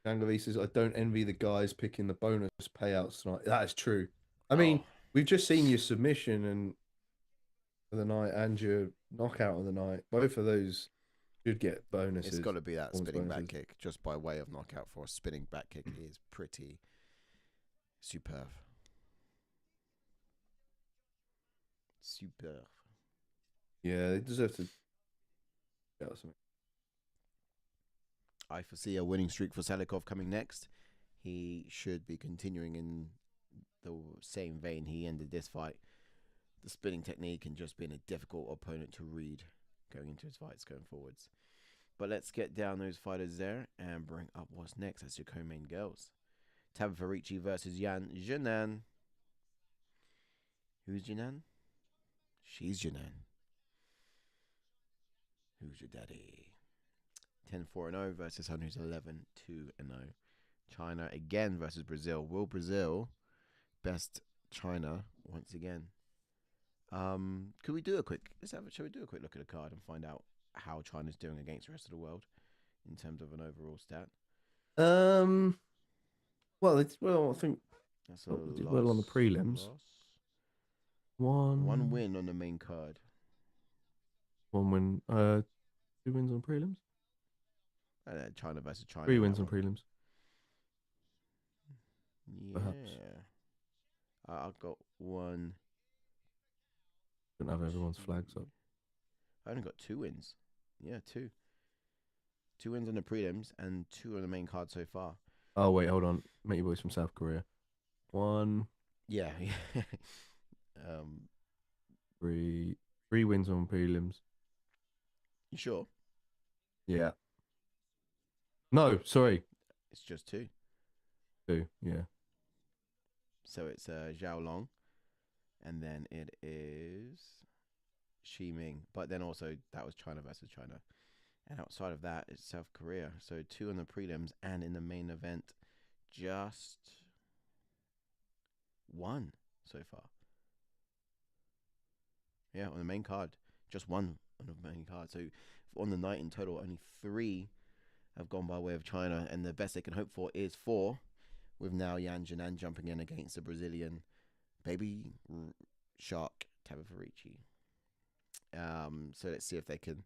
Gangavi says, I don't envy the guys picking the bonus payouts tonight. That is true. I mean, we've just seen your submission and for the night and your knockout of the night. Both of those should get bonuses. It's got to be that spinning back kick just by way of knockout for a spinning back kick is pretty superb. Superb. Yeah, they deserve to get something. I foresee a winning streak for Salikhov coming next. He should be continuing in the same vein he ended this fight. The spinning technique and just being a difficult opponent to read going into his fights going forwards. But let's get down those fighters there and bring up what's next as your co-main girls. Tabatha Ricci versus Xiaonan. Who's Xiaonan? She's Xiaonan. Who's your daddy? 10-4-0 versus someone who's 11-2-0. China again versus Brazil. Will Brazil best China once again? Could we do a quick? Shall we do a quick look at the card and find out how China's doing against the rest of the world in terms of an overall stat? Well, I think that's did well on the prelims. One win on the main card. One win. 2 wins on prelims. China versus China. 3 wins on prelims. Yeah. Perhaps. I've got one. Don't have everyone's flags up. I only got 2 wins. Yeah, 2. 2 wins on the prelims and 2 on the main card so far. Oh wait, hold on. Mate, your boys from South Korea. 1. Yeah. 3 wins on prelims. You sure? Yeah. No, sorry. It's just 2. 2, yeah. So it's Zhao Long, and then it is Ximing. But then also that was China versus China. And outside of that, it's South Korea. So 2 in the prelims and in the main event, just 1 so far. Yeah, on the main card, just 1 on the main card. So on the night in total, only 3 have gone by way of China, and the best they can hope for is 4, with now Xiaonan jumping in against the Brazilian baby shark Tabatha Ricci. So let's see if they can.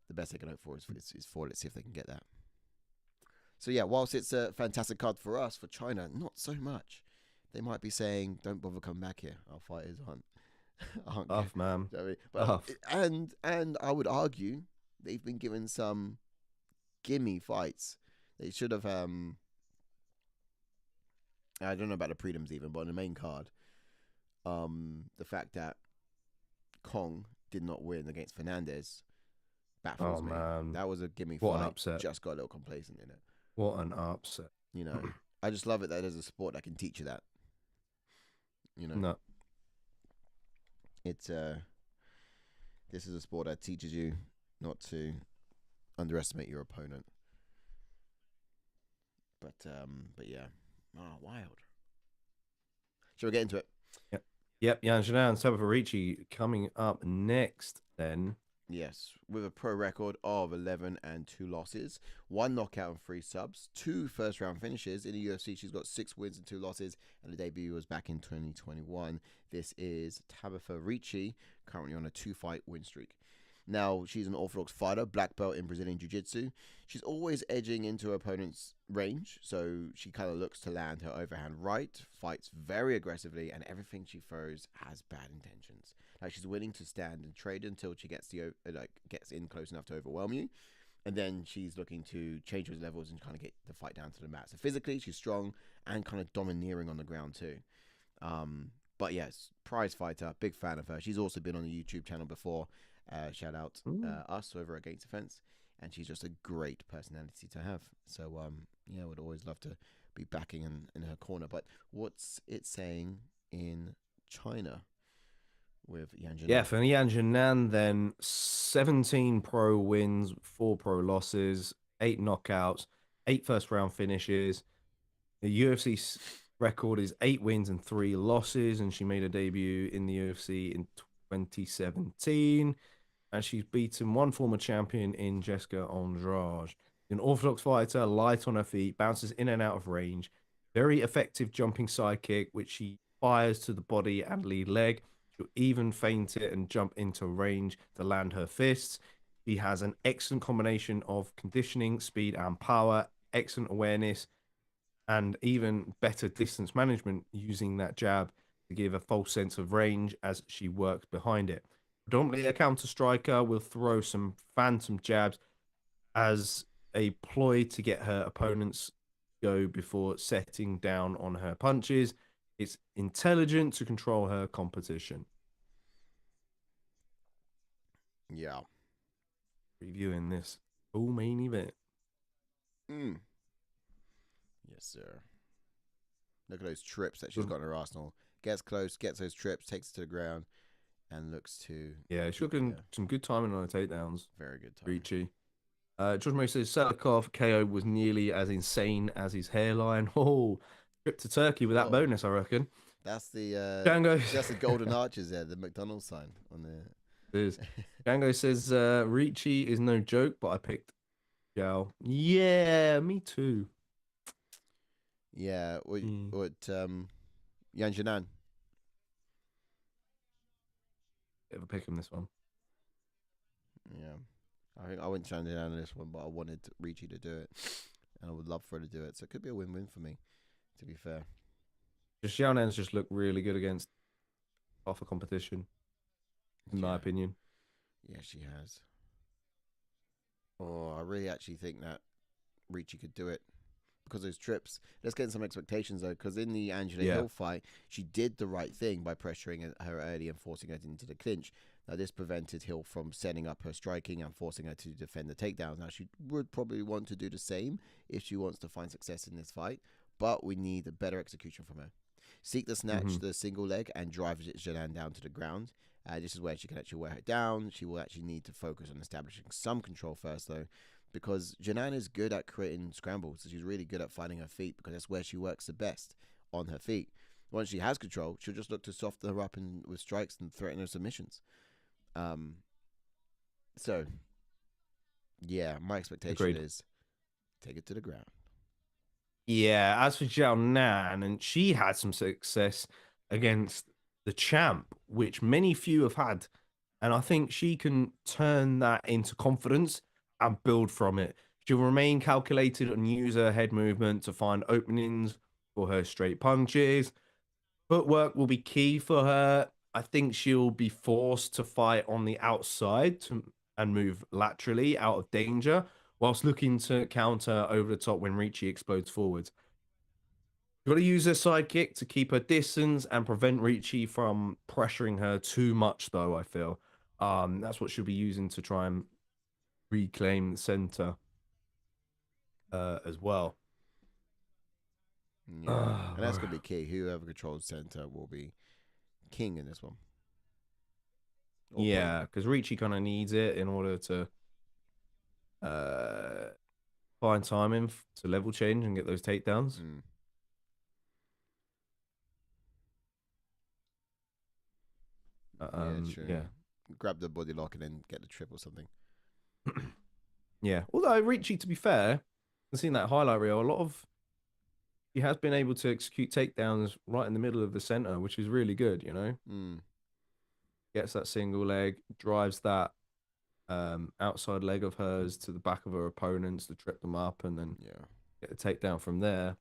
The best they can hope for is 4. Let's see if they can get that. So yeah, whilst it's a fantastic card for us, for China, not so much. They might be saying, "Don't bother coming back here. Our fighters aren't tough, man." You know what I mean? But, and I would argue they've been given some gimme fights. They should have. I don't know about the prelims even, but on the main card, the fact that Cong did not win against Fernandes baffles me. Man. That was a gimme fight. What an upset. Just got a little complacent in it. What an upset. You know, I just love it that there's a sport that can teach you that. You know, no. It's this is a sport that teaches you not to underestimate your opponent. But yeah, wild. Shall we get into it? Yep. Xiaonan, Tabatha Ricci coming up next. Then Yes, with a pro record of 11 and 2 losses, 1 knockout and 3 subs, 2 first round finishes. In the UFC, she's got 6 wins and 2 losses, and the debut was back in 2021. This is Tabatha Ricci, currently on a 2-fight win streak. Now, she's an orthodox fighter, black belt in Brazilian Jiu-Jitsu. She's always edging into her opponent's range, so she kind of looks to land her overhand right, fights very aggressively, and everything she throws has bad intentions. Like, she's willing to stand and trade until she gets gets in close enough to overwhelm you, and then she's looking to change those levels and kind of get the fight down to the mat. So physically, she's strong and kind of domineering on the ground too. But yes, prize fighter, big fan of her. She's also been on the YouTube channel before. Shout out us over Against the Fence, and she's just a great personality to have. So yeah, I would always love to be backing in her corner. But what's it saying in China with Yan Jinan? Yeah, for Yan Jinan, then 17 pro wins, 4 pro losses, 8 knockouts, 8 first round finishes. The UFC record is 8 wins and 3 losses, and she made a debut in the UFC in 2017. And she's beaten 1 former champion in Jessica Andrade. An orthodox fighter, light on her feet, bounces in and out of range. Very effective jumping side kick, which she fires to the body and lead leg. She'll even feint it and jump into range to land her fists. She has an excellent combination of conditioning, speed, and power, excellent awareness, and even better distance management using that jab to give a false sense of range as she works behind it. Predominantly a counter striker, will throw some phantom jabs as a ploy to get her opponents go before setting down on her punches. It's intelligent to control her competition. Yeah. Reviewing this full main event. Yes, sir. Look at those trips that she's got in her arsenal. Gets close, gets those trips, takes it to the ground, and looks to... Yeah, she's looking some good timing on her takedowns. Very good timing. Ricci. George Murray says Salikhov KO was nearly as insane as his hairline. Oh, trip to Turkey with that bonus, I reckon. That's the Django. That's the golden arches there, the McDonald's sign on there. It is. Django says Ricci is no joke, but I picked Xiao. Yeah, me too. Yeah, what Yan Jinan. Bit of a pick him this one. Yeah. I think I went Yan Jinan on this one, but I wanted Ricci to do it. And I would love for her to do it. So it could be a win-win for me, to be fair. Xiaonan's just looked really good against half a competition, in my opinion. Yeah, she has. Oh, I really actually think that Ricci could do it because of those trips. Let's get in some expectations, though, because in the Angela Hill fight, she did the right thing by pressuring her early and forcing her into the clinch. Now, this prevented Hill from setting up her striking and forcing her to defend the takedowns. Now, she would probably want to do the same if she wants to find success in this fight, but we need a better execution from her. Seek the snatch, the single leg, and drive Jinan down to the ground. This is where she can actually wear her down. She will actually need to focus on establishing some control first, though, because Jinan is good at creating scrambles. So she's really good at finding her feet because that's where she works the best, on her feet. Once she has control, she'll just look to soften her up with strikes and threaten her submissions. So, yeah, my expectation is take it to the ground. Yeah, as for Xiaonan, and she had some success against the champ, which few have had. And I think she can turn that into confidence and build from it. She'll remain calculated and use her head movement to find openings for her straight punches. Footwork will be key for her. I think she'll be forced to fight on the outside and move laterally out of danger, whilst looking to counter over the top when Ricci explodes forwards. You've got to use her sidekick to keep her distance and prevent Ricci from pressuring her too much, though, I feel. That's what she'll be using to try and reclaim the center as well. Yeah, and that's going to be key. Whoever controls center will be king in this one. Yeah, because Ricci kind of needs it in order to find timing to level change and get those takedowns. Yeah, true. Yeah. grab the body lock and then get the trip or something. Yeah. Although Ricci, to be fair, I've seen that highlight reel. He has been able to execute takedowns right in the middle of the center, which is really good. You know, gets that single leg, drives that outside leg of hers to the back of her opponents to trip them up, and then get the takedown from there.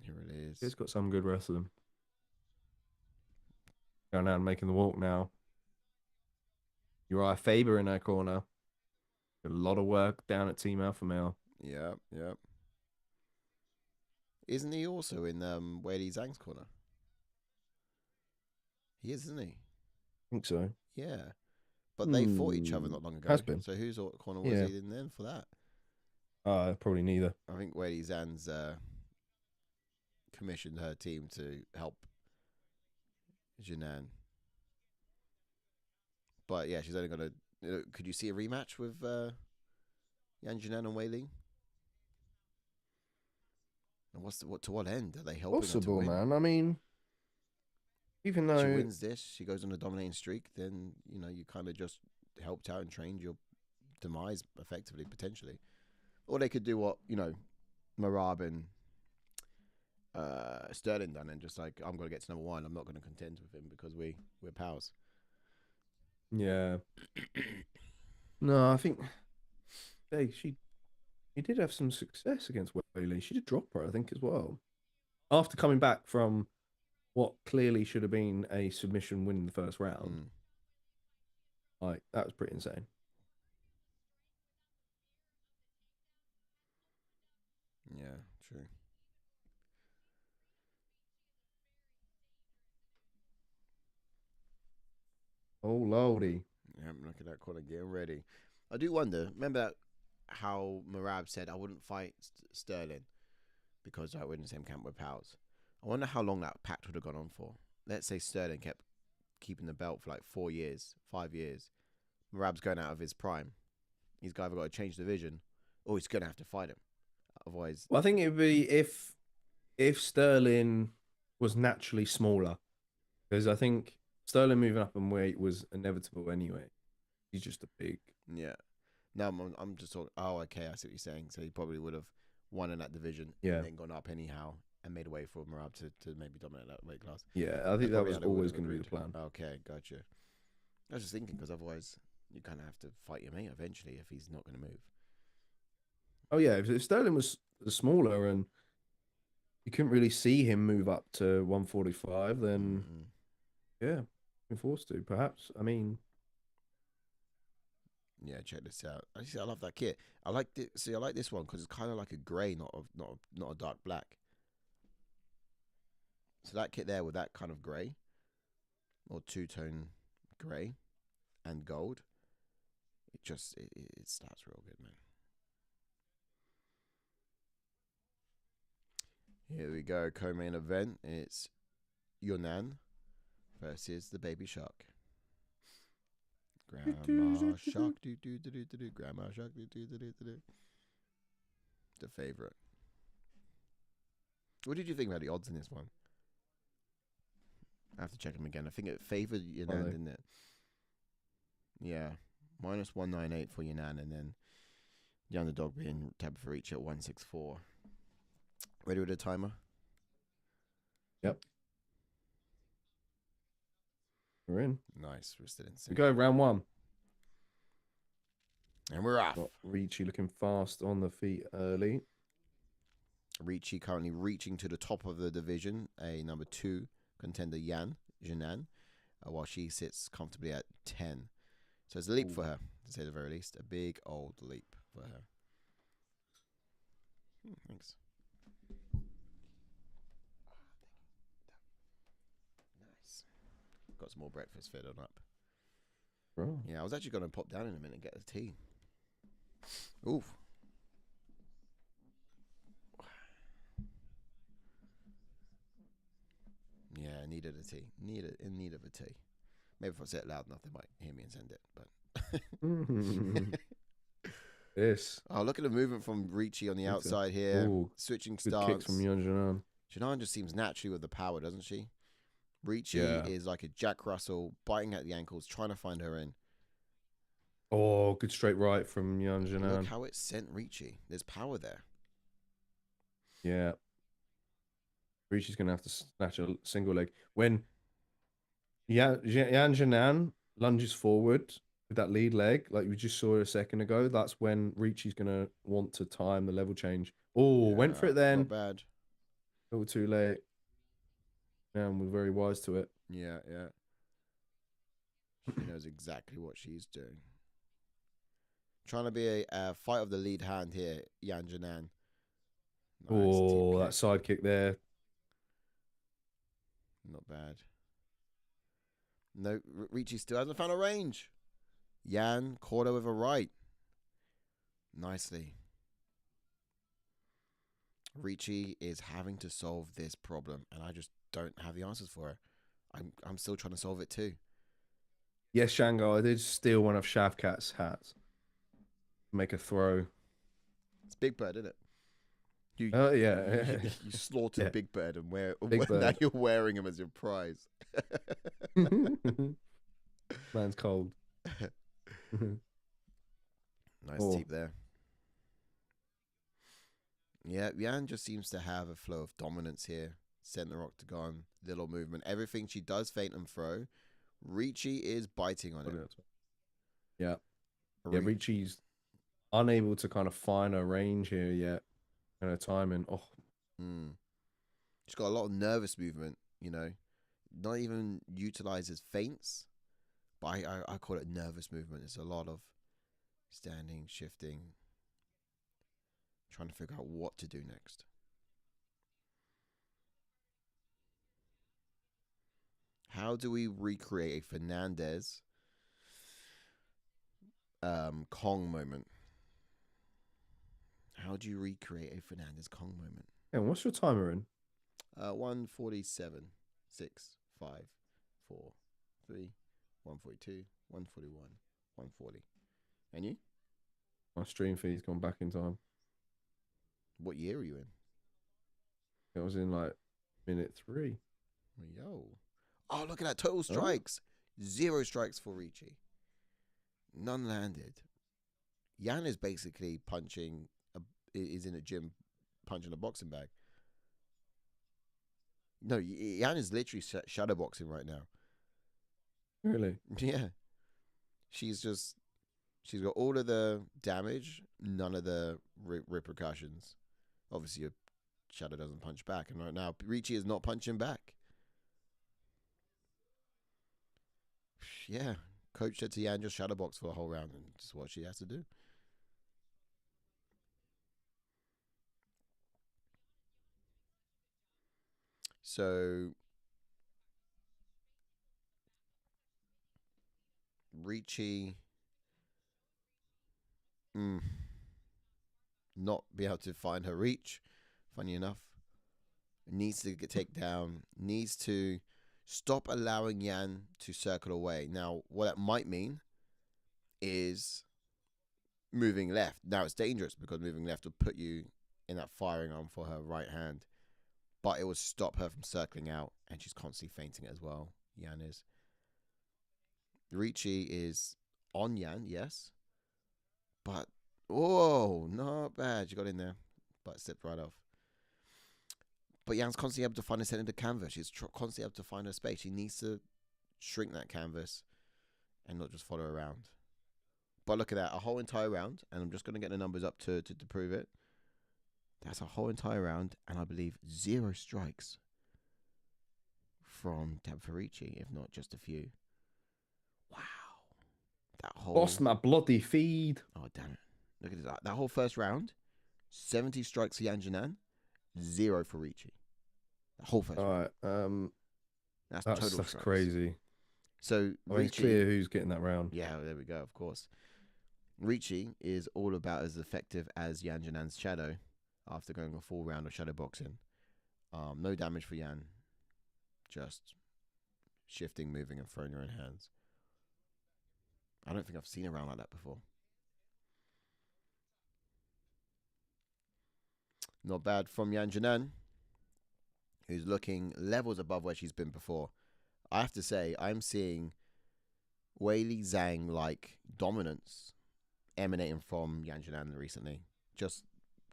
Here it is. He's got some good wrestling. Xiaonan making the walk now. Uriah Faber in that corner. A lot of work down at Team Alpha Male. Yep. Isn't he also in Weili Zhang's corner? He is, isn't he? I think so. Yeah. But they fought each other not long ago. Has been. So whose corner was he in then for that? Probably neither. I think Weili Zhang's commissioned her team to help Kenan. But yeah, she's only going to... could you see a rematch with Yan Kenan and Weili? And to what end are they helping Possible, her to win? man. I mean, even though she wins this, she goes on a dominating streak, then you kind of just helped out and trained your demise effectively, potentially. Or they could do what Merab and Sterling done, and just like, I'm going to get to number 1. I'm not going to contend with him because we're pals. Yeah. No, I think she did have some success against Weili. She did drop her, I think, as well. After coming back from what clearly should have been a submission win in the first round. Like, that was pretty insane. Yeah, true. Oh, lordy. Yeah, I'm looking at that corner, getting ready. I do wonder, remember how Merab said, I wouldn't fight Sterling because we're in the same camp with pals. I wonder how long that pact would have gone on for. Let's say Sterling kept keeping the belt for like 4 years, 5 years. Merab's going out of his prime. He's either got to change division or he's going to have to fight him. Otherwise... Well, I think it would be if Sterling was naturally smaller. Because I think Sterling moving up in weight was inevitable anyway. He's just a big... Yeah. Now I'm just talking... Oh, okay, I see what you're saying. So he probably would have won in that division and then gone up anyhow and made a way for Merab to maybe dominate that weight class. Yeah, I think that was always going to be the plan. Okay, gotcha. I was just thinking, because otherwise you kind of have to fight your mate eventually if he's not going to move. Oh, yeah. If Sterling was smaller and you couldn't really see him move up to 145, then yeah, been forced to, perhaps. I mean... Yeah, check this out. I love that kit. I like this one because it's kind of like a grey, not a dark black. So that kit there with that kind of grey, or two-tone grey and gold, it starts real good, man. Here we go, co-main event. It's Xiaonan versus the Baby Shark. Grandma Shark, Grandma Shark, The favorite. What did you think about the odds in this one? I have to check them again. I think it favored Xiaonan, didn't it? Yeah, -198 for Xiaonan, and then the underdog being Tabatha for Ricci at 164. Ready with the timer? Yep. We're in. Nice. We're still in. We go round 1. And we're off. Ricci looking fast on the feet early. Ricci currently reaching to the top of the division, a number 2 contender, Kenan, while she sits comfortably at 10. So it's a leap for her, to say the very least. A big old leap for her. Thanks. Nice. Got some more breakfast fed on up. Bro. Yeah, I was actually going to pop down in a minute and get a tea. Oof. Yeah, I needed a tea. In need of a tea. Maybe if I say it loud enough, they might hear me and send it. But Yes. Oh, look at the movement from Ricci on the outside here. Switching good stance. kicks from Kenan. Kenan just seems naturally with the power, doesn't she? Ricci is like a Jack Russell, biting at the ankles, trying to find her in. Oh, good straight right from Xiaonan. Look how it sent Ricci. There's power there. Yeah. Ricci's going to have to snatch a single leg. When Xiaonan lunges forward with that lead leg, like we just saw a second ago, that's when Ricci's going to want to time the level change. Oh, went for it then. Not bad. A little too late. And we're very wise to it. Yeah. She knows exactly what she's doing. Trying to be a fight of the lead hand here, Xiaonan. Nice that side kick there. Not bad. No, Ricci still hasn't found a range. Yan caught her with a right. Nicely. Ricci is having to solve this problem, and I just don't have the answers for her. I'm still trying to solve it too. Yes, Shango, I did steal one of Shavkat's hats. Make a throw. It's Big Bird, isn't it? Yeah. You slaughtered Big Bird, and now you're wearing him as your prize. Man's cold. Nice teep there. Yeah, Yan just seems to have a flow of dominance here. Center octagon, little movement. Everything she does feint and throw, Ricci is biting on it. Yeah. Yeah, Ricci's unable to kind of find a range here yet. And her timing. Oh. She's got a lot of nervous movement, you know. Not even utilizes feints. But I call it nervous movement. It's a lot of standing, shifting, trying to figure out what to do next. How do we recreate a Fernandes Cong moment? How do you recreate a Fernandes Cong moment? Yeah, what's your timer in? 147, 6, 5, 4, 3, 142, 141, 140. And you? My stream feed's gone back in time. What year are you in? It was in like minute 3. Yo. Oh, look at that. Total strikes. 0 strikes for Ricci. None landed. Yan is basically is in a gym punching a boxing bag. No, Yan is literally shadowboxing right now. Really? Yeah. She's got all of the damage, none of the repercussions. Obviously, your shadow doesn't punch back. And right now, Ricci is not punching back. Yeah. Coach said to Yan, just shadowbox for the whole round. And just what she has to do. So Ricci not be able to find her reach, funny enough. Needs to take down, needs to stop allowing Yan to circle away. Now, what that might mean is moving left. Now, it's dangerous because moving left will put you in that firing arm for her right hand. But it will stop her from circling out, and she's constantly feinting it as well. Yan is. Ricci is on Yan, yes. But, not bad. She got in there, but slipped right off. But Yan's constantly able to find her center of the canvas. She's constantly able to find her space. She needs to shrink that canvas and not just follow around. But look at that, a whole entire round, and I'm just going to get the numbers up to prove it. That's a whole entire round, and I believe 0 strikes from Tabatha Ricci, if not just a few. Wow. That whole... Lost my bloody feed. Oh, damn it. Look at that. That whole first round, 70 strikes for Xiaonan, 0 for Ricci. The whole first round. All right. That's total That's strikes. Crazy. So Ricci... It's clear who's getting that round. Yeah, there we go, of course. Ricci is all about as effective as Xiaonan's shadow after going a full round of shadow boxing. No damage for Yan. Just shifting, moving, and throwing her in hands. I don't think I've seen a round like that before. Not bad from Xiaonan, who's looking levels above where she's been before. I have to say, I'm seeing Weili Zhang-like dominance emanating from Yan Jinan recently. Just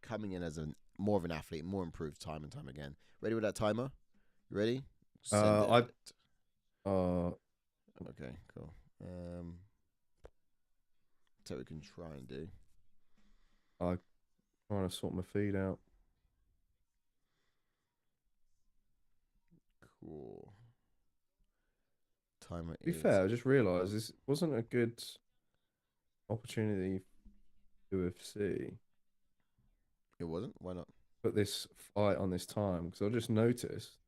coming in as more of an athlete, more improved time and time again. Ready with that timer? You ready? Okay, cool. So we can try and do. I'm trying to sort my feed out. Cool. Timer to be fair, I just realised this wasn't a good opportunity for UFC. It wasn't? Why not? Put this fight on this time, because I just noticed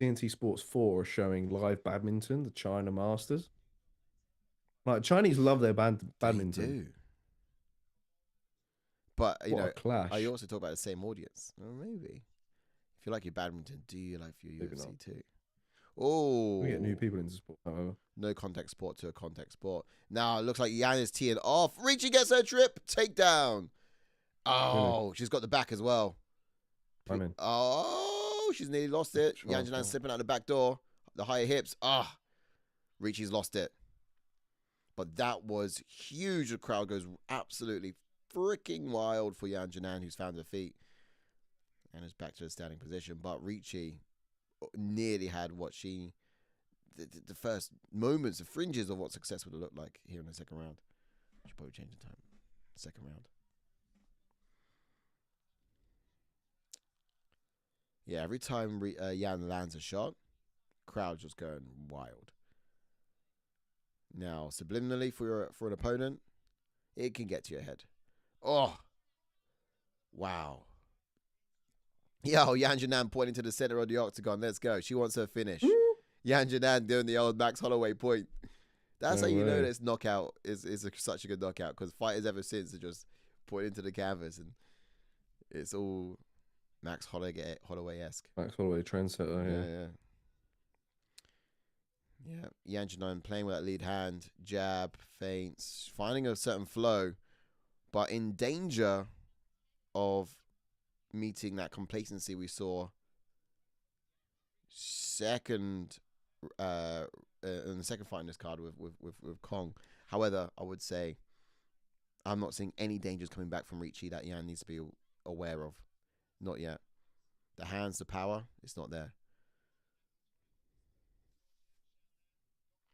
TNT Sports 4 are showing live badminton, the China Masters. Like, Chinese love their badminton. They do. But, you what know, a clash. I also talk about the same audience. Well, maybe. If you like your badminton, do you like your UFC too? Oh. We get new people into sport, however. No contact sport to a contact sport. Now, it looks like Yan is teeing off. Ricci gets her trip. Takedown. Oh, really? She's got the back as well. I'm in. Oh, she's nearly lost it. Yan Jinan slipping out the back door. The higher hips. Ricci's lost it. But that was huge. The crowd goes absolutely freaking wild for Yan Jinan, who's found her feet and is back to a standing position. But Ricci nearly had what the first moments, the fringes of what success would have looked like here in the second round. Should probably change the time. Second round. Yeah, every time Yan lands a shot, crowd's just going wild. Now, subliminally for an opponent, it can get to your head. Oh, wow. Yo, Yan Jinan pointing to the center of the octagon. Let's go. She wants her finish. Yan Jinan doing the old Max Holloway point. That's how you know this knockout is such a good knockout, because fighters ever since are just pointing to the canvas, and it's all Max Holloway-esque. Max Holloway trendsetter, yeah. Yan Jinan playing with that lead hand, jab, feints, finding a certain flow, but in danger of meeting that complacency we saw in the second fight in this card with Cong. However, I would say I'm not seeing any dangers coming back from Ricci that Yan needs to be aware of. Not yet. The hands, the power, it's not there.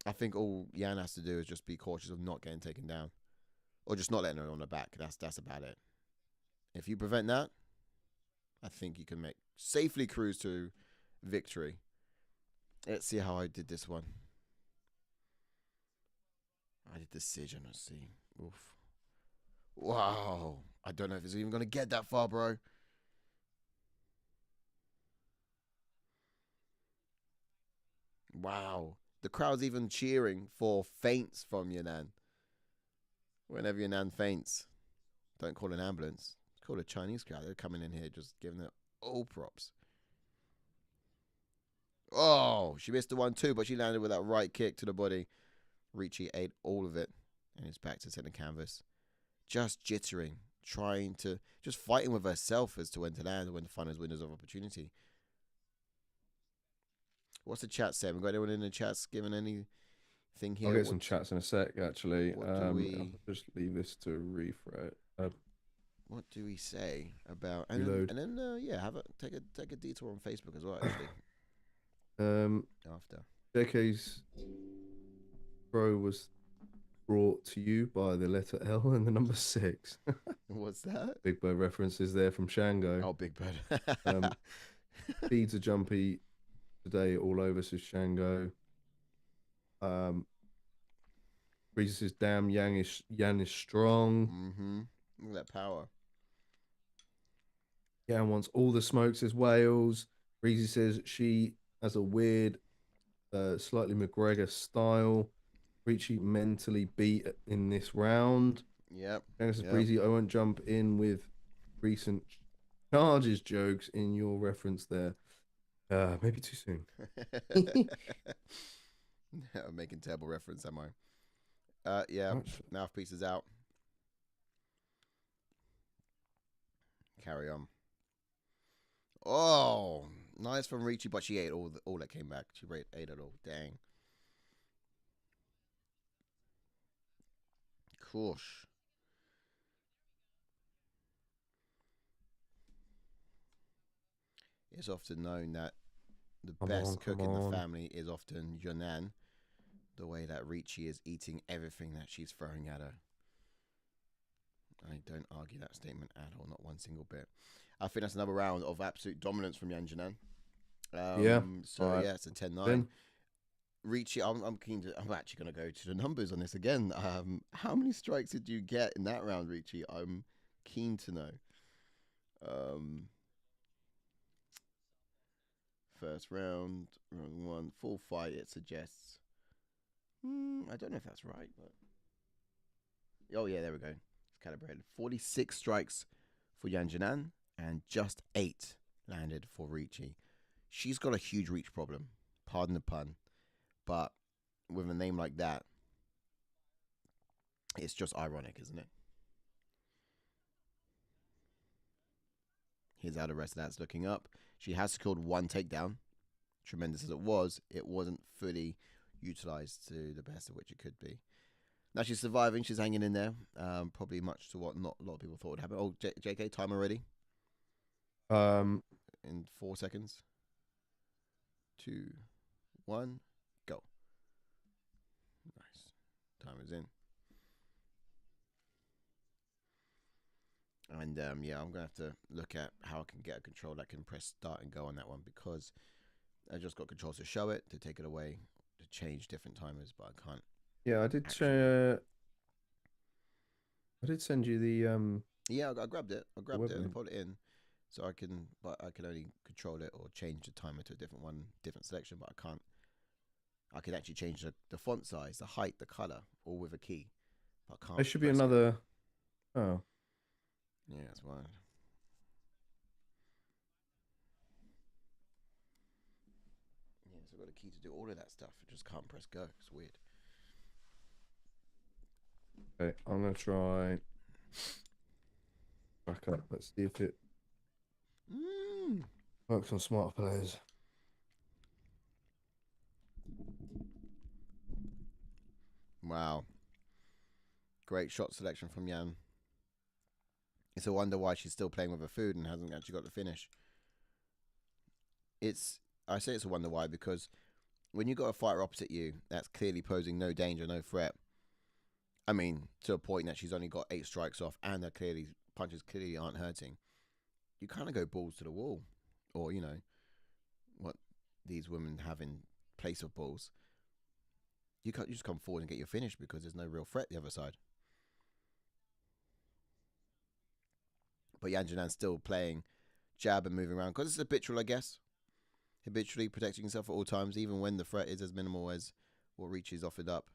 I think all Yan has to do is just be cautious of not getting taken down, or just not letting her on the back. That's about it. If you prevent that, I think you can safely cruise to victory. Let's see how I did this one. I did decision. Let's see. Oof. Wow. I don't know if it's even going to get that far, bro. Wow. The crowd's even cheering for feints from Yanan. Whenever Yanan faints, don't call an ambulance. Call a Chinese crowd. They're coming in here just giving it all props. Oh, she missed the 1-2, but she landed with that right kick to the body. Ricci ate all of it, and it's back to center canvas. Just jittering, just fighting with herself as to when to land and when to find those windows of opportunity. What's the chat saying? We got anyone in the chats giving anything here? I'll get some chats in a sec, actually. I'll just leave this to refresh. What do we say about and then take a detour on Facebook as well, actually. After JK's Pro was brought to you by the letter L and the number 6. What's that? Big Bird references there from Shango. Oh, Big Bird. Feeds are jumpy today all over, says Shango. Breezy says, damn, Yan is strong. Mm-hmm. Look at that power. Yan wants all the smoke, says Wales. Breezy says she has a weird, slightly McGregor style. Ricci mentally beat in this round. Yep. Says Breezy, I won't jump in with recent charges jokes in your reference there. Maybe too soon. I'm making terrible reference, am I? Yeah. Mouthpiece is out. Carry on. Oh, Nice from Ricci, but she ate all that came back. She ate it all. Dang. Gosh. It's often known that the best cook in the family is often Xiaonan. The way that Ricci is eating everything that she's throwing at her. I don't argue that statement at all, not one single bit. I think that's another round of absolute dominance from Yang Jinan. So right. Yeah, it's a 10-9. Ricci, I'm actually going to go to the numbers on this again. How many strikes did you get in that round, Ricci? I'm keen to know. First round 1, full fight, it suggests. I don't know if that's right, but... Oh, yeah, there we go. It's calibrated. 46 strikes for Yang Jinan and just 8 landed for Ricci. She's got a huge reach problem. Pardon the pun. But with a name like that, it's just ironic, isn't it? Here's how the rest of that's looking up. She has secured 1 takedown. Tremendous as it wasn't fully utilized to the best of which it could be. Now she's surviving. She's hanging in there. Probably much to what not a lot of people thought would happen. Oh, JK, time already? In 4 seconds. 2, 1, go. Nice. Time is in. And yeah, I'm going to have to look at how I can get a control that can press start and go on that one, because I just got controls to show it, to take it away, to change different timers, but I can't. Yeah, I did send you the Yeah, I grabbed it. I grabbed it and put it in, so I can only control it or change the timer to a different selection, but I can't. I can actually change the font size, the height, the color, all with a key. But I can't. There should be another. Oh. Yeah, that's why. Yeah, so I've got a key to do all of that stuff. I just can't press go. It's weird. Okay, I'm gonna try back up. Let's see if it works on smart players. Wow. Great shot selection from Yan. It's a wonder why she's still playing with her food and hasn't actually got the finish. I say it's a wonder why because when you got a fighter opposite you that's clearly posing no danger, no threat. I mean, to a point that she's only got 8 strikes off and her punches clearly aren't hurting. You kind of go balls to the wall, or you know what these women have in place of balls. You just come forward and get your finish because there's no real threat the other side. But Yang Jinan's still playing jab and moving around because it's habitual, I guess. Habitually protecting himself at all times, even when the threat is as minimal as what Ricci's offered up.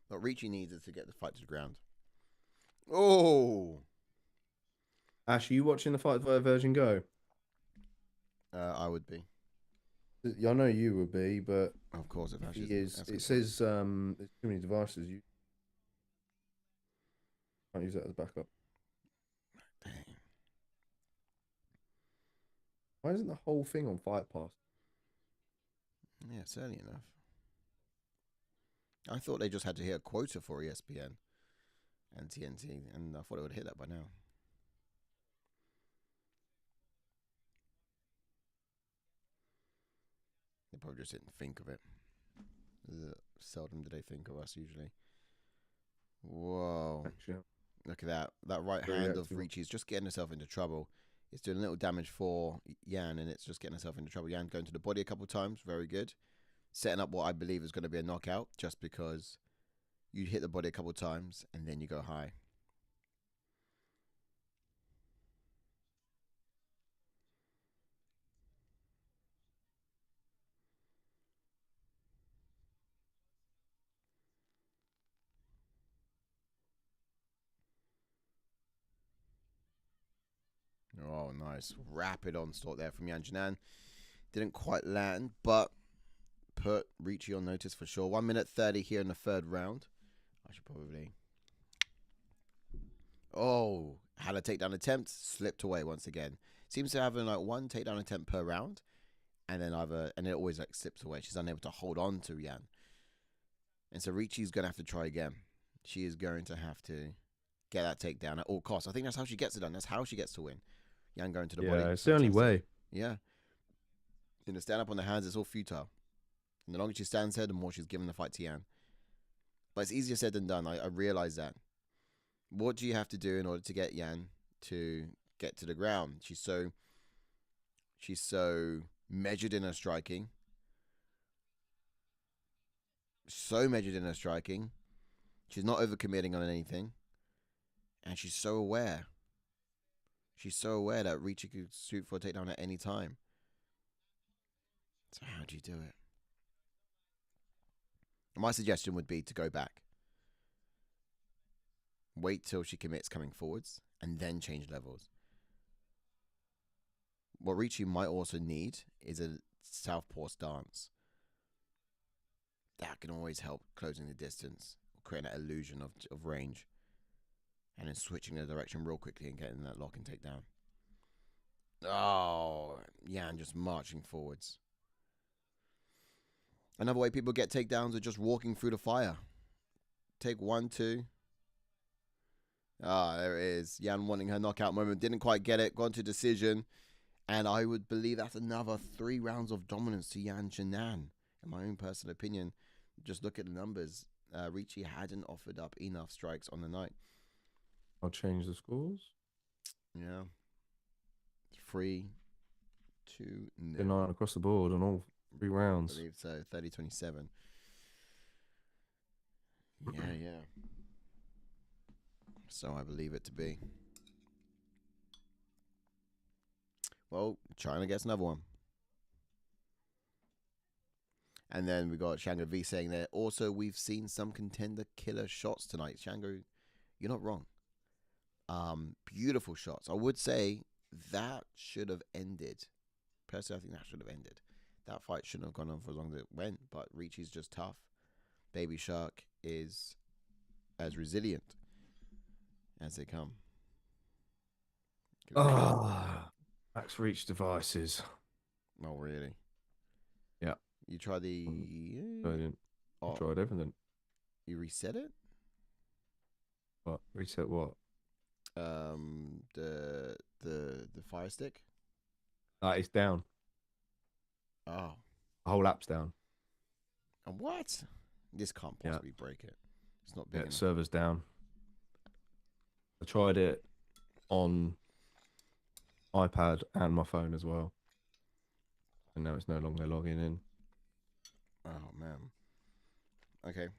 What Ricci needs is to get the fight to the ground. Oh! Ash, are you watching the Fight Fire version go? I would be. I know you would be, but of course, if Ash is, it says there's too many devices. You can't use that as backup. Dang. Why isn't the whole thing on Fight Pass? Yeah, certainly enough. I thought they just had to hit a quota for ESPN and TNT, and I thought it would hit that by now. They probably just didn't think of it. Seldom do they think of us usually. Whoa. Actually, look at that. That right hand of Ricci is just getting herself into trouble. It's doing a little damage for Yan, and it's just getting herself into trouble. Yan going to the body a couple of times. Very good. Setting up what I believe is going to be a knockout just because you hit the body a couple of times and then you go high. Oh, nice. Rapid onslaught there from Yang Jinan. Didn't quite land, but put Ricci on notice for sure. 1 minute 30 here in the third round. I should probably... Oh, had a takedown attempt, slipped away once again. Seems to have like one takedown attempt per round, and then it always like slips away. She's unable to hold on to Yan. And so Ricci's going to have to try again. She is going to have to get that takedown at all costs. I think that's how she gets it done. That's how she gets to win. Yan going to the body. Yeah, it's the only way. Yeah. In the stand up on the hands, it's all futile. And the longer she stands there, the more she's given the fight to Yan. But it's easier said than done. I realize that. What do you have to do in order to get Yan to get to the ground? She's so measured in her striking. So measured in her striking. She's not overcommitting on anything. And she's so aware. She's so aware that Ricci could shoot for a takedown at any time. So how do you do it? My suggestion would be to go back. Wait till she commits coming forwards and then change levels. What Ricci might also need is a southpaw stance. That can always help closing the distance, creating that illusion of range. And then switching the direction real quickly and getting that lock and takedown. Oh, Yan just marching forwards. Another way people get takedowns are just walking through the fire. Take 1, 2. Ah, there it is. Yan wanting her knockout moment. Didn't quite get it. Gone to decision. And I would believe that's another 3 rounds of dominance to Xiaonan. In my own personal opinion, just look at the numbers. Ricci hadn't offered up enough strikes on the night. I'll change the scores. Yeah. 3, 2, 0. 9 across the board on all 3 rounds. I believe so. 30-27. Yeah. So I believe it to be. Well, China gets another one. And then we got Shango V saying that also we've seen some contender killer shots tonight. Shango, you're not wrong. Beautiful shots. I would say that should have ended. Personally, I think that should have ended. That fight shouldn't have gone on for as long as it went, but Ricci's just tough. Baby Shark is as resilient as they come. Max Reach devices. Oh, really? Yeah. You tried the... Brilliant. I tried everything. You reset it? What? Reset what? The Fire Stick? It's down. Oh. The whole app's down. And what? This can't possibly break it. It's not big enough. Server's down. I tried it on iPad and my phone as well. And now it's no longer logging in. Oh, man. Okay.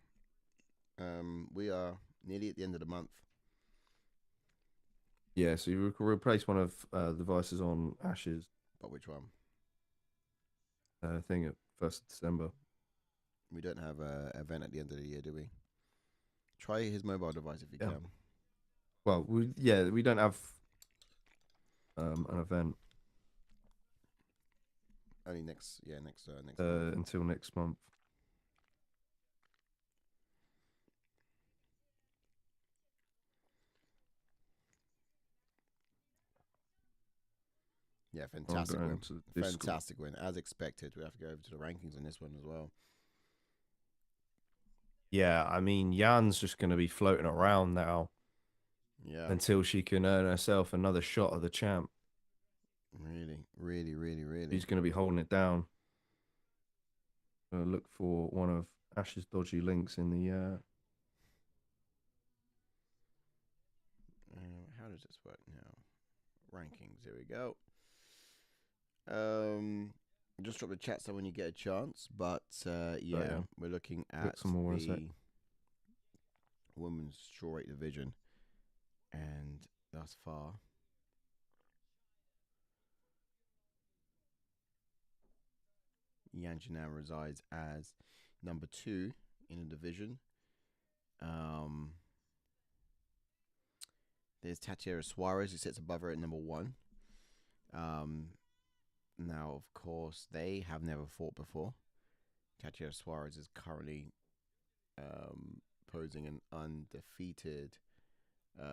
We are nearly at the end of the month. Yeah, so you can replace one of the devices on Ash's. But which one? Thing at 1st of December. We don't have an event at the end of the year, do we? Try his mobile device if you can. Well, we don't have an event. Only next month. Until next month. Yeah, fantastic win. Fantastic win. As expected, we have to go over to the rankings on this one as well. Yeah, I mean, Jan's just going to be floating around now. Yeah. Until she can earn herself another shot at the champ. Really. He's going to be holding it down. Look for one of Ash's dodgy links in the... how does this work now? Rankings, here we go. Just drop the chat so when you get a chance, but we're looking at the women's strawweight division, and thus far, Xiaonan resides as number 2 in the division. There's Tatiana Suarez, who sits above her at number 1. Now, of course, they have never fought before. Tatiana Suarez is currently posing an undefeated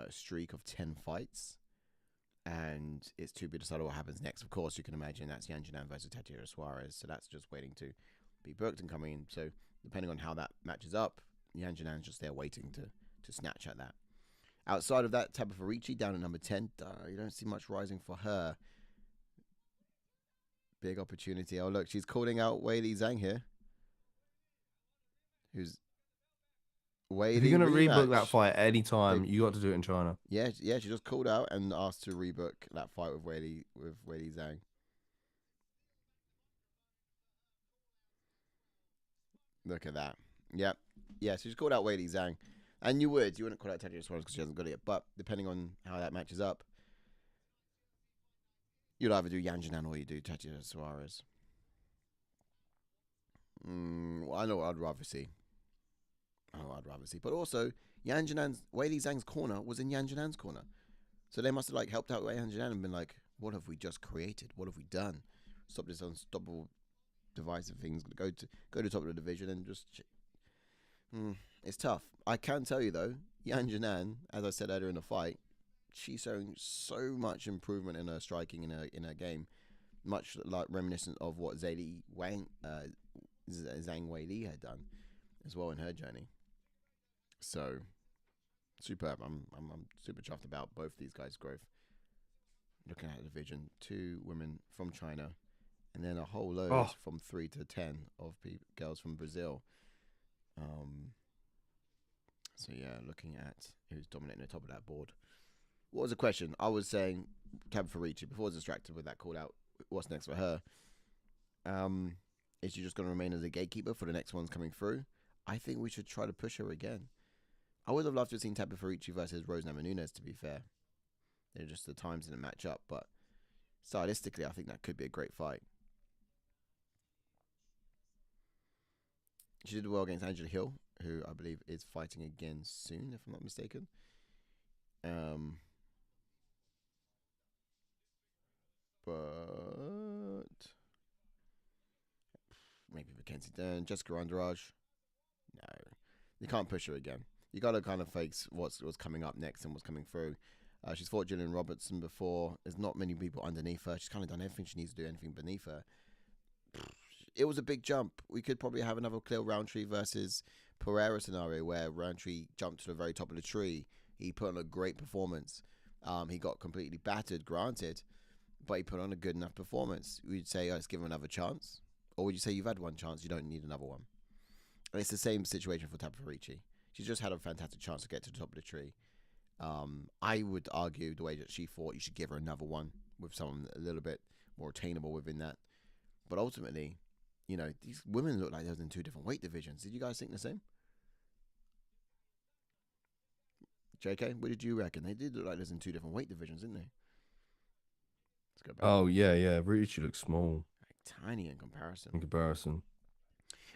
streak of 10 fights. And it's to be decided what happens next. Of course, you can imagine that's Xiaonan versus Tatiana Suarez. So that's just waiting to be booked and coming in. So depending on how that matches up, Xiaonan's just there waiting to snatch at that. Outside of that, Tabatha Ricci down at number 10. You don't see much rising for her. Big opportunity. Oh, look, she's calling out Weili Zhang here. Who's Weili? If you're going to rebook that fight any time, you got to do it in China. Yeah, she just called out and asked to rebook that fight with Weili Zhang. Look at that. Yep. Yeah, so she's called out Weili Zhang. And you wouldn't call out Tatiana Suarez because she hasn't got it yet. But depending on how that matches up, you'd either do Xiaonan or you do Tatiana Suarez. I know what I'd rather see. But also, Weili Zhang's corner was in Xiaonan's corner. So they must have helped out Xiaonan and been like, what have we just created? What have we done? Stop this unstoppable divisive things. Go to top of the division and just... It's tough. I can tell you though, Xiaonan, as I said earlier in the fight, she's showing so much improvement in her striking in her game, much like reminiscent of what Zhang Weili had done as well in her journey. So superb. I'm super chuffed about both these guys' growth. Looking at the division, 2 women from China, and then a whole load from 3 to 10 of girls from Brazil. So yeah, looking at who's dominating the top of that board. What was the question? I was saying Tabatha Ricci before I was distracted with that call out. What's next for her? Is she just going to remain as a gatekeeper for the next ones coming through? I think we should try to push her again. I would have loved to have seen Tabatha Ricci versus Rose Namajunas, to be fair. They're just the times didn't match up, but stylistically, I think that could be a great fight. She did well against Angela Hill, who I believe is fighting again soon, if I'm not mistaken. But maybe Mackenzie Dern, Jessica Andrade. No, you can't push her again. You got to kind of face what's coming up next and what's coming through. She's fought Gillian Robertson before. There's not many people underneath her. She's kind of done everything she needs to do, anything beneath her. It was a big jump. We could probably have another Khalil Roundtree versus Pereira scenario where Roundtree jumped to the very top of the tree. He put on a great performance. He got completely battered, granted, but he put on a good enough performance. We'd say, let's give him another chance. Or would you say you've had one chance, you don't need another one? And it's the same situation for Tabatha Ricci. She's just had a fantastic chance to get to the top of the tree. I would argue the way that she fought, you should give her another one with someone a little bit more attainable within that. But ultimately, these women look like they're in 2 different weight divisions. Did you guys think the same? JK, what did you reckon? They did look like they're in 2 different weight divisions, didn't they? Let's go back. Oh, yeah. Ricci looks small. Tiny in comparison.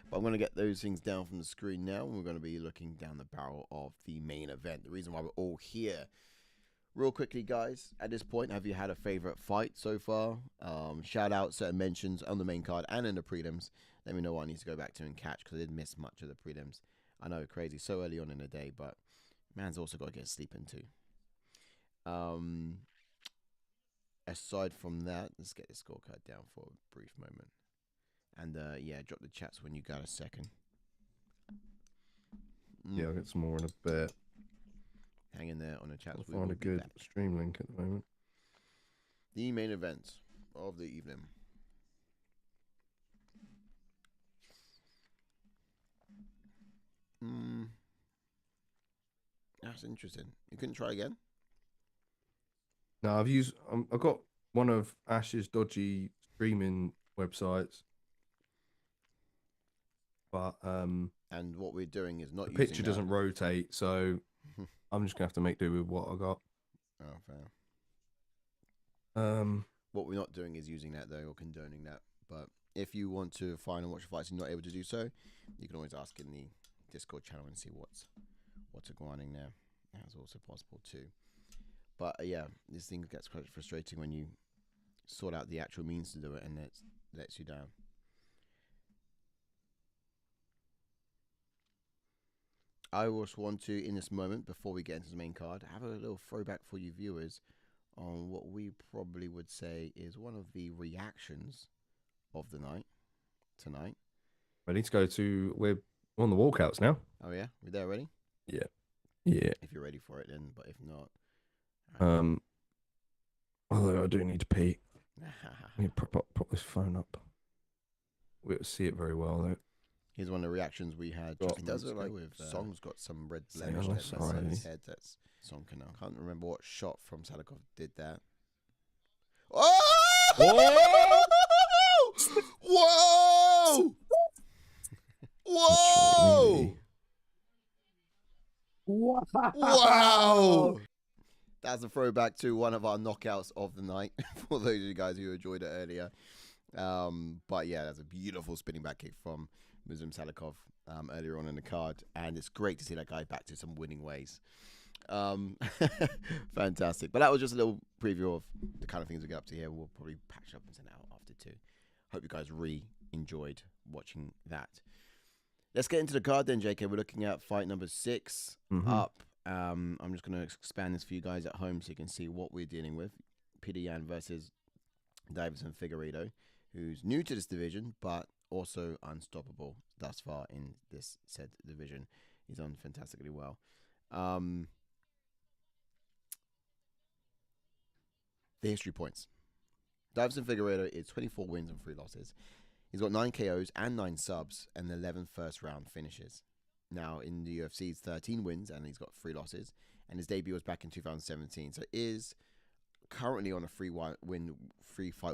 But I'm going to get those things down from the screen now, and we're going to be looking down the barrel of the main event. The reason why we're all here. Real quickly, guys, at this point, have you had a favorite fight so far? Shout out certain mentions on the main card and in the prelims. Let me know what I need to go back to and catch, because I didn't miss much of the prelims. I know, crazy, so early on in the day, but man's also got to get sleep in too. Aside from that, let's get the scorecard down for a brief moment. And yeah, drop the chats when you got a second. Yeah, I'll get some more in a bit. Hang in there on the chats. I'll find a good stream link at the moment. The main event of the evening. That's interesting. You couldn't try again? No, I've got one of Ash's dodgy streaming websites. But and what we're doing is not the picture doesn't rotate, so I'm just gonna have to make do with what I got. Oh, fair. What we're not doing is using that though, or condoning that. But if you want to find and watch fights and you're not able to do so, you can always ask in the Discord channel and see what's going on there. That's also possible too. But yeah, this thing gets quite frustrating when you sort out the actual means to do it and it lets you down. I just want to, in this moment, before we get into the main card, have a little throwback for you viewers on what we probably would say is one of the reactions of the night tonight. Ready to go to, we're on the walkouts now. Oh yeah, we're there ready? Yeah. Yeah. If you're ready for it then, but if not. Although I do need to pee. Let me prop this phone up. We don't see it very well though. Here's one of the reactions we had. It does look like with Song's got some red blemish on his head. That's Song Kenan. I can't remember what shot from Salikhov did that. Oh! Whoa! Whoa! Wow! That's a throwback to one of our knockouts of the night for those of you guys who enjoyed it earlier. But yeah, that's a beautiful spinning back kick from Muslim Salikhov earlier on in the card, and it's great to see that guy back to some winning ways. Fantastic. But that was just a little preview of the kind of things we get up to here. We'll probably patch up and send it out after too. Hope you guys enjoyed watching that. Let's get into the card then, JK. We're looking at fight number 6 up. I'm just going to expand this for you guys at home so you can see what we're dealing with. Petr Yan versus Deiveson Figueiredo, who's new to this division, but also unstoppable thus far in this said division. He's done fantastically well. The history points. Deiveson Figueiredo is 24 wins and 3 losses. He's got 9 KOs and 9 subs and 11 first-round finishes. Now, in the UFC, he's 13 wins and he's got 3 losses. And his debut was back in 2017. So is currently on a 3-fight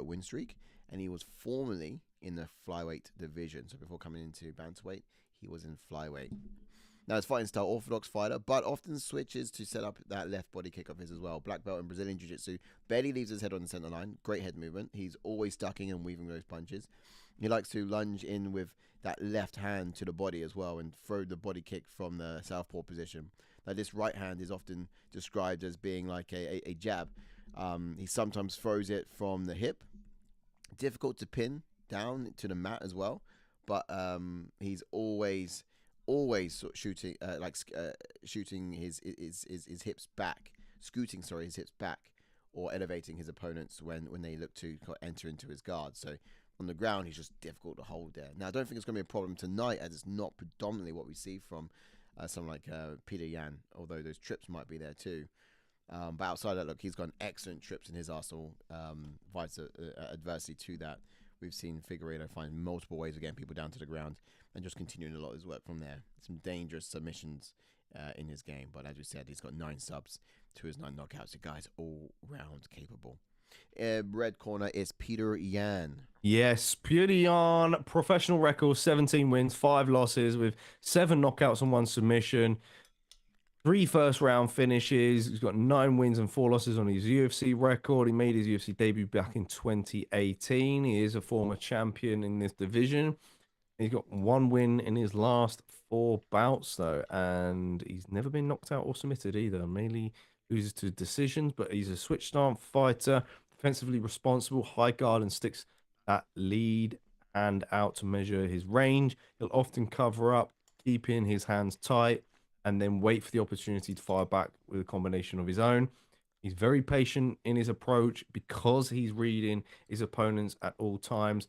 win streak. And he was formerly in the flyweight division. So before coming into bantamweight, he was in flyweight. Now, his fighting style, orthodox fighter, but often switches to set up that left body kick of his as well. Black belt in Brazilian Jiu-Jitsu. Barely leaves his head on the center line. Great head movement. He's always ducking and weaving those punches. He likes to lunge in with that left hand to the body as well and throw the body kick from the southpaw position. Now, this right hand is often described as being like a jab. He sometimes throws it from the hip. Difficult to pin down to the mat as well, but he's always sort of shooting shooting his hips back, scooting his hips back, or elevating his opponents when they look to enter into his guard. So on the ground, he's just difficult to hold there. Now, I don't think it's going to be a problem tonight, as it's not predominantly what we see from someone like Petr Yan, although those trips might be there too. But outside of that, look, he's got excellent trips in his arsenal. Vice adversity to that, we've seen Figueiredo find multiple ways of getting people down to the ground and just continuing a lot of his work from there. Some dangerous submissions in his game, but as we said, he's got 9 subs to his 9 knockouts. The guy's all-round capable. Red corner is Petr Yan. Yes, Petr Yan, professional record, 17 wins, 5 losses with 7 knockouts and 1 submission. 3 first-round finishes. He's got 9 wins and 4 losses on his UFC record. He made his UFC debut back in 2018. He is a former champion in this division. He's got 1 win in his last 4 bouts, though, and he's never been knocked out or submitted either. Mainly loses to decisions, but he's a switch stance fighter, defensively responsible, high guard, and sticks that lead hand out to measure his range. He'll often cover up, keeping his hands tight, and then wait for the opportunity to fire back with a combination of his own. He's very patient in his approach because he's reading his opponents at all times.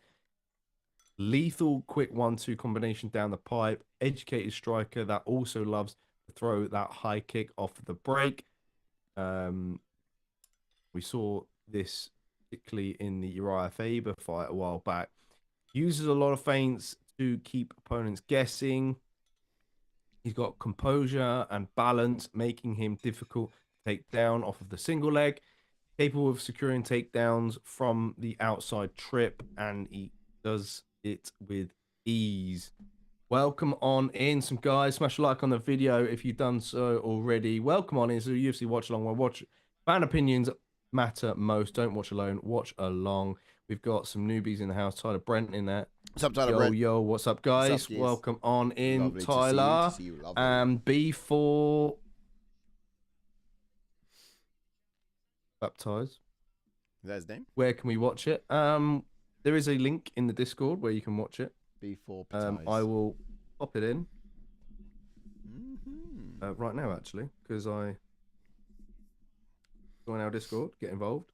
Lethal, quick 1-2 combination down the pipe. Educated striker that also loves to throw that high kick off the break. We saw this particularly in the Uriah Faber fight a while back. Uses a lot of feints to keep opponents guessing. He's got composure and balance, making him difficult to take down off of the single leg. Capable of securing takedowns from the outside trip, and he does it with ease. Welcome on in, some guys. Smash a like on the video if you've done so already. Welcome on in to UFC Watch Along, where fan opinions matter most. Don't watch alone, watch along. We've got some newbies in the house. Tyler Brent in there. What's up, Tyler Brent? Yo, what's up, guys? What's up, welcome on in, lovely Tyler. To see you. B4 baptized. Is that his name? Where can we watch it? There is a link in the Discord where you can watch it. B4 baptized. I will pop it in. right now, actually, because I join our Discord, get involved,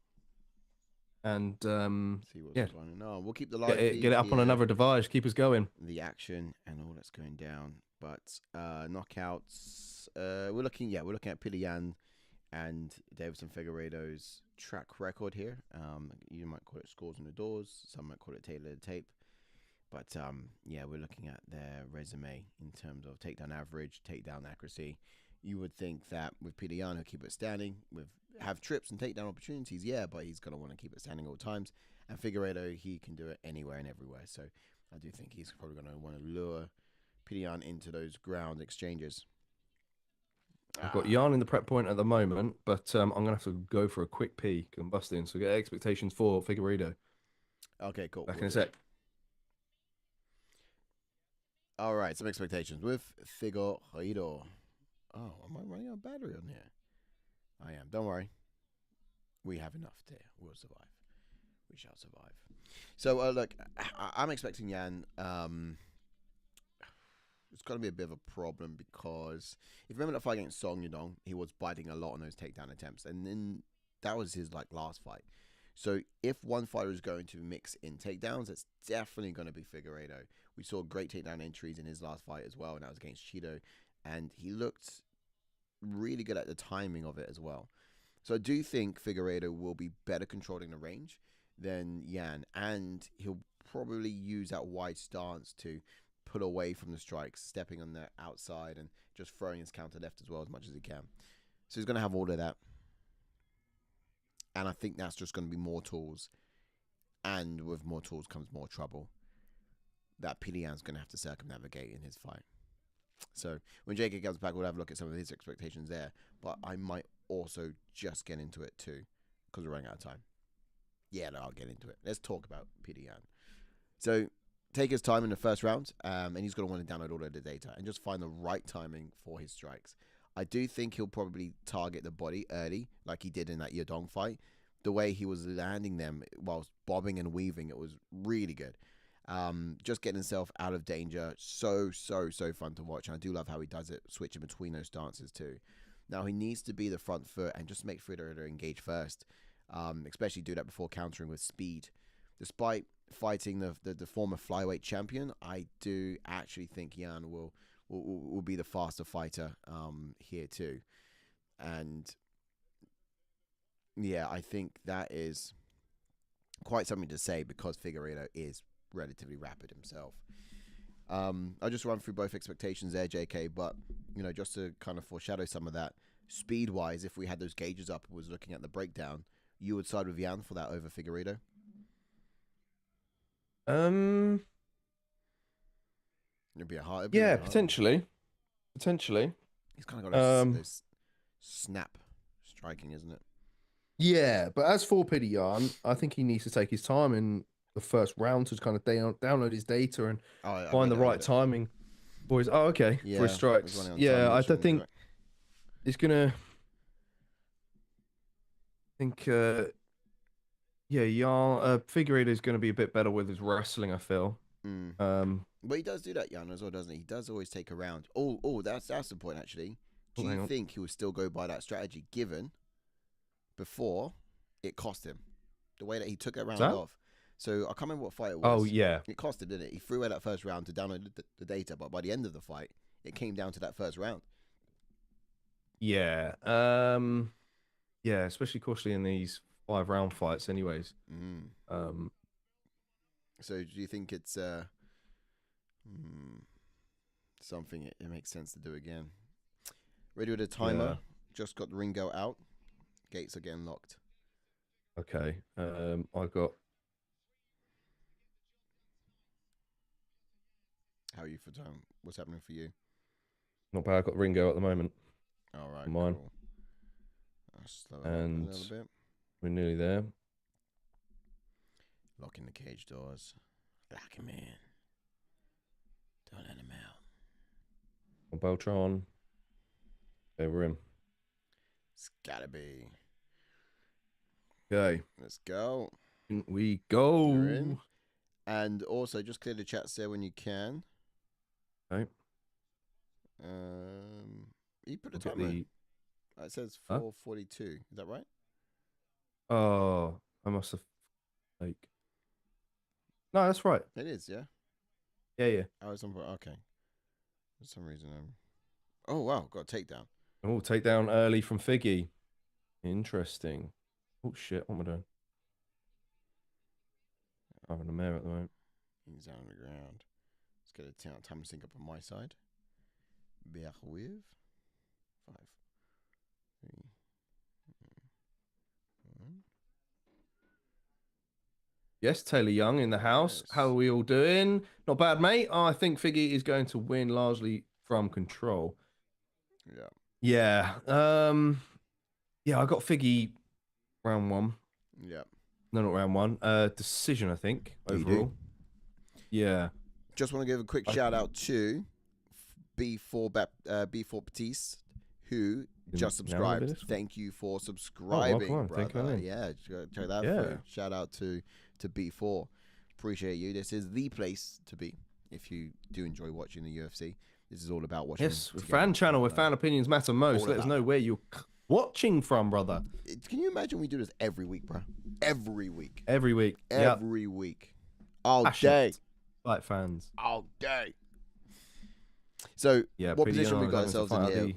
and See what's yeah, going on. We'll keep the live feed get it up here, on another device, keep us going. the action and all that's going down. But knockouts, we're looking at Petr and Deiveson Figueiredo's track record here. You might call it scores on the doors, some might call it tailor the tape. But yeah, we're looking at their resume in terms of takedown average, takedown accuracy. You would think that with Petr he'll keep it standing, have trips and takedown opportunities, yeah, but he's gonna want to keep it standing all times. And Figueiredo, he can do it anywhere and everywhere. So I do think he's probably gonna want to lure Petr into those ground exchanges. I've got Jan in the prep point at the moment, but I'm gonna have to go for a quick pee, combusting. So get expectations for Figueiredo. Okay, cool. Back in a sec. All right, some expectations with Figueiredo. Oh, am I running out of battery on here? I am. Don't worry. We have enough there. We'll survive. We shall survive. So, look, I'm expecting Jan. It's going to be a bit of a problem because if you remember that fight against Song, he was biting a lot on those takedown attempts. And then that was his last fight. So if one fighter is going to mix in takedowns, it's definitely going to be Figueiredo. We saw great takedown entries in his last fight as well, and that was against Cheeto. And he looked really good at the timing of it as well. So I do think Figueiredo will be better controlling the range than Jan. And he'll probably use that wide stance to pull away from the strikes, stepping on the outside and just throwing his counter left as well as much as he can. So he's going to have all of that. And I think that's just going to be more tools. And with more tools comes more trouble that Petr going to have to circumnavigate in his fight. So when JK comes back, we'll have a look at some of his expectations there. But I might also just get into it too, because we're running out of time. Yeah, no, I'll get into it. Let's talk about Petr. So take his time in the first round, and he's going to want to download all of the data and just find the right timing for his strikes. I do think he'll probably target the body early, like he did in that Yadong fight. The way he was landing them whilst bobbing and weaving, it was really good. Just getting himself out of danger, so fun to watch. And I do love how he does it, switching between those stances too. Now he needs to be the front foot and just make Figueiredo engage first, especially do that before countering with speed. Despite fighting the former flyweight champion, I do actually think Jan will be the faster fighter here too. And yeah, I think that is quite something to say because Figueiredo is relatively rapid himself. I'll just run through both expectations there, JK, but just to kind of foreshadow some of that, speed wise, if we had those gauges up and was looking at the breakdown, you would side with Jan for that over Figueiredo? It'd be a hard. Yeah, potentially. Potentially. He's kind of got this snap striking, isn't it? Yeah, but as for Petr, I think he needs to take his time in the first round to kind of download his data and find the right timing for his. Oh, okay, for his strikes. Yeah, I think it's gonna. I think, Figueiredo is going to be a bit better with his wrestling, I feel. But he does do that, Jan, as well, doesn't he? He does always take a round. Oh, that's the point, actually. Do you think he would still go by that strategy, given before it cost him? The way that he took that round off. So I can't remember what fight it was. Oh, yeah. It cost him, didn't it? He threw away that first round to download the data, but by the end of the fight, it came down to that first round. Yeah. Yeah, especially cautiously in these 5-round fights anyways. So do you think it's something it makes sense to do again? Ready with a timer. Yeah. Just got the Ringo out. Gates are getting locked. Okay. I got. How are you for time? What's happening for you? Not bad. I got Ringo at the moment. All right. Mine. Cool. I'll slow it up a little bit. We're nearly there. Locking the cage doors. Lock him in. Don't let him out. Beltron. Okay, we're in. It's gotta be. Okay. Let's go. In we go. You're in. And also, just clear the chats there when you can. Okay. You put the timer in. It says 4:42. Is that right? Oh, I must have like. No, that's right. It is, yeah. Yeah. I was on. Okay. For some reason, Oh wow, got a takedown. Oh, takedown early from Figgy. Interesting. Oh shit, what am I doing? I'm having a mare at the moment. He's down on the ground. Let's get a time sync up on my side. Bear with 5, 3, 1. Yes, Taylor Young in the house. Yes. How are we all doing? Not bad, mate. I think Figgy is going to win largely from control. Yeah. Yeah, I got Figgy round 1. Yeah. No, not round 1. Decision, I think, overall. Yeah. Just want to give a quick shout out to B4 Petr, who just subscribed. Thank you for subscribing, brother. Yeah, check that out. Shout out to B4. Appreciate you. This is the place to be if you do enjoy watching the UFC. This is all about watching. Yes, fan channel where fan opinions matter most. Let us know where you're watching from, brother. Can you imagine we do this every week, bro? Every week. Every week. Every week. All day. Like fans. All day. So, what position we got ourselves in here?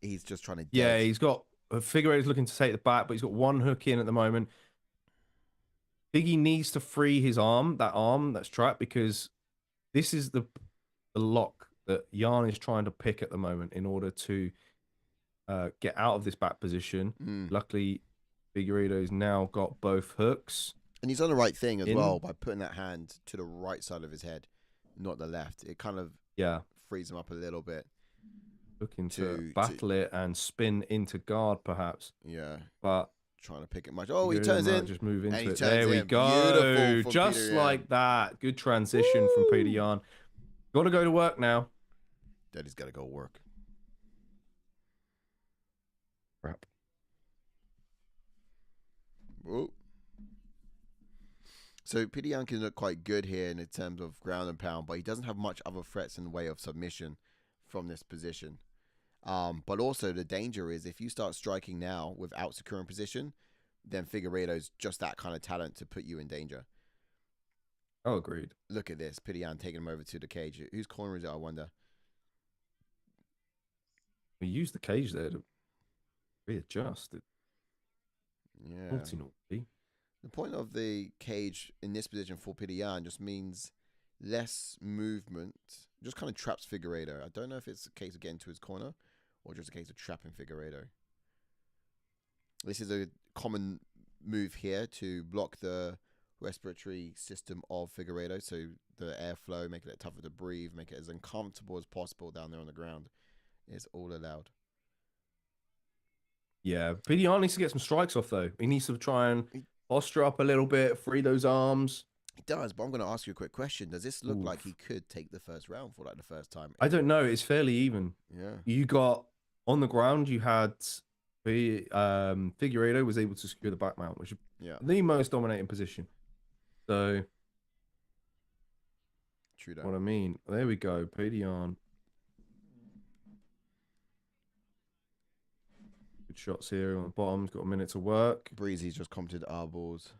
He's just trying to. Yeah, he's got Figueiredo's looking to take the back, but he's got one hook in at the moment. Figgy needs to free his arm, that's trapped, because this is the lock that Jan is trying to pick at the moment in order to get out of this back position. Luckily, Figueiredo's now got both hooks. And he's on the right thing as well by putting that hand to the right side of his head, not the left. It kind of frees him up a little bit. Looking to battle it and spin into guard, perhaps. Yeah. But trying to pick it much. Oh, he turns in. Just move into it. There we go. Just like that. Good transition from Petr Yan. Got to go to work now. Daddy's got to go work. Crap. Whoa. So Petr Yan can look quite good here in terms of ground and pound, but he doesn't have much other threats in the way of submission from this position. But also the danger is if you start striking now without securing position, then Figueiredo's just that kind of talent to put you in danger. Oh, agreed. Look at this. Petr Yan taking him over to the cage. Whose corner is it, I wonder? We used the cage there to readjust it. Yeah. Naughty. The point of the cage in this position for Petr Yan just means less movement. Just kind of traps Figueiredo. I don't know if it's a case of getting to his corner or just a case of trapping Figueiredo. This is a common move here to block the respiratory system of Figueiredo, so the airflow, make it tougher to breathe, make it as uncomfortable as possible down there on the ground. It's all allowed. Yeah, Petr Yan needs to get some strikes off, though. He needs to try and posture up a little bit, free those arms. He does, but I'm going to ask you a quick question. Does this look like he could take the first round for like the first time? I don't know. It's fairly even. Yeah. You got, on the ground, you had Figueiredo was able to secure the back mount, which is the most dominating position. So, true that. What I mean. There we go. Petr Yan. Good shots here on the bottom. He's got a minute to work. Breezy's just commented eyeballs.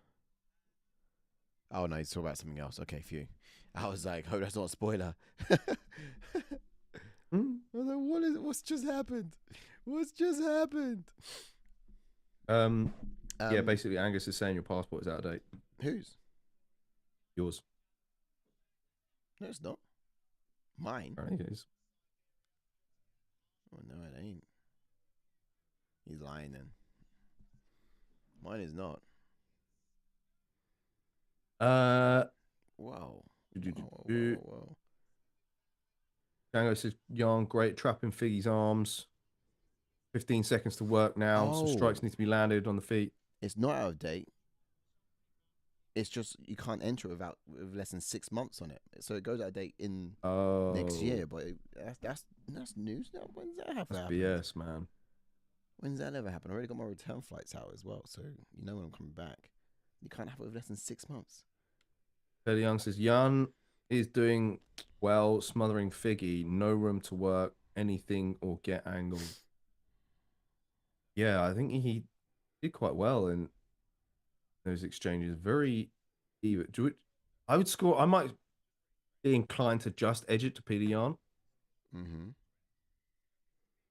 Oh no, he's talking about something else. Okay, phew. I was like, oh, that's not a spoiler. I was like, what's just happened? What's just happened? Yeah, basically Angus is saying your passport is out of date. Whose? Yours. No, it's not. Mine? I think it is. Oh no, it ain't. He's lying then. Mine is not. Wow. Whoa. Django says, Jan, great trapping Figgy's arms. 15 seconds to work now. Some strikes need to be landed on the feet. It's not out of date. It's just you can't enter with less than 6 months on it. So it goes out of date in next year. But that's news now. When's that happen? That's BS, man. When's that ever happen? I already got my return flights out as well, so you know when I'm coming back. You can't have it with less than 6 months. Petr Yan says, Jan is doing well, smothering Figgy. No room to work anything or get angles. Yeah, I think he did quite well in those exchanges. Very even. I would score. I might be inclined to just edge it to Petr Yan. Mm-hmm.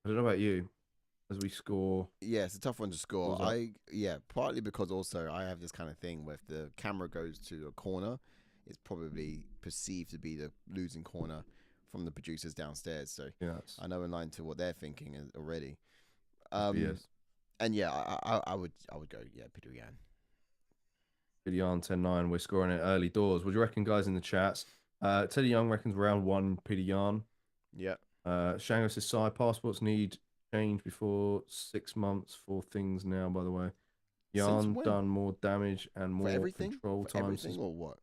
I don't know about you. As we score, yeah, it's a tough one to score. Partly because also I have this kind of thing where if the camera goes to a corner, it's probably perceived to be the losing corner from the producers downstairs. So yes. I know in line to what they're thinking already. Yes. And yeah, I would go Petr Yan. Petr Yan 10-9. We're scoring it early doors. What do you reckon, guys, in the chats? Teddy Young reckons round 1 Petr Yan. Yeah. Shango says side passports need change before 6 months for things now, by the way. Yan done more damage and more control time. Everything or what?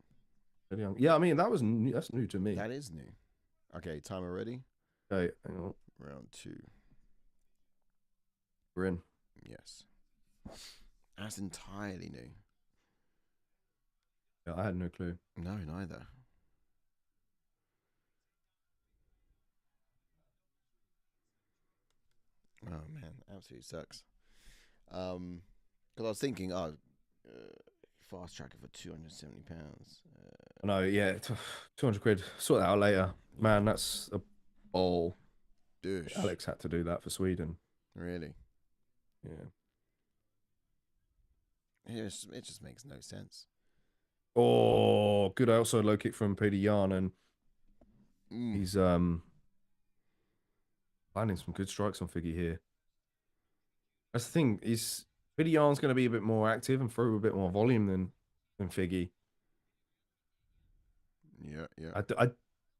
Yeah, I mean, that's new to me. That is new. Okay, timer ready? Okay, hang on. Round 2. We're in. Yes. That's entirely new. Yeah, I had no clue. No, neither. Oh man, absolutely sucks. Because I was thinking, fast tracker for £270. No, yeah, 200 quid. Sort that out later. Man, that's a ball. Douche. Alex had to do that for Sweden. Really? Yeah. It just makes no sense. Oh, good outside low kick from Petr Yan, and he's landing some good strikes on Figgy here. That's the thing, is Petr Yan's going to be a bit more active and throw a bit more volume than Figgy. Yeah.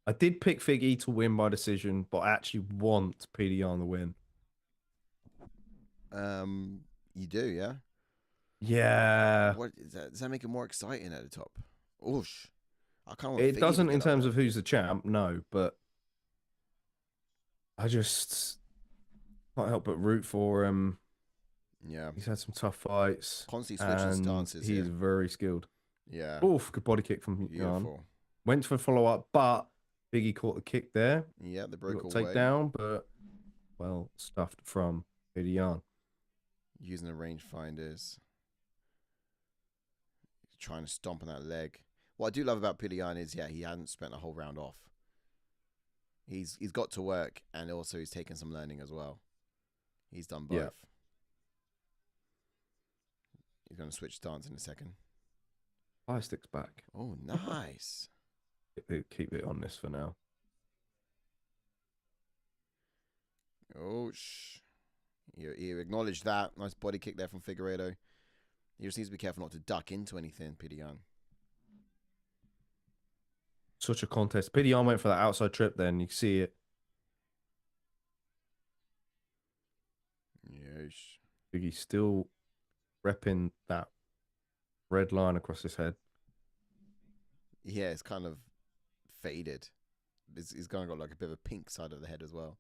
I did pick Figgy to win by decision, but I actually want Petr Yan to win. You do, yeah? Yeah. What is that? Does that make it more exciting at the top? Oosh. I kind of. It doesn't in terms of who's the champ, no, but I just can't help but root for him. Yeah. He's had some tough fights. Constantly switching stances. He's very skilled. Yeah. Oof, good body kick from Yan. Went for follow up, but Biggie caught the kick there. Yeah, the broke away. Takedown, but well stuffed from Petr Yan. Using the rangefinders. Trying to stomp on that leg. What I do love about Petr Yan is, he hadn't spent a whole round off. He's got to work, and also he's taken some learning as well. He's done both. Yeah. He's going to switch stance in a second. Fire sticks back. Oh, nice. Keep it on this for now. Oh, you acknowledge that. Nice body kick there from Figueiredo. He just needs to be careful not to duck into anything, Petr Yan. Such a contest. Petr Yan went for that outside trip then. You see it. Yes. Biggie's still repping that red line across his head. Yeah, it's kind of faded. He's kind of got like a bit of a pink side of the head as well.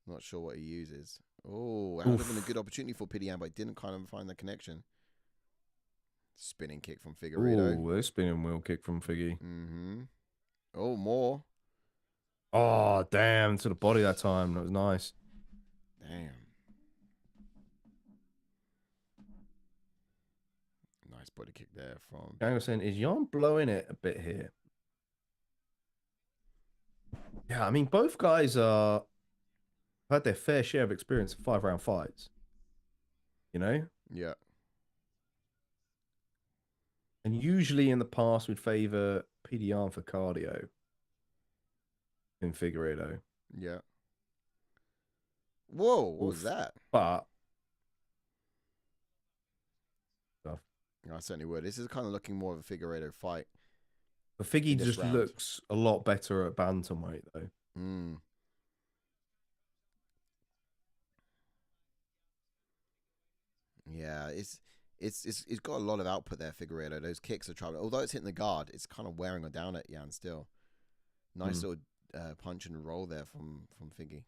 Not sure what he uses. Oh, that would have been a good opportunity for Petr Yan, but he didn't kind of find the connection. Spinning kick from Figueiredo. Oh, a spinning wheel kick from Figgy. Mm-hmm. Oh, more. Oh, damn. To the body that time. That was nice. Damn. Nice body kick there from... I was saying, is Yan blowing it a bit here? Yeah, I mean, both guys are... had their fair share of experience in 5-round fights. You know? Yeah. And usually in the past, we'd favour Petr Yan for cardio in Figueiredo. Yeah. Whoa, what was that? But... I certainly would. This is kind of looking more of a Figueiredo fight. But Figgy just looks a lot better at bantamweight, though. Mm. Yeah, it's got a lot of output there, Figueiredo. Those kicks are traveling. Although it's hitting the guard, it's kind of wearing down at Yan still. Nice little punch and roll there from Figgy.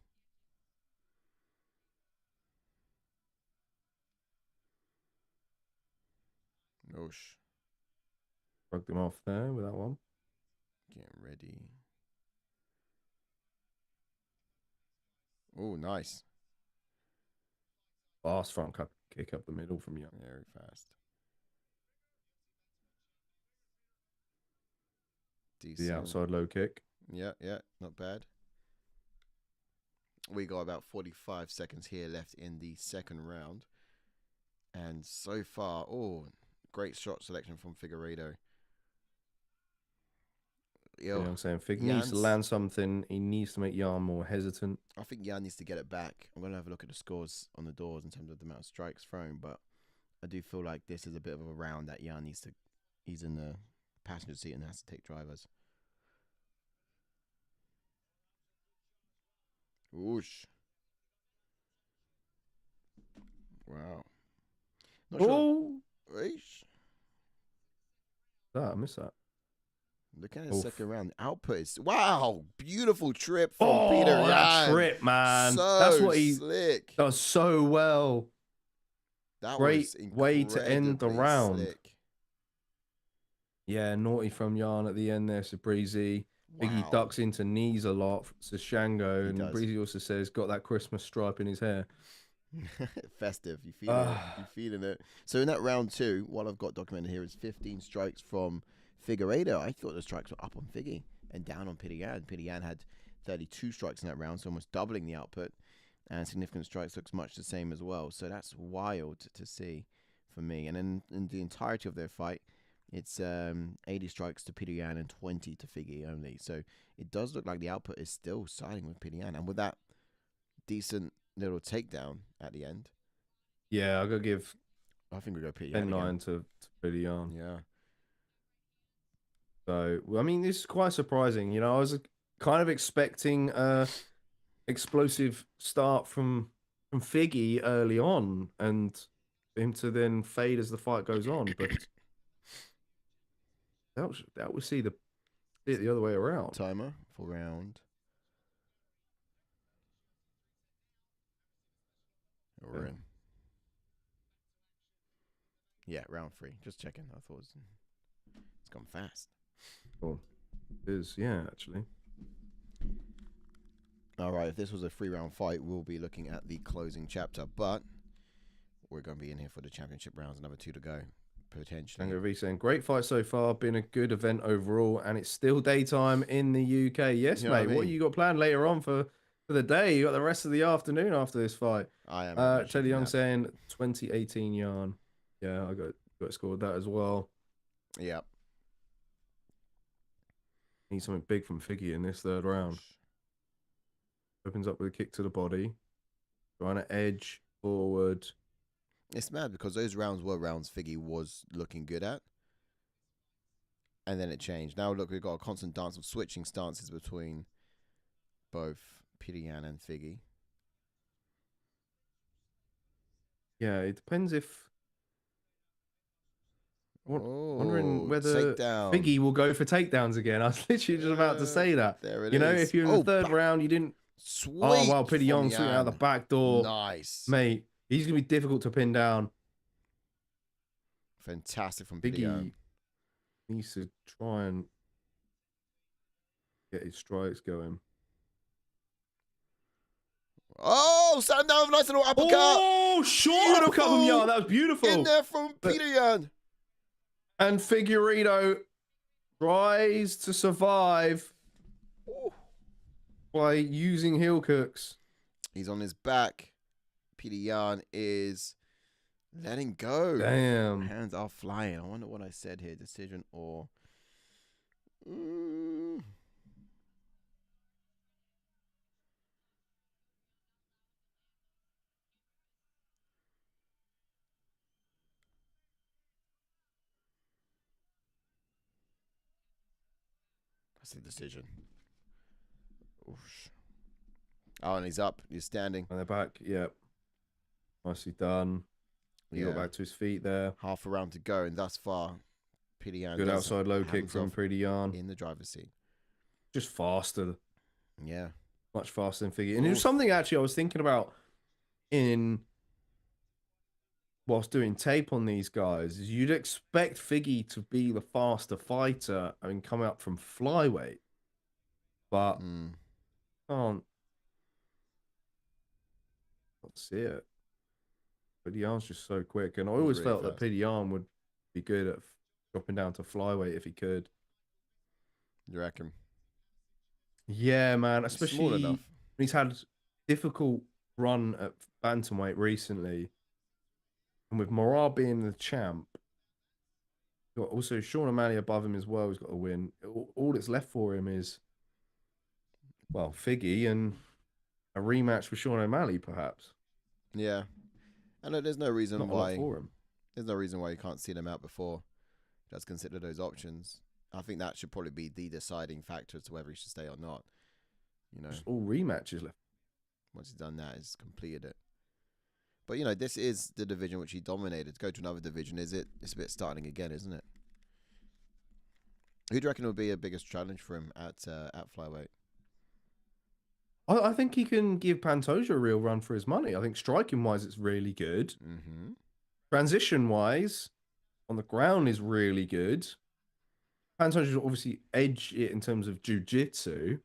Oosh. Broke them off there with that one. Getting ready. Oh, nice. Fast front kick up the middle from Young. Very fast. Decent. The outside low kick. Yeah, not bad. We got about 45 seconds here left in the second round. And so far, great shot selection from Figueiredo. I'm saying Fig needs to land something. He needs to make Jan more hesitant. I think Jan needs to get it back. I'm going to have a look at the scores on the doors in terms of the amount of strikes thrown, but I do feel like this is a bit of a round that Jan needs to... He's in the passenger seat and has to take drivers. Whoosh. Wow. Not sure. Eesh. I missed that. Look at his second round. The output is beautiful trip from Petr. That trip, man. So that's what he slick. does so well. That great was way to end the round. Slick. Yeah, naughty from Jan at the end there, so Breezy. Biggie ducks into knees a lot, says Shango, and Breezy also says got that Christmas stripe in his hair. Festive. You feel it. You feeling it. So in that round 2, what I've got documented here is 15 strikes from Figueiredo. I thought the strikes were up on Figgy and down on Petr. Petr had 32 strikes in that round, so almost doubling the output. And significant strikes looks much the same as well. So that's wild to see for me. And then in the entirety of their fight, it's 80 strikes to Petr and 20 to Figgy only. So it does look like the output is still siding with Petr. And with that decent little takedown at the end. Yeah, I'll go give... I think we go Petr. 10-9 to Petr. Yeah. So, I mean, this is quite surprising. You know, I was kind of expecting a explosive start from Figgy early on and him to then fade as the fight goes on. But that would see it the other way around. Timer for round. We're in. Yeah, round 3. Just checking. I thought it's gone fast. Cool. It is, yeah, actually. All right, if this was a 3-round fight, we'll be looking at the closing chapter, but we're going to be in here for the championship rounds, another 2 to go, potentially. Tango saying, great fight so far, been a good event overall, and it's still daytime in the UK. Yes, mate, what you got planned later on for the day? You got the rest of the afternoon after this fight. I am. Teddy Young saying 2018 yarn. Yeah, I got scored that as well. Yeah. Need something big from Figgy in this third round. Opens up with a kick to the body. Trying to edge forward. It's mad because those rounds were rounds Figgy was looking good at. And then it changed. Now look, we've got a constant dance of switching stances between both Petr and Figgy. Yeah, it depends if... Wondering whether Figgy will go for takedowns again. I was literally just about to say that. There it is. If you're in the third round, you didn't... Sweet. Oh, wow, Petr Young swinging out the back door. Nice. Mate, he's going to be difficult to pin down. Fantastic from Petr Young. Needs to try and get his strikes going. Oh, sat him down with a nice little uppercut. Oh, short uppercut from Young. That was beautiful. In there from Petr Young. And Figueiredo tries to survive by using heel hooks. He's on his back. Petr Young is letting go. Damn. Hands are flying. I wonder what I said here. Decision or... That's the decision. Oosh. Oh, and he's up. He's standing. On the back, yep. Nicely done. He got back to his feet there. Half a round to go, and thus far, Petr Young. Good outside low kick from Petr Young. In the driver's seat. Just faster. Yeah. Much faster than Figgy. And it was something actually I was thinking about whilst doing tape on these guys, is you'd expect Figgy to be the faster fighter, I mean, coming up from flyweight. But can't Let's see it. But Jan's just so quick, and I always really felt that Petr Yan would be good at dropping down to flyweight if he could. You reckon? Yeah, man. Especially when he's had difficult run at bantamweight recently, and with Morar being the champ, got also Sean O'Malley above him as well. He's got to win. All that's left for him is, well, Figgy and a rematch with Sean O'Malley, perhaps. Yeah, I know there's no reason why. There's no reason why you can't see them out before. Just consider those options. I think that should probably be the deciding factor as to whether he should stay or not. You know, just all rematches left. Once he's done that, he's completed it. But you know, this is the division which he dominated. To go to another division, it's a bit starting again, isn't it? Who do you reckon will be a biggest challenge for him at flyweight? I think he can give Pantoja a real run for his money. I think striking wise, it's really good. Transition wise, on the ground is really good. Pantoja obviously edge it in terms of jiu-jitsu,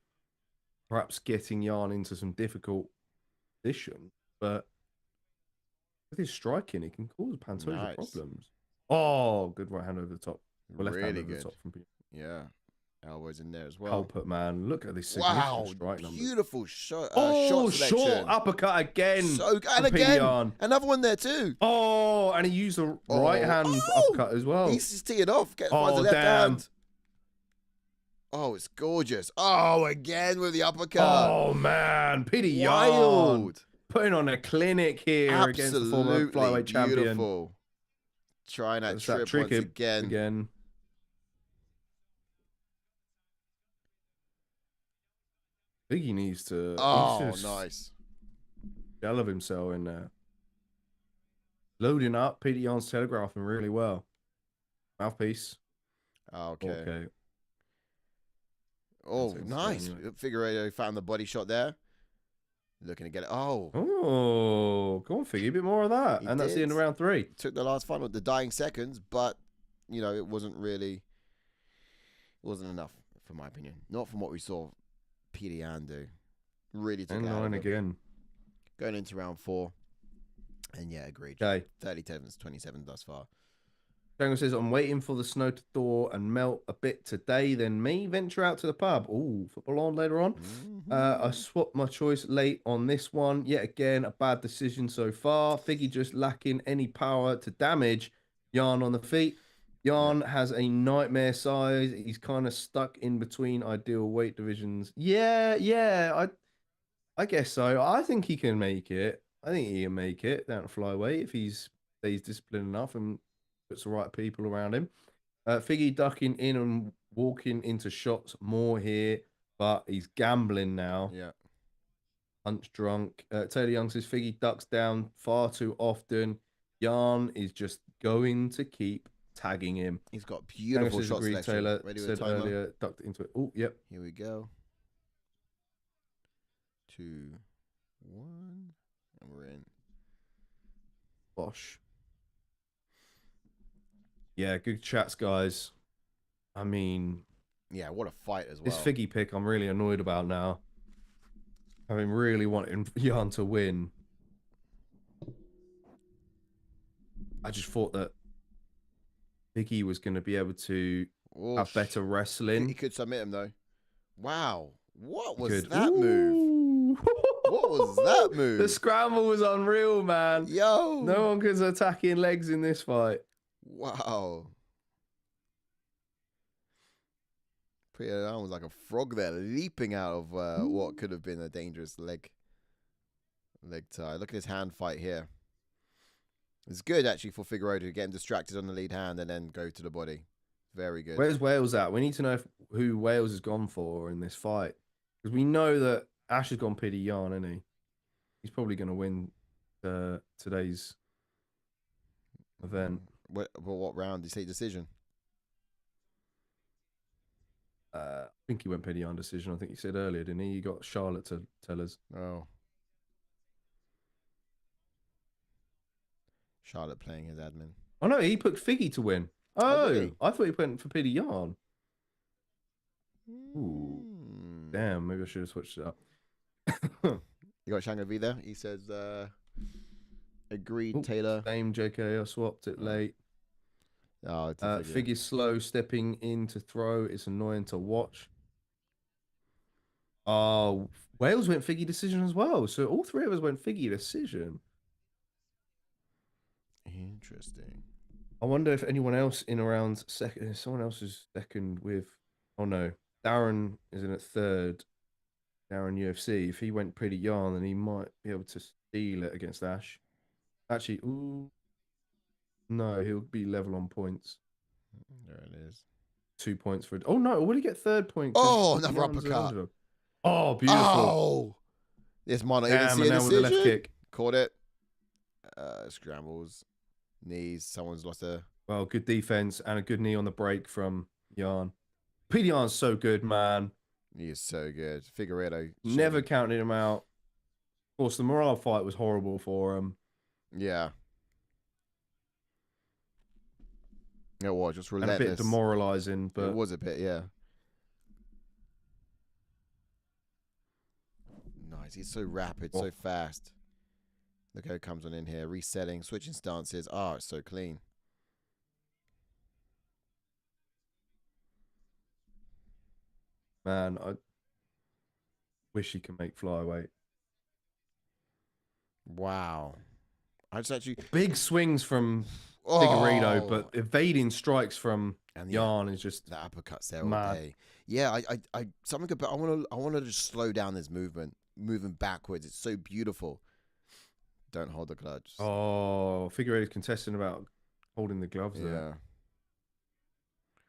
perhaps getting Yan into some difficult position, but with his striking, he can cause Pantoja problems. Oh, good right hand over the top. Well, left hand over the top from Petr. Yeah. Elbows in there as well. Culprit, man. Look at this significant strike number. Beautiful shot. Oh, short uppercut again. So, and again, another one there too. Oh, and he used the right hand uppercut as well. He's just teeing off. Finds the left hand. Oh, it's gorgeous. Oh, again with the uppercut. Oh, man. Petr Yan putting on a clinic here against the former flyweight champion. Beautiful. Trying that trick once again. I think he needs to. Oh, nice. Shell of himself in there. Loading up. Petr Yan's telegraphing really well. Mouthpiece. Okay. Oh, nice. Figueiredo found the body shot there. Looking to get it. Oh, go on, Figgy. A bit more of that. And that's the end of round 3. Took the last final, the dying seconds, but, you know, it wasn't enough, for my opinion. Not from what we saw Petr Yan do. Really took it out of it. Again. Going into round 4. And yeah, agreed. Okay. 30-27 thus far. Zhang says, I'm waiting for the snow to thaw and melt a bit today, then me venture out to the pub. Oh, football on later on. I swapped my choice late on this one. Yet again, a bad decision so far. Figgy just lacking any power to damage Yan on the feet. Yan has a nightmare size. He's kind of stuck in between ideal weight divisions. Yeah, I guess so. I think he can make it. I think he can make it down to flyweight if he stays disciplined enough and puts the right people around him. Figgy ducking in and walking into shots more here, but he's gambling now. Yeah. Punch drunk. Taylor Young says Figgy ducks down far too often. Yan is just going to keep tagging him. He's got beautiful shot selection. Taylor said earlier, ducked into it. Oh, yep. Here we go. 2, 1, and we're in. Bosh. Yeah, good chats, guys. I mean... Yeah, what a fight as well. This Figgy pick I'm really annoyed about now. Having really wanted Yan to win. I just thought that Figgy was going to be able to have better wrestling. He could submit him, though. Wow. What was that move? What was that move? The scramble was unreal, man. Yo. No one was attacking legs in this fight. Wow. Petr Yan was like a frog there, leaping out of what could have been a dangerous leg tie. Look at his hand fight here. It's good, actually, for Figueiredo to get him distracted on the lead hand and then go to the body. Very good. Where's Wales at? We need to know who Wales has gone for in this fight. Because we know that Ash has gone Petr Yan, isn't he? He's probably going to win today's event. What round? Did you say decision? I think he went Petr Yan decision. I think he said earlier, didn't he? You got Charlotte to tell us. Oh. Charlotte playing his admin. Oh, no, he picked Figgy to win. Oh, I thought he went for Petr Yan. Ooh. Damn, maybe I should have switched it up. You got Shango V there? He says, Agreed, Ooh, Taylor. Same JK. I swapped it late. Oh, Figure slow stepping in to throw. It's annoying to watch. Oh, Wales went Figgy decision as well. So all three of us went Figgy decision. Interesting. I wonder if anyone else in around second. Someone else is second with. Oh no, Darren is in at third. Darren UFC. If he went pretty yarn, then he might be able to steal it against Ash. Actually, ooh, no, he'll be level on points. There it is. 2 points for. Oh no, will he get third point? Oh, another uppercut. Oh, beautiful. Oh, this might not even see a now decision. with the left kick. Caught it. Scrambles. Knees. Someone's lost a. Well, good defense and a good knee on the break from Yarn. Peter Yarn's so good, man. He is so good. Figueiredo. Never counted him out. Of course, the morale fight was horrible for him. Yeah. It was just relentless. And a bit demoralizing, but it was a bit, yeah. Nice. He's so rapid, so fast. Look how he comes on in here, resetting, switching stances. Oh, it's so clean. Man, I wish he could make flyweight. Wow. I just actually big swings from Figueiredo, but evading strikes from Yarn is just the uppercuts there all day. Yeah, I something about I want to just slow down this moving backwards. It's so beautiful. Don't hold the gloves. Oh, Figueiredo's contesting about holding the gloves there. Yeah.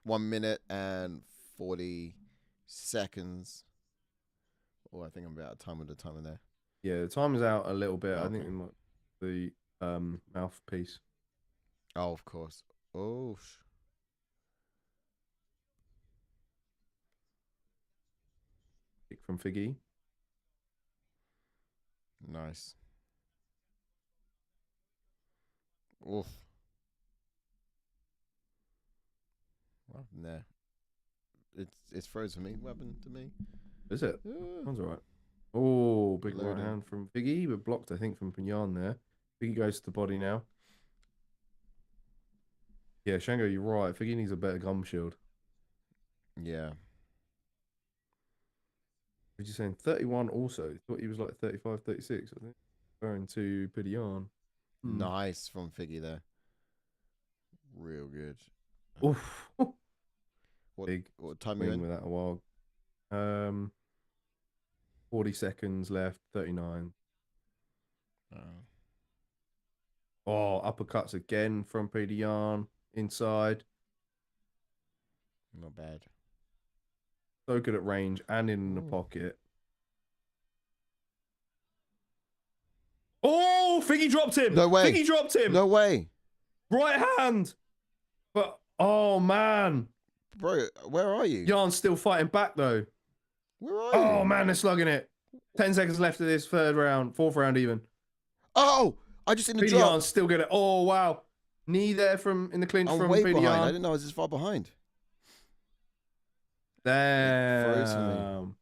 1 minute and 40 seconds. Oh, I think I'm out of time with the timer there. Yeah, the time is out a little bit. Okay. I think it might the mouthpiece. Oh, of course. Oh. Kick from Figgy. Nice. Oof. What happened there? It's froze for me. What happened to me? Is it? Sounds alright. Oh, big right hand from Figgy, but blocked, I think, from Yarn there. Figgy goes to the body now. Yeah, Shango, you're right. Figgy needs a better gum shield. Yeah. What you saying? 31 also. Thought he was like 35, 36, I think. Referring to Petr Yarn. Nice from Figgy there. Real good. Oof. What time are you in? With that a while. 40 seconds left. 39. Oh, uppercuts again from Petr Yarn inside. Not bad. So good at range and in the pocket. Oh, Figgy dropped him. No way. Figgy dropped him. No way. Right hand. But, oh, man. Bro, where are you? Yarn's still fighting back, though. Where are you? Oh, man, they're slugging it. 10 seconds left of this fourth round even. Oh, I just in the Petr drop. Yarn's still get it. Oh, wow. Knee there in the clinch from way Petr behind. Yarn. I didn't know I was this far behind. Damn.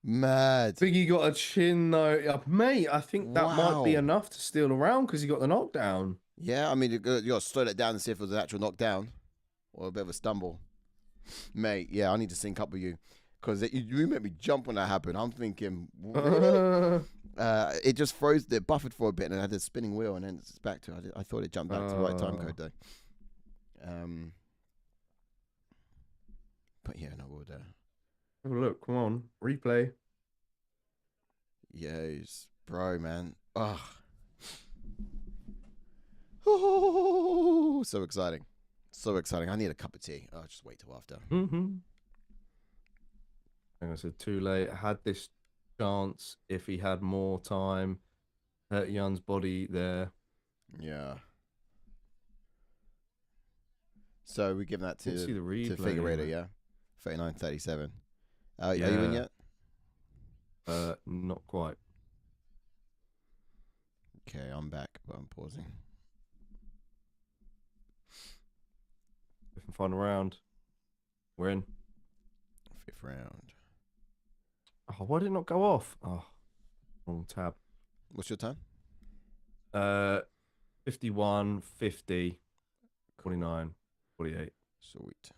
Mad. Figgy got a chin, though. Mate, I think that might be enough to steal a round because he got the knockdown. Yeah, I mean, you got to slow that down and see if it was an actual knockdown or a bit of a stumble. Mate, yeah, I need to sync up with you because you made me jump when that happened. I'm thinking, really? It just froze, it buffered for a bit and it had a spinning wheel and then it's back to it. I thought it jumped back to the right time code, though. But yeah, no, we'll have a look. Come on. Replay. Yes, bro, man. Ugh. Oh, so exciting. So exciting. I need a cup of tea. I'll just wait till after. Like I said, too late. I had this chance if he had more time. Hurt Jan's body there. Yeah. So we give that to Figueiredo, yeah? 39-37. Are you in yet? Not quite. Okay, I'm back, but I'm pausing. Final round. We're in. 5th round. Oh, why did it not go off? Oh, wrong tab. What's your time? 51, 50, 49, 48. Sweet.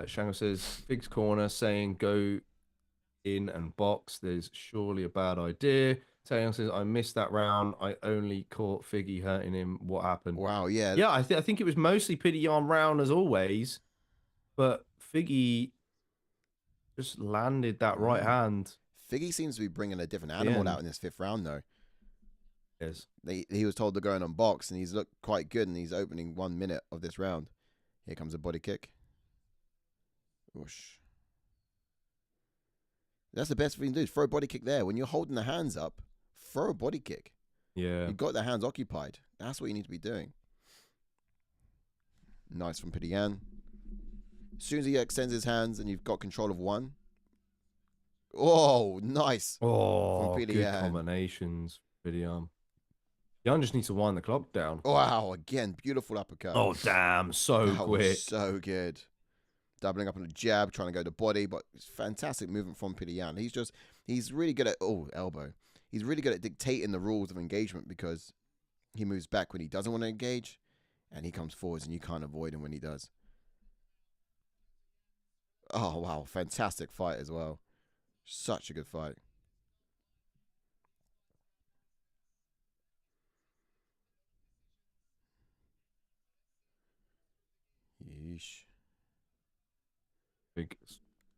Shango says, Fig's corner saying go in and box. There's surely a bad idea. Taeyong says, I missed that round. I only caught Figgy hurting him. What happened? Wow, yeah. Yeah, I think it was mostly Petr Yan round as always, but Figgy just landed that right hand. Figgy seems to be bringing a different animal out in this 5th round, though. Yes. He was told to go in on box, and he's looked quite good, and he's opening 1 minute of this round. Here comes a body kick. Whoosh. That's the best thing to do, is throw a body kick there. When you're holding the hands up, throw a body kick. Yeah. You've got the hands occupied. That's what you need to be doing. Nice from Petr Yan. As soon as he extends his hands and you've got control of one. Oh, nice. Oh, good combinations, Petr Yan. Yan just needs to wind the clock down. Wow, again, beautiful uppercut. Oh, damn, so quick. So good. Doubling up on a jab, trying to go to body, but it's fantastic movement from Petr Yan. He's really good at, elbow. He's really good at dictating the rules of engagement because he moves back when he doesn't want to engage, and he comes forwards, and you can't avoid him when he does. Oh, wow, fantastic fight as well. Such a good fight. Yeesh. Big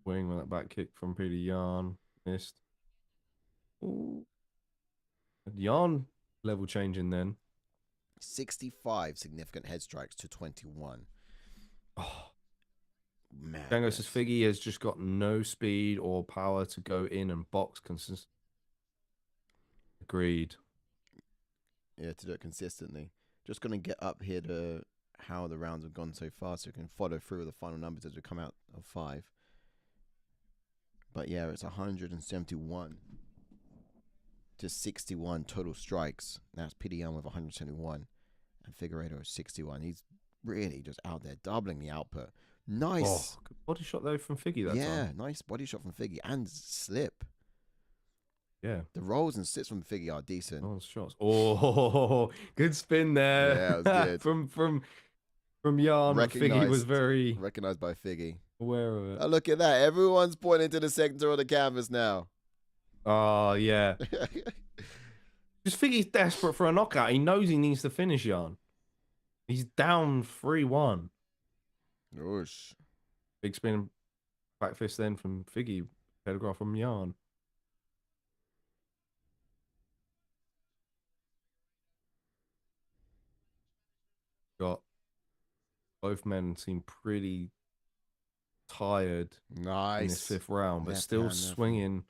swing with that back kick from Petr Yan. Missed. Ooh. Yan level changing then. 65 significant head strikes to 21. Oh. Man. Django says Figgy has just got no speed or power to go in and box consistently. Agreed. Yeah, to do it consistently. Just going to get up here to how the rounds have gone so far so we can follow through with the final numbers as we come out of 5. But yeah, it's 171 to 61 total strikes. That's Petr Yan with 171 and Figueiredo is 61. He's really just out there doubling the output. Nice. Oh, good body shot though from Figgy that time. Yeah, nice body shot from Figgy and slip. Yeah. The rolls and slips from Figgy are decent. Oh, shots. Oh, good spin there. Yeah, it was good. from Yan. Figgy was very recognized by Figgy. Aware of it. Oh, look at that. Everyone's pointing to the center of the canvas now. Oh, yeah. Just Figgy's desperate for a knockout. He knows he needs to finish Yan. He's down 3-1. Oosh. Big spin back fist then from Figgy. Telegraph from Yan. Got both men seem pretty tired in this 5th round, but still swinging.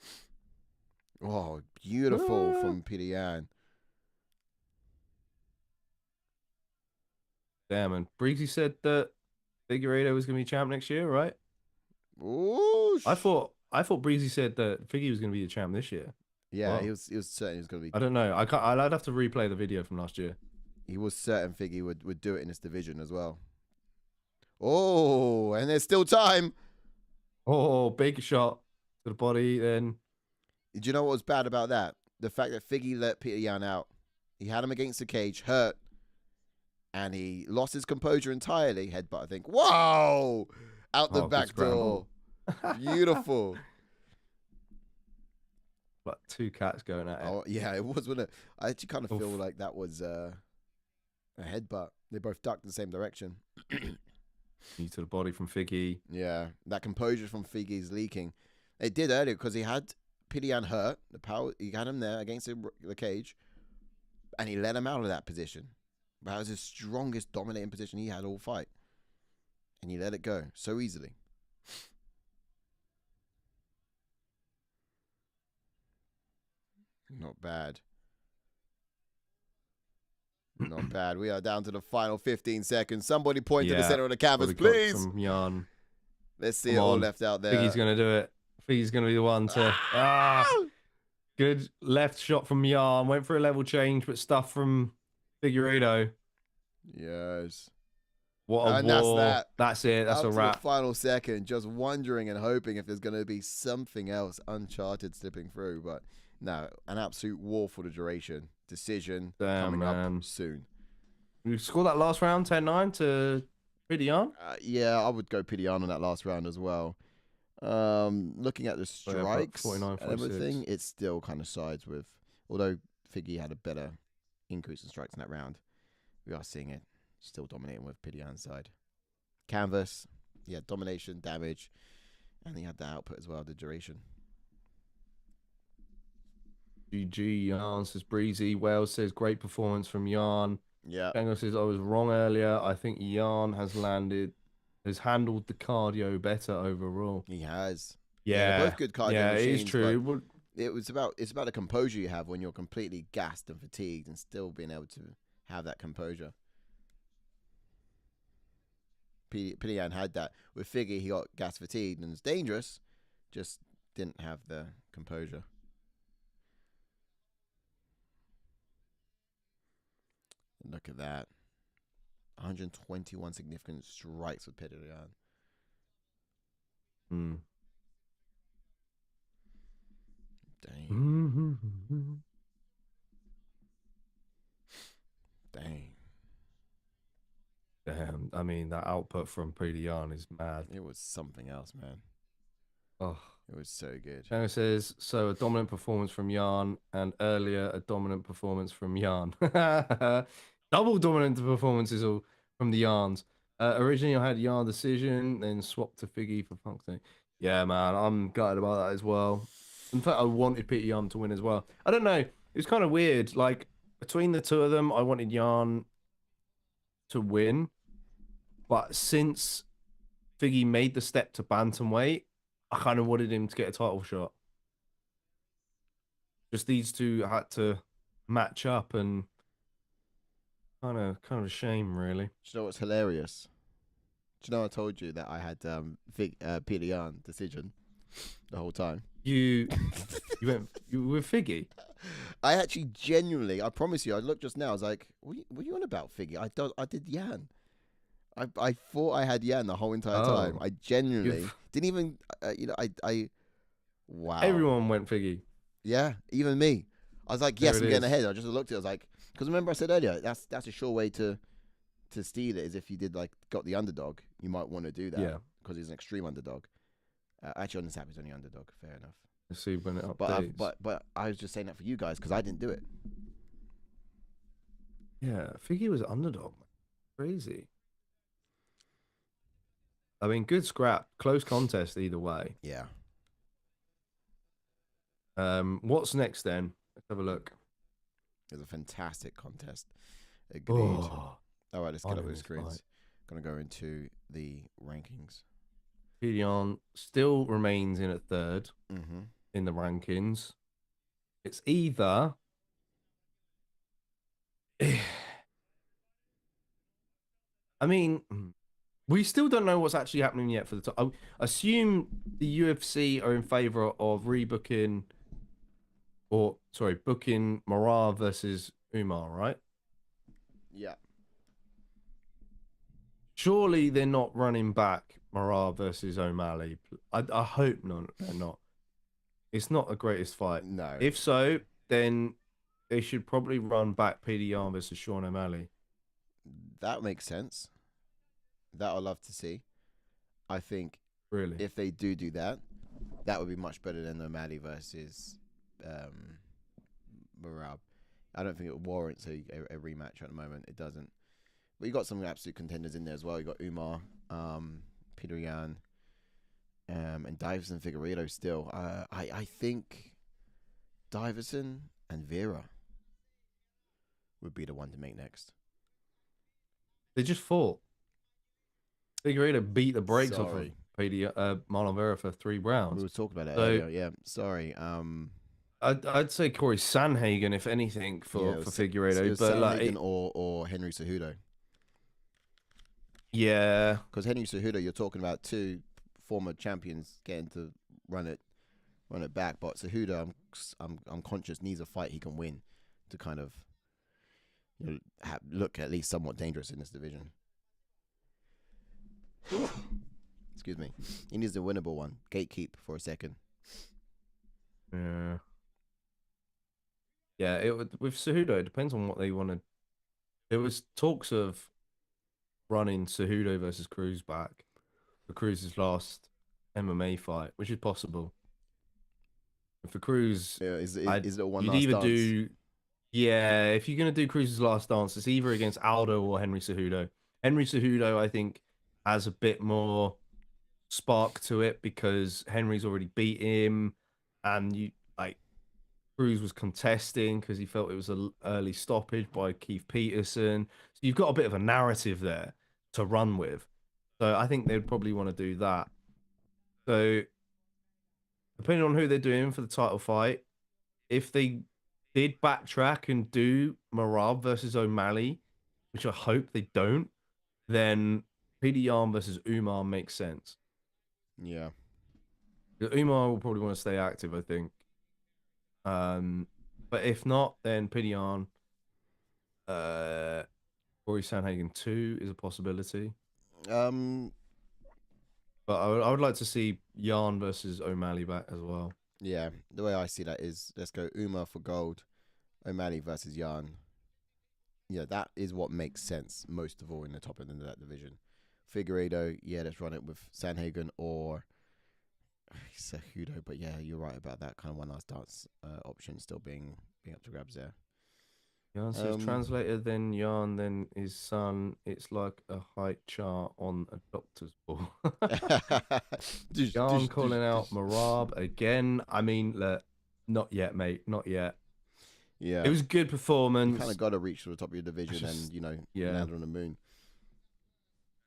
Oh, beautiful from Petr Yan. Damn, and Breezy said that Figueiredo was going to be champ next year, right? Ooh. I thought Breezy said that Figgy was going to be the champ this year. Yeah, wow. he was certain he was going to be. I don't know. I'd have to replay the video from last year. He was certain Figgy would do it in this division as well. Oh, and there's still time. Oh, big shot to the body then. Do you know what was bad about that? The fact that Figgy let Petr Yan out. He had him against the cage, hurt, and he lost his composure entirely. Headbutt, I think. Whoa! Out the back door. Beautiful. Like 2 cats going at it. Oh, yeah, it was, wasn't it? I actually kind of feel like that was a headbutt. They both ducked in the same direction. Knee to the body from Figgy. Yeah, that composure from Figgy is leaking. It did earlier because he had Petr Yan hurt. The power, he had him there against the cage, and he let him out of that position. That was his strongest dominating position he had all fight, and he let it go so easily. Not bad. Not bad. We are down to the final 15 seconds. Somebody point to the center of the canvas, please. From Yan. Let's see it all left out there. Figgy's going to do it. Figgy's going to be the one to... Good left shot from Yan. Went for a level change, but stuff from Figueiredo. Yes. What a war. That's it. That's a wrap. The final second, just wondering and hoping if there's going to be something else Uncharted slipping through, but No, an absolute war for the duration. Decision Damn, coming man. up soon. You scored that last round 10-9 to Midian. Yeah, I would go Pidian on that last round as well. Looking at the strikes 49, and everything, it still kind of sides with. Although Figgy had a better increase in strikes in that round, we are seeing it still dominating with Pidian's side. Canvas, yeah, domination, damage, and he had the output as well, the duration. GG, Jan says Breezy. Wales says great performance from Jan. Yeah. Django says I was wrong earlier. I think Jan has handled the cardio better overall. He has. Yeah, they're both good cardio machines. Yeah, it is true. It's about the composure you have when you're completely gassed and fatigued and still being able to have that composure. Pidian had that. With Figgy, he got gas fatigued and was dangerous, just didn't have the composure. Look at that. 121 significant strikes with Petr. Dang. Dang. Damn. I mean, that output from Petr is mad. It was something else, man. Oh. It was so good. Django says, so a dominant performance from Jan, and earlier a dominant performance from Jan. Double dominant performances all from the Jans. Originally I had Jan decision, then swapped to Figgy for fuck's sake. Yeah, man, I'm gutted about that as well. In fact, I wanted Peter Jan to win as well. I don't know. It was kind of weird. Like, between the two of them, I wanted Jan to win. But since Figgy made the step to bantamweight, I kind of wanted him to get a title shot. Just these two had to match up, and kind of a shame, really. Do you know what's hilarious? Do you know I told you that I had Peter Jan decision the whole time? You were Figgy? I actually genuinely, I promise you, I looked just now, I was like, what are you on about, Figgy? I did Jan. I thought I had Jan the whole entire time. I genuinely didn't even, wow. Everyone went Figgy. Yeah, even me. I was like, yes, I'm getting ahead. I just looked at it, I was like, because remember I said earlier, that's a sure way to steal it, is if you got the underdog, you might want to do that. Yeah. Because he's an extreme underdog. Actually, on this app, he's only underdog. Fair enough. Let's see when it updates. But I was just saying that for you guys because I didn't do it. Yeah, Figgy was underdog. Crazy. I mean, good scrap. Close contest either way. Yeah. What's next then? Let's have a look. It was a fantastic contest. Agreed. All right, let's get up the screens. Going to go into the rankings. Gideon still remains in at third in the rankings. It's either... I mean... We still don't know what's actually happening yet for the top. I assume the UFC are in favor of booking Marah versus Umar, right? Yeah. Surely they're not running back Marah versus O'Malley. I hope not. They're not. It's not the greatest fight. No. If so, then they should probably run back Petr versus Sean O'Malley. That makes sense. That I'd love to see. I think if they do that, that would be much better than O'Malley versus Marab. I don't think it warrants a rematch at the moment. It doesn't. But you got some absolute contenders in there as well. You got Umar, Petr Yan, and Deiveson Figueiredo still. I think Deiveson and Vera would be the one to make next. They just fought. Figueiredo beat the brakes off of Marlon Vera for 3 rounds. We were talking about it earlier. Yeah, sorry. I'd say Corey Sandhagen, if anything, for Figueiredo. It was Sandhagen or Henry Cejudo. Yeah. Because Henry Cejudo, you're talking about 2 former champions getting to run it back. But Cejudo, I'm conscious, needs a fight he can win to kind of look at least somewhat dangerous in this division. Excuse me. He needs a winnable one. Gatekeep for a second. Yeah. Yeah, with Cejudo, it depends on what they want to. There was talks of running Cejudo versus Cruz back for Cruz's last MMA fight, which is possible. For Cruz, Yeah, is it a one you'd last either dance? do, yeah, if you're gonna do Cruz's last dance, it's either against Aldo or Henry Cejudo. Henry Cejudo, I think, has a bit more spark to it because Henry's already beat him, and you like Cruz was contesting because he felt it was an early stoppage by Keith Peterson. So you've got a bit of a narrative there to run with. So I think they'd probably want to do that. So depending on who they're doing for the title fight, if they did backtrack and do Marab versus O'Malley, which I hope they don't, then Peter Yan versus Umar makes sense. Yeah. Umar will probably want to stay active, I think. But if not, then Peter Yan, Rory Sandhagen 2 is a possibility. But I would like to see Yan versus O'Malley back as well. Yeah, the way I see that is let's go Umar for gold, O'Malley versus Yan. Yeah, that is what makes sense most of all in the top end of that division. Figueiredo, yeah, let's run it with Sandhagen or Cejudo. But yeah, you're right about that kind of one last dance option still being up to grabs there. Yan says translated, then Yan, then his son. It's like a height chart on a doctor's ball. Yan calling out Marab again. I mean, look, not yet, mate. Not yet. Yeah. It was a good performance. You kind of got to reach to the top of your division and, land on the moon.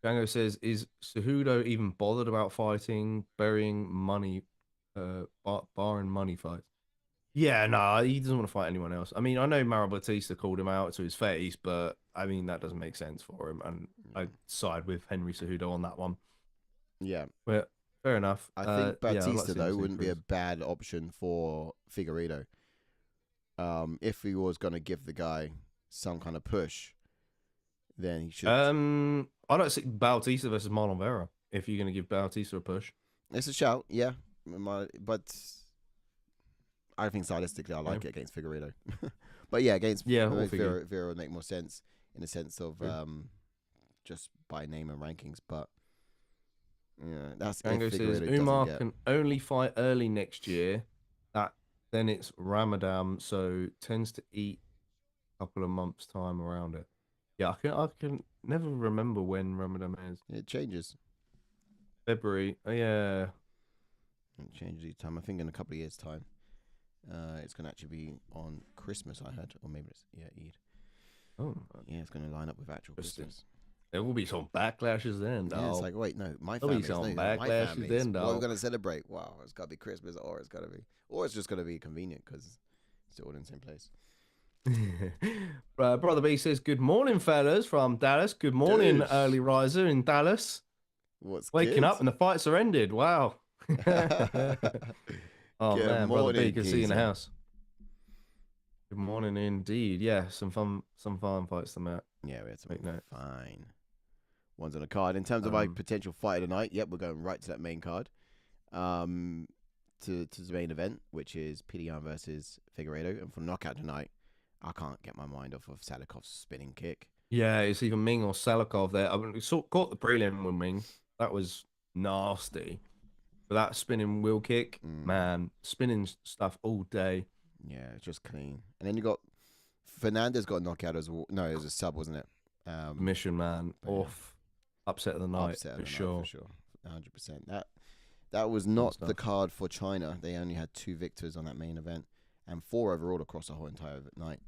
Django says, is Cejudo even bothered about fighting, burying money, barring money fights? Yeah, no, he doesn't want to fight anyone else. I mean, I know Mauro Batista called him out to his face, but I mean, that doesn't make sense for him. And I side with Henry Cejudo on that one. Yeah. But fair enough. I think Batista, though, wouldn't be a bad option for Figueiredo. If he was going to give the guy some kind of push, then he should. I don't see Bautista versus Marlon Vera if you're going to give Bautista a push. It's a shout, yeah. But I think stylistically I like it against Figueiredo. But yeah, against Vera would make more sense in the sense of just by name and rankings. But yeah, that's Django says Umar can only fight early next year. Then it's Ramadan, so tends to eat a couple of months' time around it. Yeah, I can never remember when Ramadan is. It changes. February. Oh, yeah. It changes each time. I think in a couple of years' time. It's going to actually be on Christmas, I heard. Or maybe it's, Eid. Oh. Yeah, it's going to line up with actual Christmas. There will be some backlashes then, dog. Yeah, it's like, wait, no, my family. There'll be some backlashes then, dog. What are we going to celebrate? Wow, it's got to be Christmas, or it's got to be, or it's just going to be convenient because it's all in the same place. Brother B says, good morning, fellas, from Dallas. Good morning, early riser in Dallas. Waking up and the fights are ended. Wow. Oh, man, Brother B, can see you in the house. Good morning indeed. Yeah, some fun fights to match. Yeah, we had some fine ones on the card. In terms of like potential fight of the night, we're going right to that main card. To the main event, which is Petr Yan versus Figueiredo. And for knockout tonight, I can't get my mind off of Salikhov's spinning kick. Yeah, it's either Ming or Salikhov there. I mean, caught the prelim with Ming. That was nasty. But that spinning wheel kick, man, spinning stuff all day. Yeah, it's just clean. And then you got Fernandes got a knockout as well. No, it was a sub, wasn't it? Mission, man. Off. Upset of the night, for sure. 100%. That was not the card for China. They only had 2 victors on that main event and 4 overall across the whole entire night.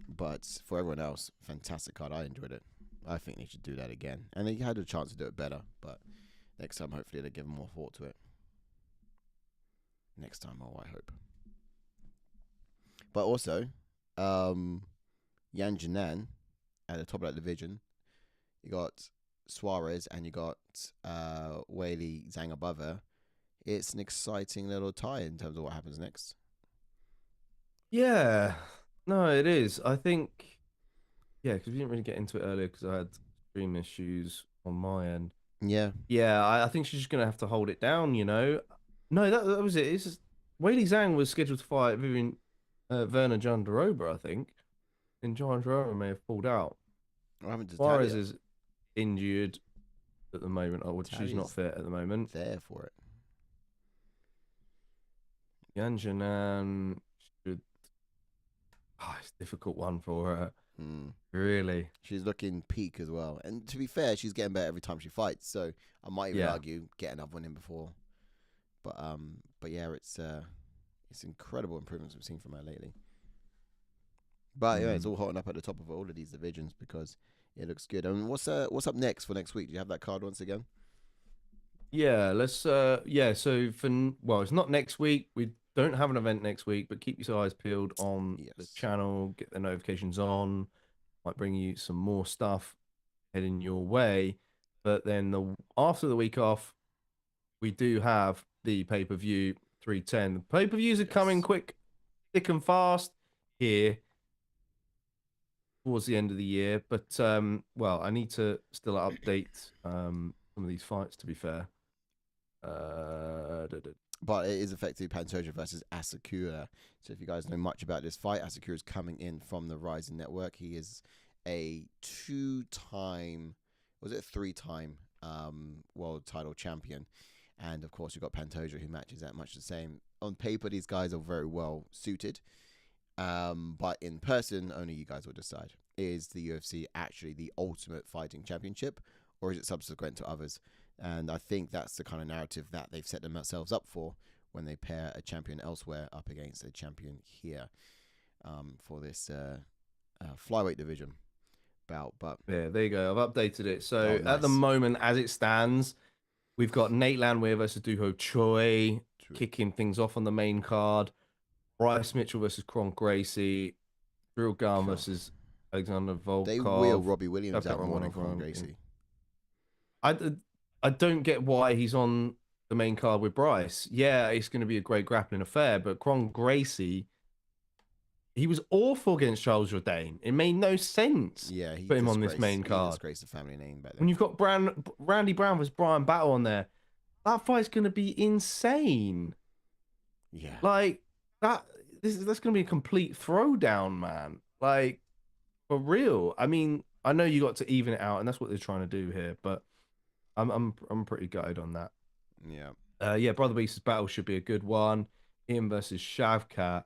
But for everyone else, fantastic card. I enjoyed it. I think they should do that again. And they had a chance to do it better, but next time, hopefully, they give more thought to it. Next time, I hope. But also, Yan Jinan at the top of that division, you got Suarez and you got Weili Zhang above her. It's an exciting little tie in terms of what happens next. Yeah, no, it is. I think, because we didn't really get into it earlier because I had stream issues on my end. Yeah. Yeah, I think she's just going to have to hold it down, you know. No, that was it. It's just, Weili Zhang was scheduled to fight Vivian Werner Jandaroba, I think. And Jandaroba may have pulled out. I haven't. Suarez is injured at the moment. Oh, she's not fit at the moment. There for it. Xiaonan should. Oh, it's a difficult one for her. Really. She's looking peak as well. And to be fair, she's getting better every time she fights. So I might even argue get another one in before. But yeah, it's incredible improvements we've seen from her lately. But yeah, it's all hotting up at the top of all of these divisions because it looks good. I mean, what's up next for next week? Do you have that card once again? Yeah, let's so it's not next week. We don't have an event next week, but keep your eyes peeled on the channel, get the notifications on. Might bring you some more stuff heading your way. But then after the week off, we do have the pay-per-view 310. The pay-per-views are coming quick, thick and fast here towards the end of the year. But well, I need to still update some of these fights, to be fair. But it is effectively Pantoja versus Asakura. So if you guys know much about this fight, Asakura is coming in from the Rising Network. He is a three-time world title champion. And of course, you've got Pantoja, who matches that much the same. On paper, these guys are very well suited. But in person, only you guys will decide. Is the UFC actually the ultimate fighting championship, or is it subsequent to others? And I think that's the kind of narrative that they've set themselves up for when they pair a champion elsewhere up against a champion here for this flyweight division bout. But yeah, there you go. I've updated it. So at the moment, as it stands, we've got Nate Landwehr versus Duho Choi kicking things off on the main card. Bryce Mitchell versus Cong Gracie. Drew Gunn versus Alexander Volkov. They wheel Robbie Williams out more than Cong Gracie. I don't get why he's on the main card with Bryce. Yeah, it's going to be a great grappling affair, but Cong Gracie, he was awful against Charles Jourdain. It made no sense. Yeah, he put him on this main card. He disgraced the family name back then. When you've got Randy Brown versus Brian Battle on there, that fight's going to be insane. Yeah, like that's going to be a complete throwdown, man. Like for real. I mean, I know you got to even it out, and that's what they're trying to do here, but. I'm pretty gutted on that. Yeah. Yeah, Brother Beast's battle should be a good one. Him versus Shavkat.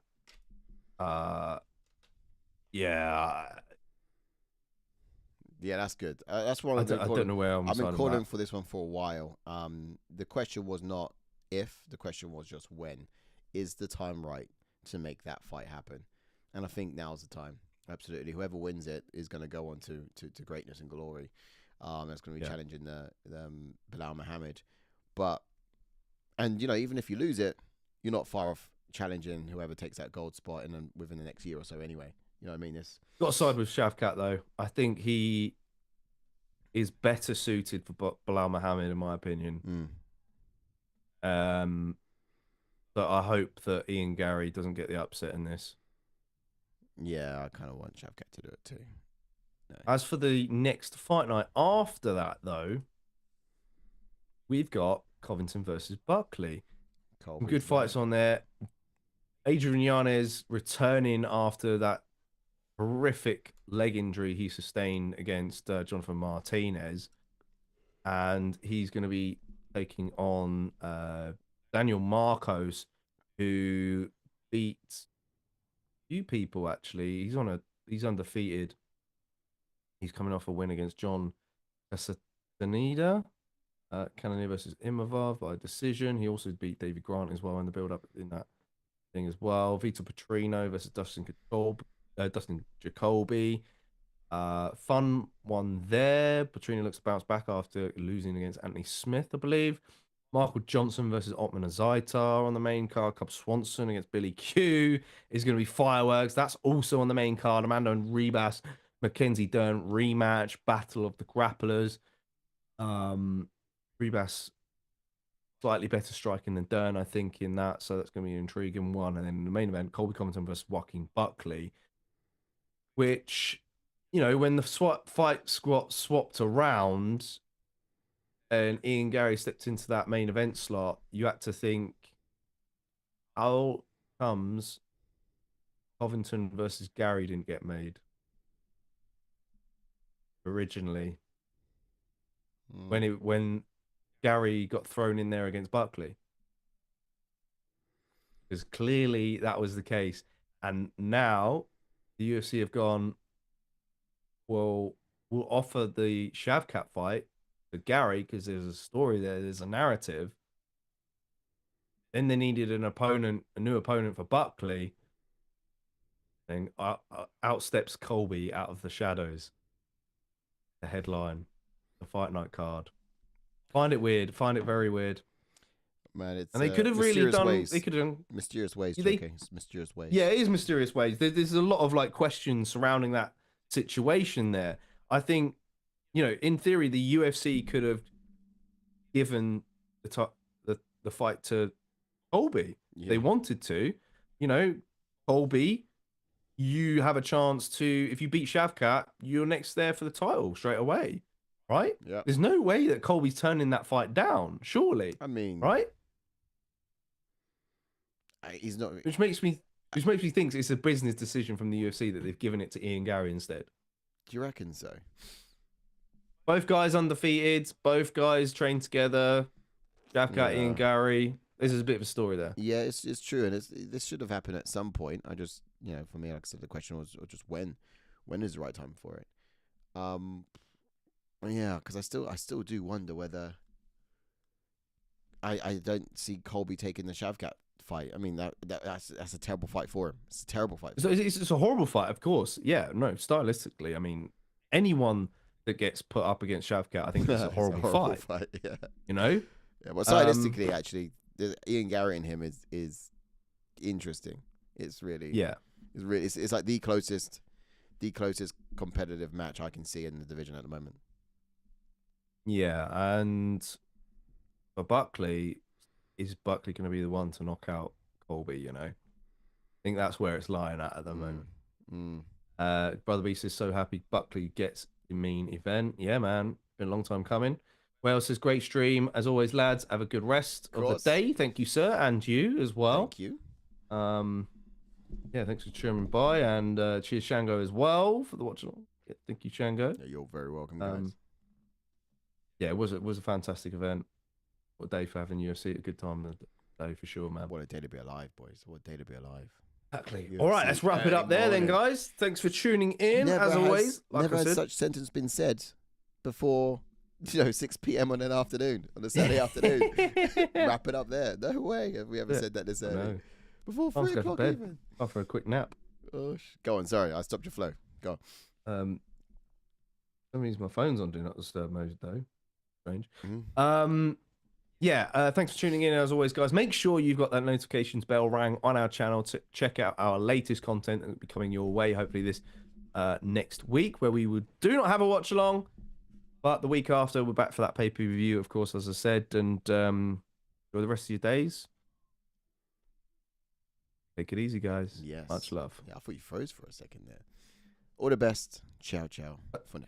Yeah. Yeah, that's good. That's one. I don't know where I've been calling for this one for a while. The question was not if, the question was just when. Is the time right to make that fight happen? And I think now's the time. Absolutely. Whoever wins it is going to go on to greatness and glory. That's going to be challenging the Bilal Muhammad. And even if you lose it, you're not far off challenging whoever takes that gold spot within the next year or so anyway. You know what I mean? Got to side with Shavkat, though. I think he is better suited for Bilal Muhammad, in my opinion. But I hope that Ian Gary doesn't get the upset in this. Yeah, I kind of want Shavkat to do it too. No. As for the next fight night after that, though, we've got Covington versus Buckley. Some good fights on there. Adrian Yanez returning after that horrific leg injury he sustained against Jonathan Martinez. And he's going to be taking on Daniel Marcos, who beat a few people, actually. He's undefeated. He's coming off a win against John Castaneda. Kenan versus Imavov by decision. He also beat David Grant as well in the build-up in that thing as well. Vitor Petrino versus Dustin Jacoby. Fun one there. Petrino looks to bounce back after losing against Anthony Smith, I believe. Michael Johnson versus Otman Azaitar on the main card. Cub Swanson against Billy Q is going to be fireworks. That's also on the main card. Amanda and Rebus, Mackenzie Dern rematch, Battle of the Grapplers. Rebus slightly better striking than Dern, I think, in that. So that's going to be an intriguing one. And then in the main event, Colby Covington versus Joaquin Buckley, which, when the fight swapped around and Ian Gary stepped into that main event slot, you had to think, how comes Covington versus Gary didn't get made originally when Gary got thrown in there against Buckley, because clearly that was the case. And now the UFC have gone, well, we'll offer the Shavkat fight to Gary because there's a story there, there's a narrative. Then they needed a new opponent for Buckley. And out steps Colby out of the shadows. The headline, the fight night card. Find it weird. Find it very weird. Man, it's and they could have really done. Ways. They could have done mysterious ways. Mysterious ways. Yeah, it is mysterious ways. There's a lot of like questions surrounding that situation there. I think, in theory, the UFC could have given the fight to Colby. Yeah. They wanted to. Colby, you have a chance to, if you beat Shavkat, you're next there for the title straight away, right? Yeah. There's no way that Colby's turning that fight down, surely. I mean, right? He's not. Which makes me think it's a business decision from the UFC that they've given it to Ian Gary instead. Do you reckon so? Both guys undefeated. Both guys trained together. Shavkat, Ian Gary. This is a bit of a story there. Yeah, it's true, and this should have happened at some point. I just, for me, like I said, the question was just when is the right time for it? Yeah, because I still do wonder whether I don't see Colby taking the Shavkat fight. I mean, that's a terrible fight for him. It's a terrible fight. So it's a horrible fight, of course. Yeah, no, stylistically, I mean, anyone that gets put up against Shavkat, I think it's a horrible fight. Yeah, Yeah, well, stylistically, actually, Ian Gary and him is interesting. It's really it's like the closest competitive match I can see in the division at the moment. Yeah, and for Buckley, is Buckley going to be the one to knock out Colby? I think that's where it's lying at the moment. Brother Beast is so happy Buckley gets the main event. Yeah, man, been a long time coming. Well, says great stream as always, lads. Have a good rest of the day. Thank you, sir, and you as well. Thank you. Yeah, thanks for cheering by, and cheers Shango as well for the watch along. Yeah, thank you, Shango. Yeah, you're very welcome, guys. Yeah, it was a fantastic event. What a day for having UFC. A good time of the day for sure, man. What a day to be alive, boys. What a day to be alive. Exactly. UFC. All right, let's wrap it up there then, guys. Thanks for tuning in, as always. Never has such sentence been said before. 6 p.m. on a Saturday afternoon. Wrap it up there. No way have we ever said that this early. Before 3 o'clock even. After a quick nap. Gosh. Go on, sorry, I stopped your flow. Go on. That means my phone's on Do Not Disturb mode though. Strange. Thanks for tuning in as always, guys. Make sure you've got that notifications bell rang on our channel to check out our latest content that will be coming your way, hopefully this next week, where we do not have a watch along. But the week after, we're back for that pay-per-view review, of course, as I said. And enjoy the rest of your days. Take it easy, guys. Yes. Much love. Yeah, I thought you froze for a second there. All the best. Ciao, ciao for now.